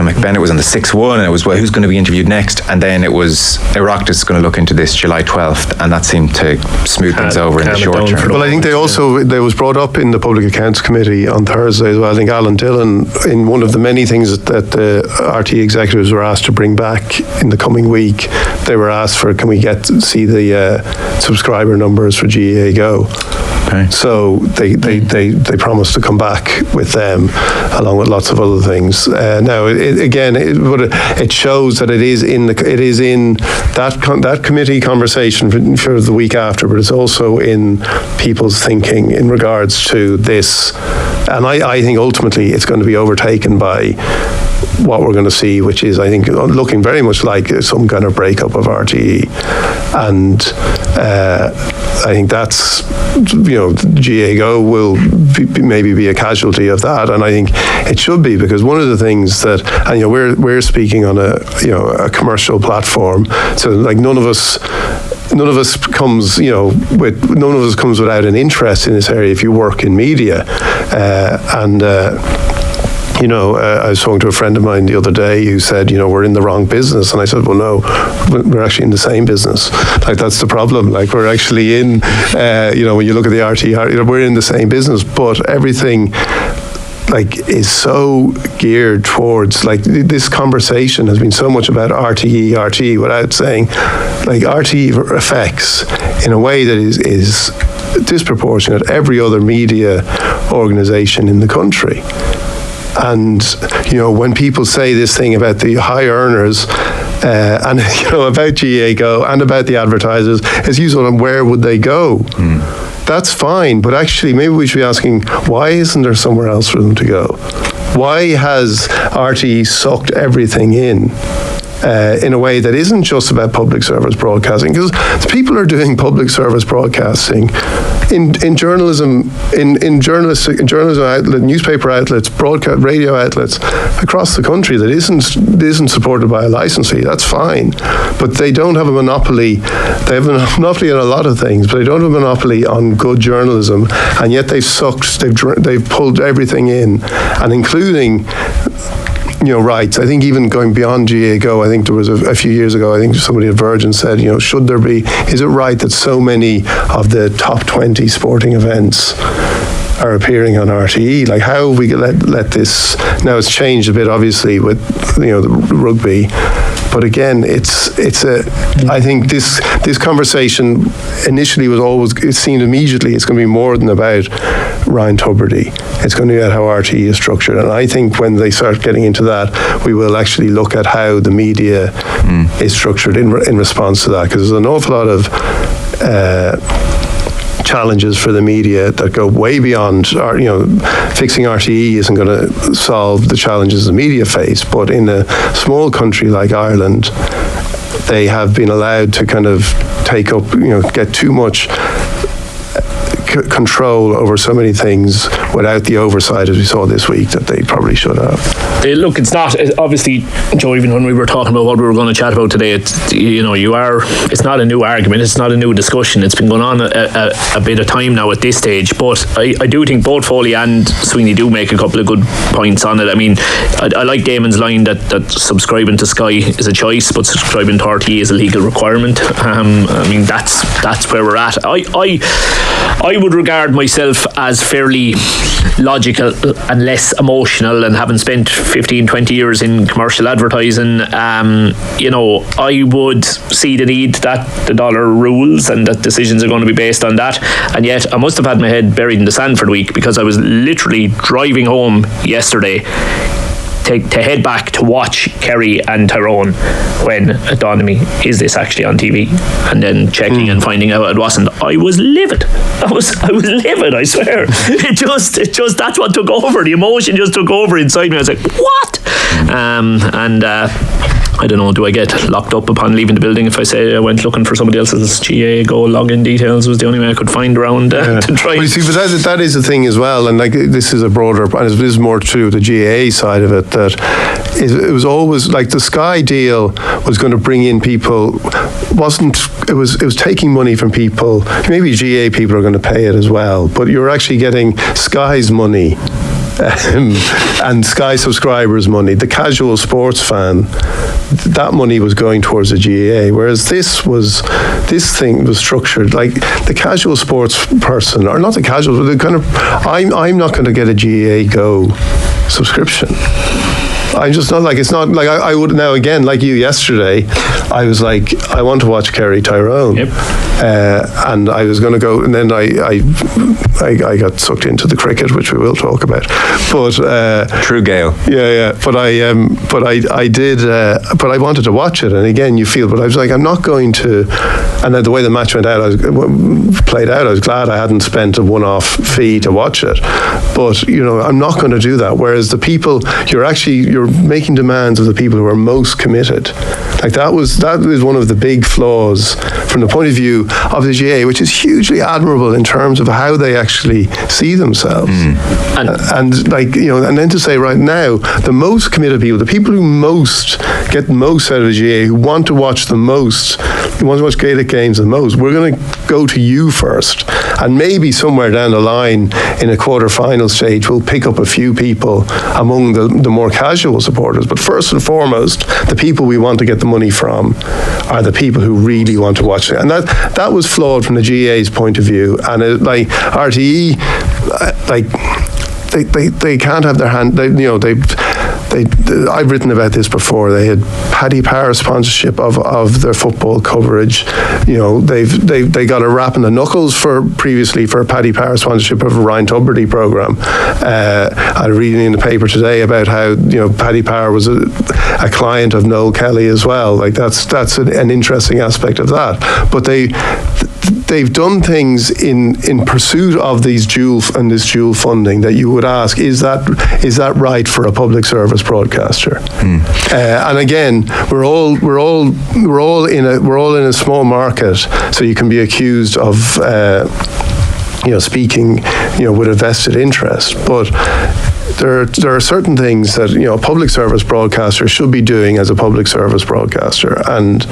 McBennett was on the 6-1, and it was, well, who's going to be interviewed next? And then it was Oireachtas going to look into this July 12th, and that seemed to smooth things over in the short term. Well, I think there was brought up in the Public Accounts Committee on Thursday as well. I think Alan Dillon, in one of the many things that the RTE executives were asked to bring back in the coming week, they were asked for, can we see the subscriber numbers for GAA Go? Okay. So they promised to come back with them, along with lots of other things. Now, it shows that it is in that committee conversation for the week after, but it's also in people's thinking in regards to this. And I think ultimately it's going to be overtaken by what we're going to see, which is, I think, looking very much like some kind of breakup of RTE. And I think that's, GAA Go will maybe be a casualty of that, and I think it should be, because one of the things that, and we're speaking on a commercial platform, so like none of us none of us comes without an interest in this area if you work in media, I was talking to a friend of mine the other day who said, we're in the wrong business. And I said, well, no, we're actually in the same business. Like, that's the problem. Like, we're actually in, when you look at the RTE, we're in the same business, but everything is so geared towards, this conversation has been so much about RTE without saying, RTE affects in a way that is disproportionate every other media organisation in the country. And, when people say this thing about the high earners and, about GAA Go and about the advertisers, it's useful on where would they go? That's fine, but actually maybe we should be asking, why isn't there somewhere else for them to go? Why has RTE sucked everything in a way that isn't just about public service broadcasting? Because people are doing public service broadcasting in journalism, in journalism outlets, newspaper outlets, broadcast radio outlets across the country that isn't supported by a licensee. That's fine, but they don't have a monopoly. They have a monopoly on a lot of things, but they don't have a monopoly on good journalism. And yet they've pulled everything in, and including rights. I think even going beyond GAA Go, I think there was a few years ago, I think somebody at Virgin said, is it right that so many of the top 20 sporting events are appearing on RTE? Like, how have we let this, now it's changed a bit obviously with the rugby, but again, I think this conversation initially it seemed immediately it's going to be more than about Ryan Tubridy. It's going to be about how RTE is structured. And I think when they start getting into that, we will actually look at how the media is structured in response to that, because there's an awful lot of challenges for the media that go way beyond, fixing RTE isn't going to solve the challenges the media face, but in a small country like Ireland, they have been allowed to kind of take up, get too much control over so many things without the oversight, as we saw this week, that they probably should have. Look, it's not, obviously, Joe, even when we were talking about what we were going to chat about today, it's not a new argument, it's not a new discussion, it's been going on a bit of time now at this stage, but I do think both Foley and Sweeney do make a couple of good points on it. I mean, I like Damon's line that subscribing to Sky is a choice, but subscribing to RTE is a legal requirement. I mean, that's where we're at. I would regard myself as fairly logical and less emotional, and having spent 15-20 years in commercial advertising, I would see the need that the dollar rules and that decisions are going to be based on that. And yet I must have had my head buried in the sand for the week, because I was literally driving home yesterday to head back to watch Kerry and Tyrone when it dawned on me, is this actually on TV? And then checking and finding out it wasn't. I was livid. I was livid, I swear. It just that's what took over. The emotion just took over inside me. I was like, what? I don't know, do I get locked up upon leaving the building if I say I went looking for somebody else's GAA Go login details? Was the only way I could find around to try. Well, see, but that is the thing as well, and this is a broader, and this is more true, the GAA side of it, that it was always like the Sky deal was going to bring in people, it was taking money from people. Maybe GAA people are going to pay it as well, but you're actually getting Sky's money. And Sky subscribers' money, the casual sports fan, that money was going towards the GAA, whereas this thing was structured like the casual sports person, or not the casual, but the kind of, I'm not going to get a GAA Go subscription. I'm just not like, it's not like I would now, again, like you yesterday, I was like, I want to watch Kerry Tyrone. Yep. And I was going to go, and then I got sucked into the cricket, which we will talk about. But true Gale. Yeah. But I did. But I wanted to watch it, and again, you feel. But I was like, I'm not going to. And then the way the match went out, played out, I was glad I hadn't spent a one-off fee to watch it. But I'm not going to do that. Whereas the people, you're were making demands of the people who are most committed. Like that was one of the big flaws from the point of view of the GAA, which is hugely admirable in terms of how they actually see themselves. And like, you know, and then to say right now, the most committed people, the people who get most out of the GAA, who want to watch the most, who want to watch Gaelic games the most, we're going to go to you first. And maybe somewhere down the line in a quarter-final stage, we'll pick up a few people among the more casual supporters. But first and foremost, the people we want to get the money from are the people who really want to watch it. And that was flawed from the GAA's point of view. And like RTE, they can't have their hand. I've written about this before. They had Paddy Power sponsorship of their football coverage. You know, they got a rap in the knuckles previously for Paddy Power sponsorship of a Ryan Tubridy program. I was reading in the paper today about how, you know, Paddy Power was a client of Noel Kelly as well. Like that's an interesting aspect of that. But they've done things in pursuit of this dual funding that you would ask, is that right for a public service broadcaster? And again, we're all in a small market, so you can be accused of speaking, with a vested interest, but there are certain things that a public service broadcaster should be doing as a public service broadcaster, and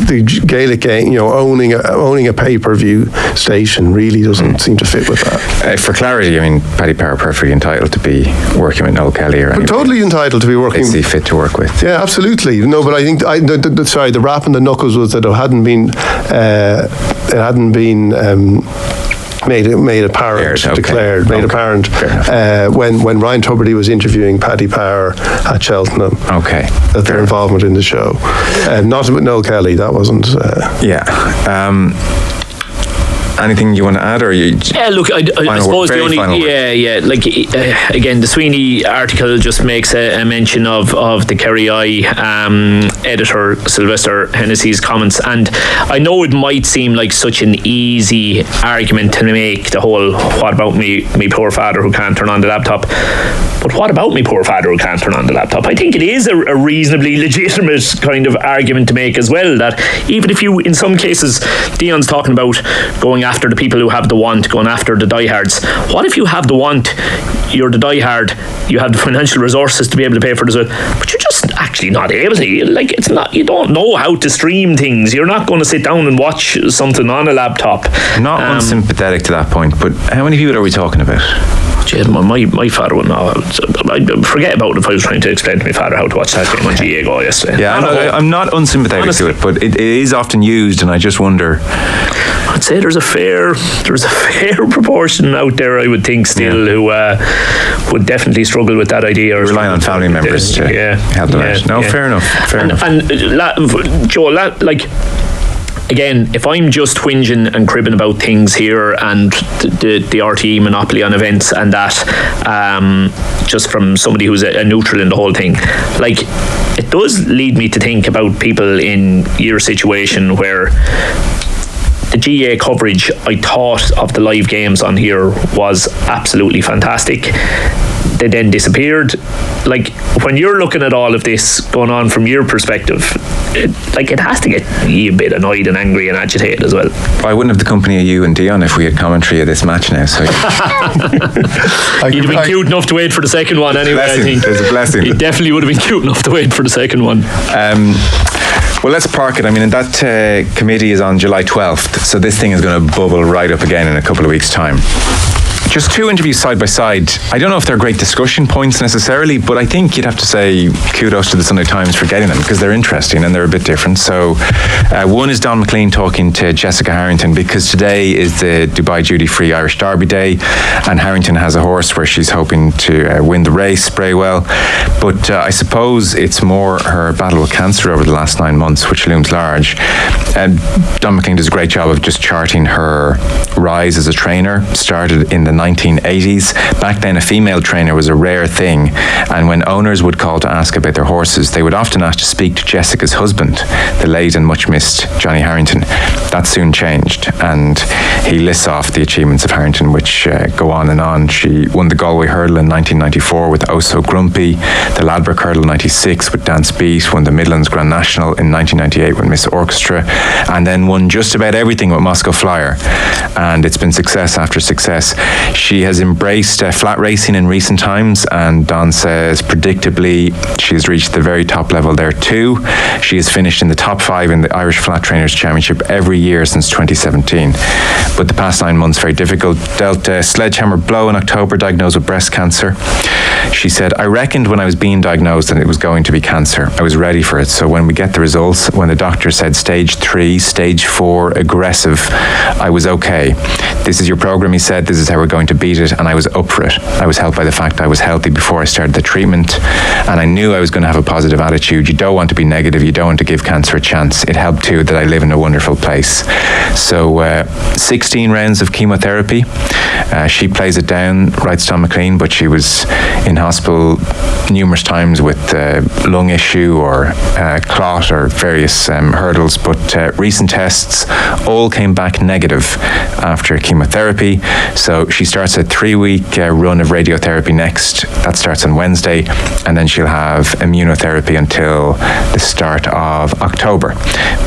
the Gaelic game, owning a pay-per-view station really doesn't seem to fit with that. For clarity, I mean, Paddy Power perfectly entitled to be working with Noel Kelly or totally entitled to be working. Is he fit to work with? Yeah, absolutely. No, but I think the rap in the knuckles was that it hadn't been made apparent, declared, made apparent when Ryan Tubridy was interviewing Paddy Power at Cheltenham. Okay, that their involvement in the show, not with Noel Kelly. That wasn't. Anything you want to add, or you? Yeah, look, I suppose the only again, the Sweeney article just makes a mention of the Kerry Eye editor Sylvester Hennessy's comments, and I know it might seem like such an easy argument to make, the whole "what about me poor father who can't turn on the laptop?" But what about me poor father who can't turn on the laptop? I think it is a reasonably legitimate kind of argument to make as well, that even if you, in some cases, Dion's talking about going after the people who have the want, going after the diehards. What if you have the want, you're the diehard, you have the financial resources to be able to pay for this, but you're just actually not able to? Like, it's not, you don't know how to stream things. You're not going to sit down and watch something on a laptop. Not unsympathetic to that point, but how many people are we talking about? My father would know. I'd forget about it if I was trying to explain to my father how to watch that game on GA Go yesterday. Yeah, I'm not unsympathetic to it, but it is often used, and I just wonder. I'd say there's a fair proportion out there, I would think, still, who would definitely struggle with that idea, or rely on family members to help them out. No, fair enough. And Joe, again, if I'm just whinging and cribbing about things here and the RTE monopoly on events and that, just from somebody who's a neutral in the whole thing, like, it does lead me to think about people in your situation where the GA coverage, I thought, of the live games on here was absolutely fantastic. They then disappeared. Like, when you're looking at all of this going on from your perspective, it has to get you a bit annoyed and angry and agitated as well. I wouldn't have the company of you and Dion if we had commentary of this match now. So you'd have been cute enough to wait for the second one anyway. I think there's a blessing. You definitely would have been cute enough to wait for the second one. Well, let's park it. I mean, that committee is on July 12th, so this thing is going to bubble right up again in a couple of weeks' time. Just two interviews side by side. I don't know if they're great discussion points necessarily, but I think you'd have to say kudos to the Sunday Times for getting them, because they're interesting and they're a bit different. So one is Don McLean talking to Jessica Harrington, because today is the Dubai Duty Free Irish Derby Day, and Harrington has a horse where she's hoping to win the race, Spraywell. But I suppose it's more her battle with cancer over the last 9 months, which looms large. Don McLean does a great job of just charting her rise as a trainer. Started in the 1980s. Back then, a female trainer was a rare thing, and when owners would call to ask about their horses, they would often ask to speak to Jessica's husband, the late and much missed Johnny Harrington. That soon changed, and he lists off the achievements of Harrington, which go on and on. She won the Galway Hurdle in 1994 with Oh So Grumpy, the Ladbroke Hurdle 96 with Dance Beat, won the Midlands Grand National in 1998 with Miss Orchestra, and then won just about everything with Moscow Flyer. And it's been success after success. She has embraced flat racing in recent times, and Don says predictably she's reached the very top level there too. She has finished in the top 5 in the Irish Flat Trainers Championship every year since 2017. But the past 9 months very difficult. Dealt a sledgehammer blow in October, diagnosed with breast cancer. She said, I reckoned when I was being diagnosed that it was going to be cancer. I was ready for it. So when we get the results, when the doctor said stage 3, stage 4, aggressive, I was okay. This is your program, he said. This is how we're going to beat it. And I was up for it. I was helped by the fact I was healthy before I started the treatment. And I knew I was going to have a positive attitude. You don't want to be negative. You don't want to give cancer a chance. It helped too that I live in a wonderful place. So 16 rounds of chemotherapy. She plays it down, writes Tom McLean, but she was in hospital numerous times with lung issue or clot or various hurdles. But recent tests all came back negative after chemotherapy. So she starts a 3-week run of radiotherapy next. That starts on Wednesday, and then she'll have immunotherapy until the start of October.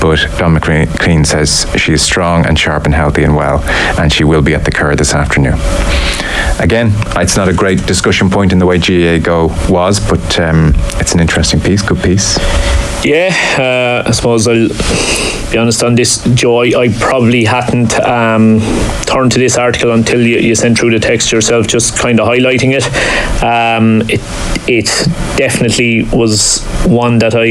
But Don McLean says she is strong and sharp and healthy and well, and she will be at the Curragh this afternoon. Again, it's not a great discussion point in the way GAA Go was, but it's an interesting piece, good piece. Yeah, I suppose I'll be honest on this, Joe. I probably hadn't turned to this article until you sent through the text yourself, just kind of highlighting it. It definitely was one that I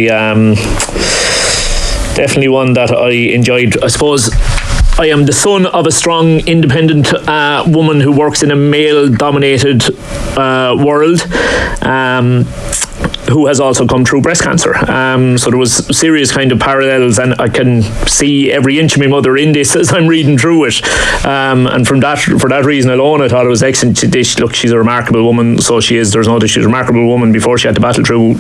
enjoyed. I suppose I am the son of a strong, independent woman who works in a male-dominated world, who has also come through breast cancer. So there was serious kind of parallels, and I can see every inch of my mother in this as I'm reading through it. And for that reason alone, I thought it was excellent. Look, she's a remarkable woman, so she is. There's no doubt she's a remarkable woman before she had to battle through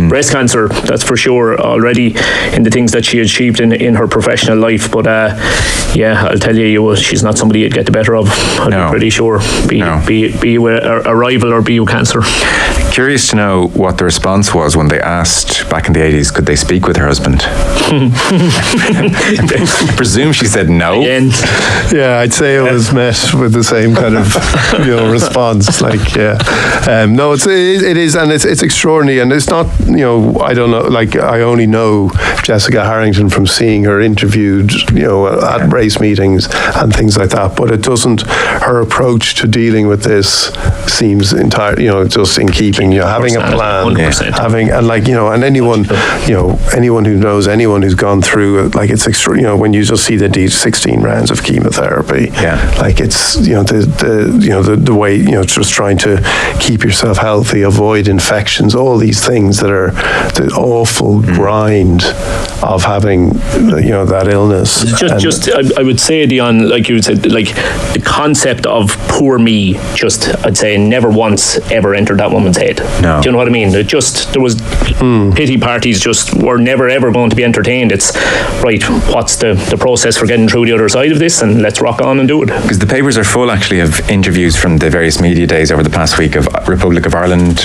breast cancer. That's for sure already in the things that she achieved in her professional life. But yeah, I'll tell you, she's not somebody you'd get the better of. I'd be pretty sure. Be you a rival or be you cancer. Curious to know what the response was when they asked back in the 80s, could they speak with her husband? I presume she said no. Yeah, I'd say it was met with the same kind of response. Like, no, it is, and it's extraordinary, and it's not. I don't know. Like, I only know Jessica Harrington from seeing her interviewed, at race meetings and things like that. But it doesn't. Her approach to dealing with this seems entirely, just in keeping. Having a plan, 100%. Having and anyone who knows anyone who's gone through it, like it's extra. When you just see the 16 rounds of chemotherapy, like it's the way just trying to keep yourself healthy, avoid infections, all these things that are the awful grind of having that illness. I would say, Dion, like you said, like the concept of poor me, just I'd say never once ever entered that woman's head. No. Do you know what I mean? There was pity parties just were never ever going to be entertained. It's right, what's the process for getting through the other side of this, and let's rock on and do it. Because the papers are full actually of interviews from the various media days over the past week of Republic of Ireland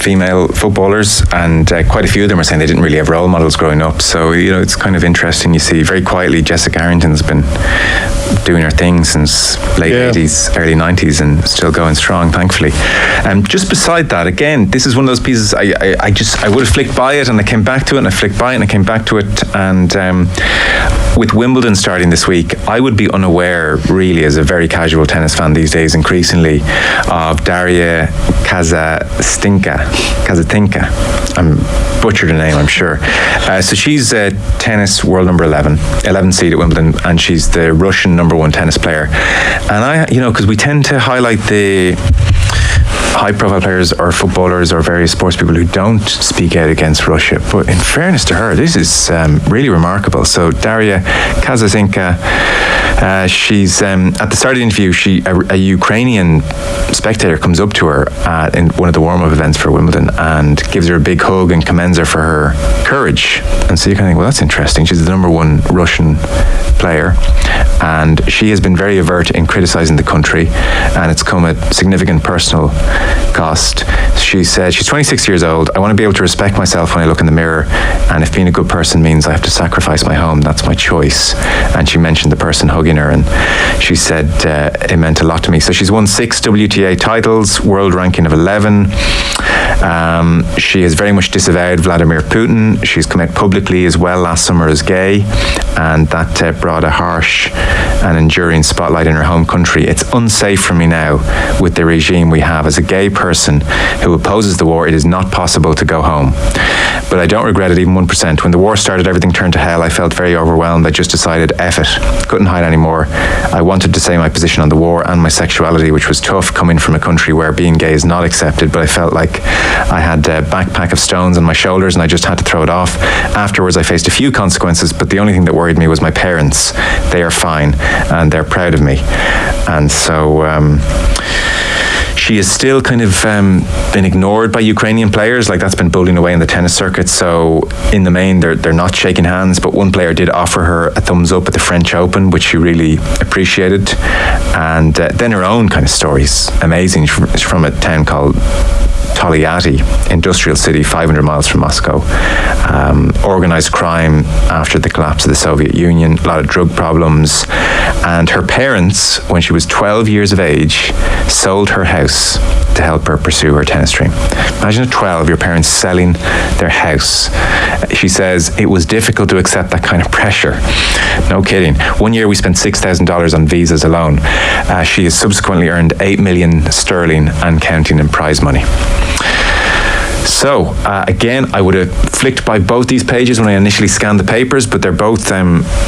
female footballers, and quite a few of them are saying they didn't really have role models growing up. So it's kind of interesting. You see very quietly Jessica Harrington's been doing her thing since late 80s, early 90s, and still going strong, thankfully. Just beside that, again, this is one of those pieces I would have flicked by it, and I came back to it, and I flicked by it, and I came back to it, and with Wimbledon starting this week, I would be unaware, really, as a very casual tennis fan these days, increasingly, of Daria Kasatinka. I'm butchered her name, I'm sure. So she's tennis world number 11 seed at Wimbledon, and she's the Russian number 1 tennis player. And because we tend to highlight the high-profile players or footballers or various sports people who don't speak out against Russia. But in fairness to her, this is really remarkable. So Daria Kasatinka She's at the start of the interview. A Ukrainian spectator comes up to her in one of the warm-up events for Wimbledon and gives her a big hug and commends her for her courage. And so you kind of think, well, that's interesting. She's the number one Russian player, and she has been very overt in criticising the country, and it's come at significant personal cost. She said she's 26 years old. I want to be able to respect myself when I look in the mirror, and if being a good person means I have to sacrifice my home, that's my choice. And she mentioned the person hugging her, and she said it meant a lot to me. So she's won 6 WTA titles, world ranking of 11. She has very much disavowed Vladimir Putin. She's come out publicly as well last summer as gay, and that brought a harsh and enduring spotlight in her home country. It's unsafe for me now with the regime we have. As a gay person who opposes the war, it is not possible to go home. But I don't regret it even 1%. When the war started, everything turned to hell. I felt very overwhelmed. I just decided, F it. Couldn't hide anymore. I wanted to say my position on the war and my sexuality, which was tough coming from a country where being gay is not accepted, but I felt like I had a backpack of stones on my shoulders and I just had to throw it off. Afterwards, I faced a few consequences, but the only thing that worried me was my parents. They are fine and they're proud of me. And so she has still kind of been ignored by Ukrainian players. Like, that's been bullying away in the tennis circuit. So in the main, they're not shaking hands, but one player did offer her a thumbs up at the French Open, which she really appreciated. And then her own kind of stories, amazing. It's from a town called Toliati, industrial city, 500 miles from Moscow. Organised crime after the collapse of the Soviet Union, a lot of drug problems. And her parents, when she was 12 years of age, sold her house to help her pursue her tennis dream. Imagine at 12, your parents selling their house. She says it was difficult to accept that kind of pressure. No kidding. One year we spent $6,000 on visas alone. She has subsequently earned 8 million sterling and counting in prize money. So, again, I would have flicked by both these pages when I initially scanned the papers, but they're both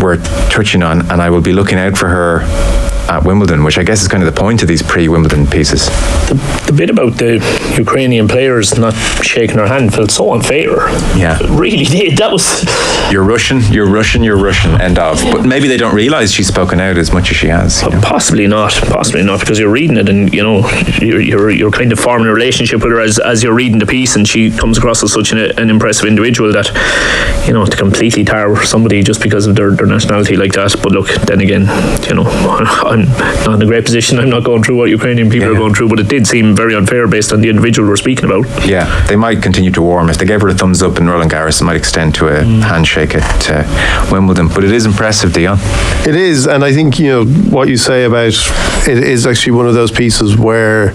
worth touching on, and I will be looking out for her at Wimbledon, which I guess is kind of the point of these pre-Wimbledon pieces. The bit about the Ukrainian players not shaking her hand felt so unfair. Yeah. It really did. That was... You're Russian, end of. But maybe they don't realise she's spoken out as much as she has. Possibly not, because you're reading it and, you know, you're kind of forming a relationship with her as you're reading the piece, and she comes across as such an impressive individual that, you know, to completely tar somebody just because of their nationality like that. But look, then again, you know, I'm not in a great position. I'm not going through what Ukrainian people are going through, but it did seem very unfair based on the individual we're speaking about. Yeah, they might continue to warm. If they gave her a thumbs up in Roland Garros, it might extend to a handshake at Wimbledon. But it is impressive, Dion. It is, and I think, you know, what you say about it is actually one of those pieces where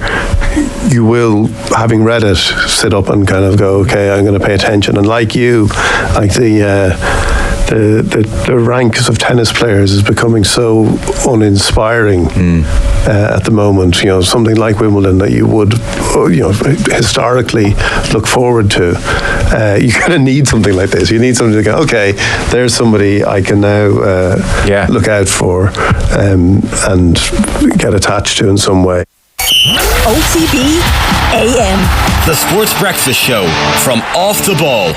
you will, having read it, sit up and kind of go, okay, I'm going to pay attention. And like you, like the ranks of tennis players is becoming so uninspiring at the moment. You know, something like Wimbledon that you would, you know, historically look forward to. You kind of need something like this. You need something to go, okay, there's somebody I can now look out for and get attached to in some way. OTB AM. The Sports Breakfast Show from Off the Ball.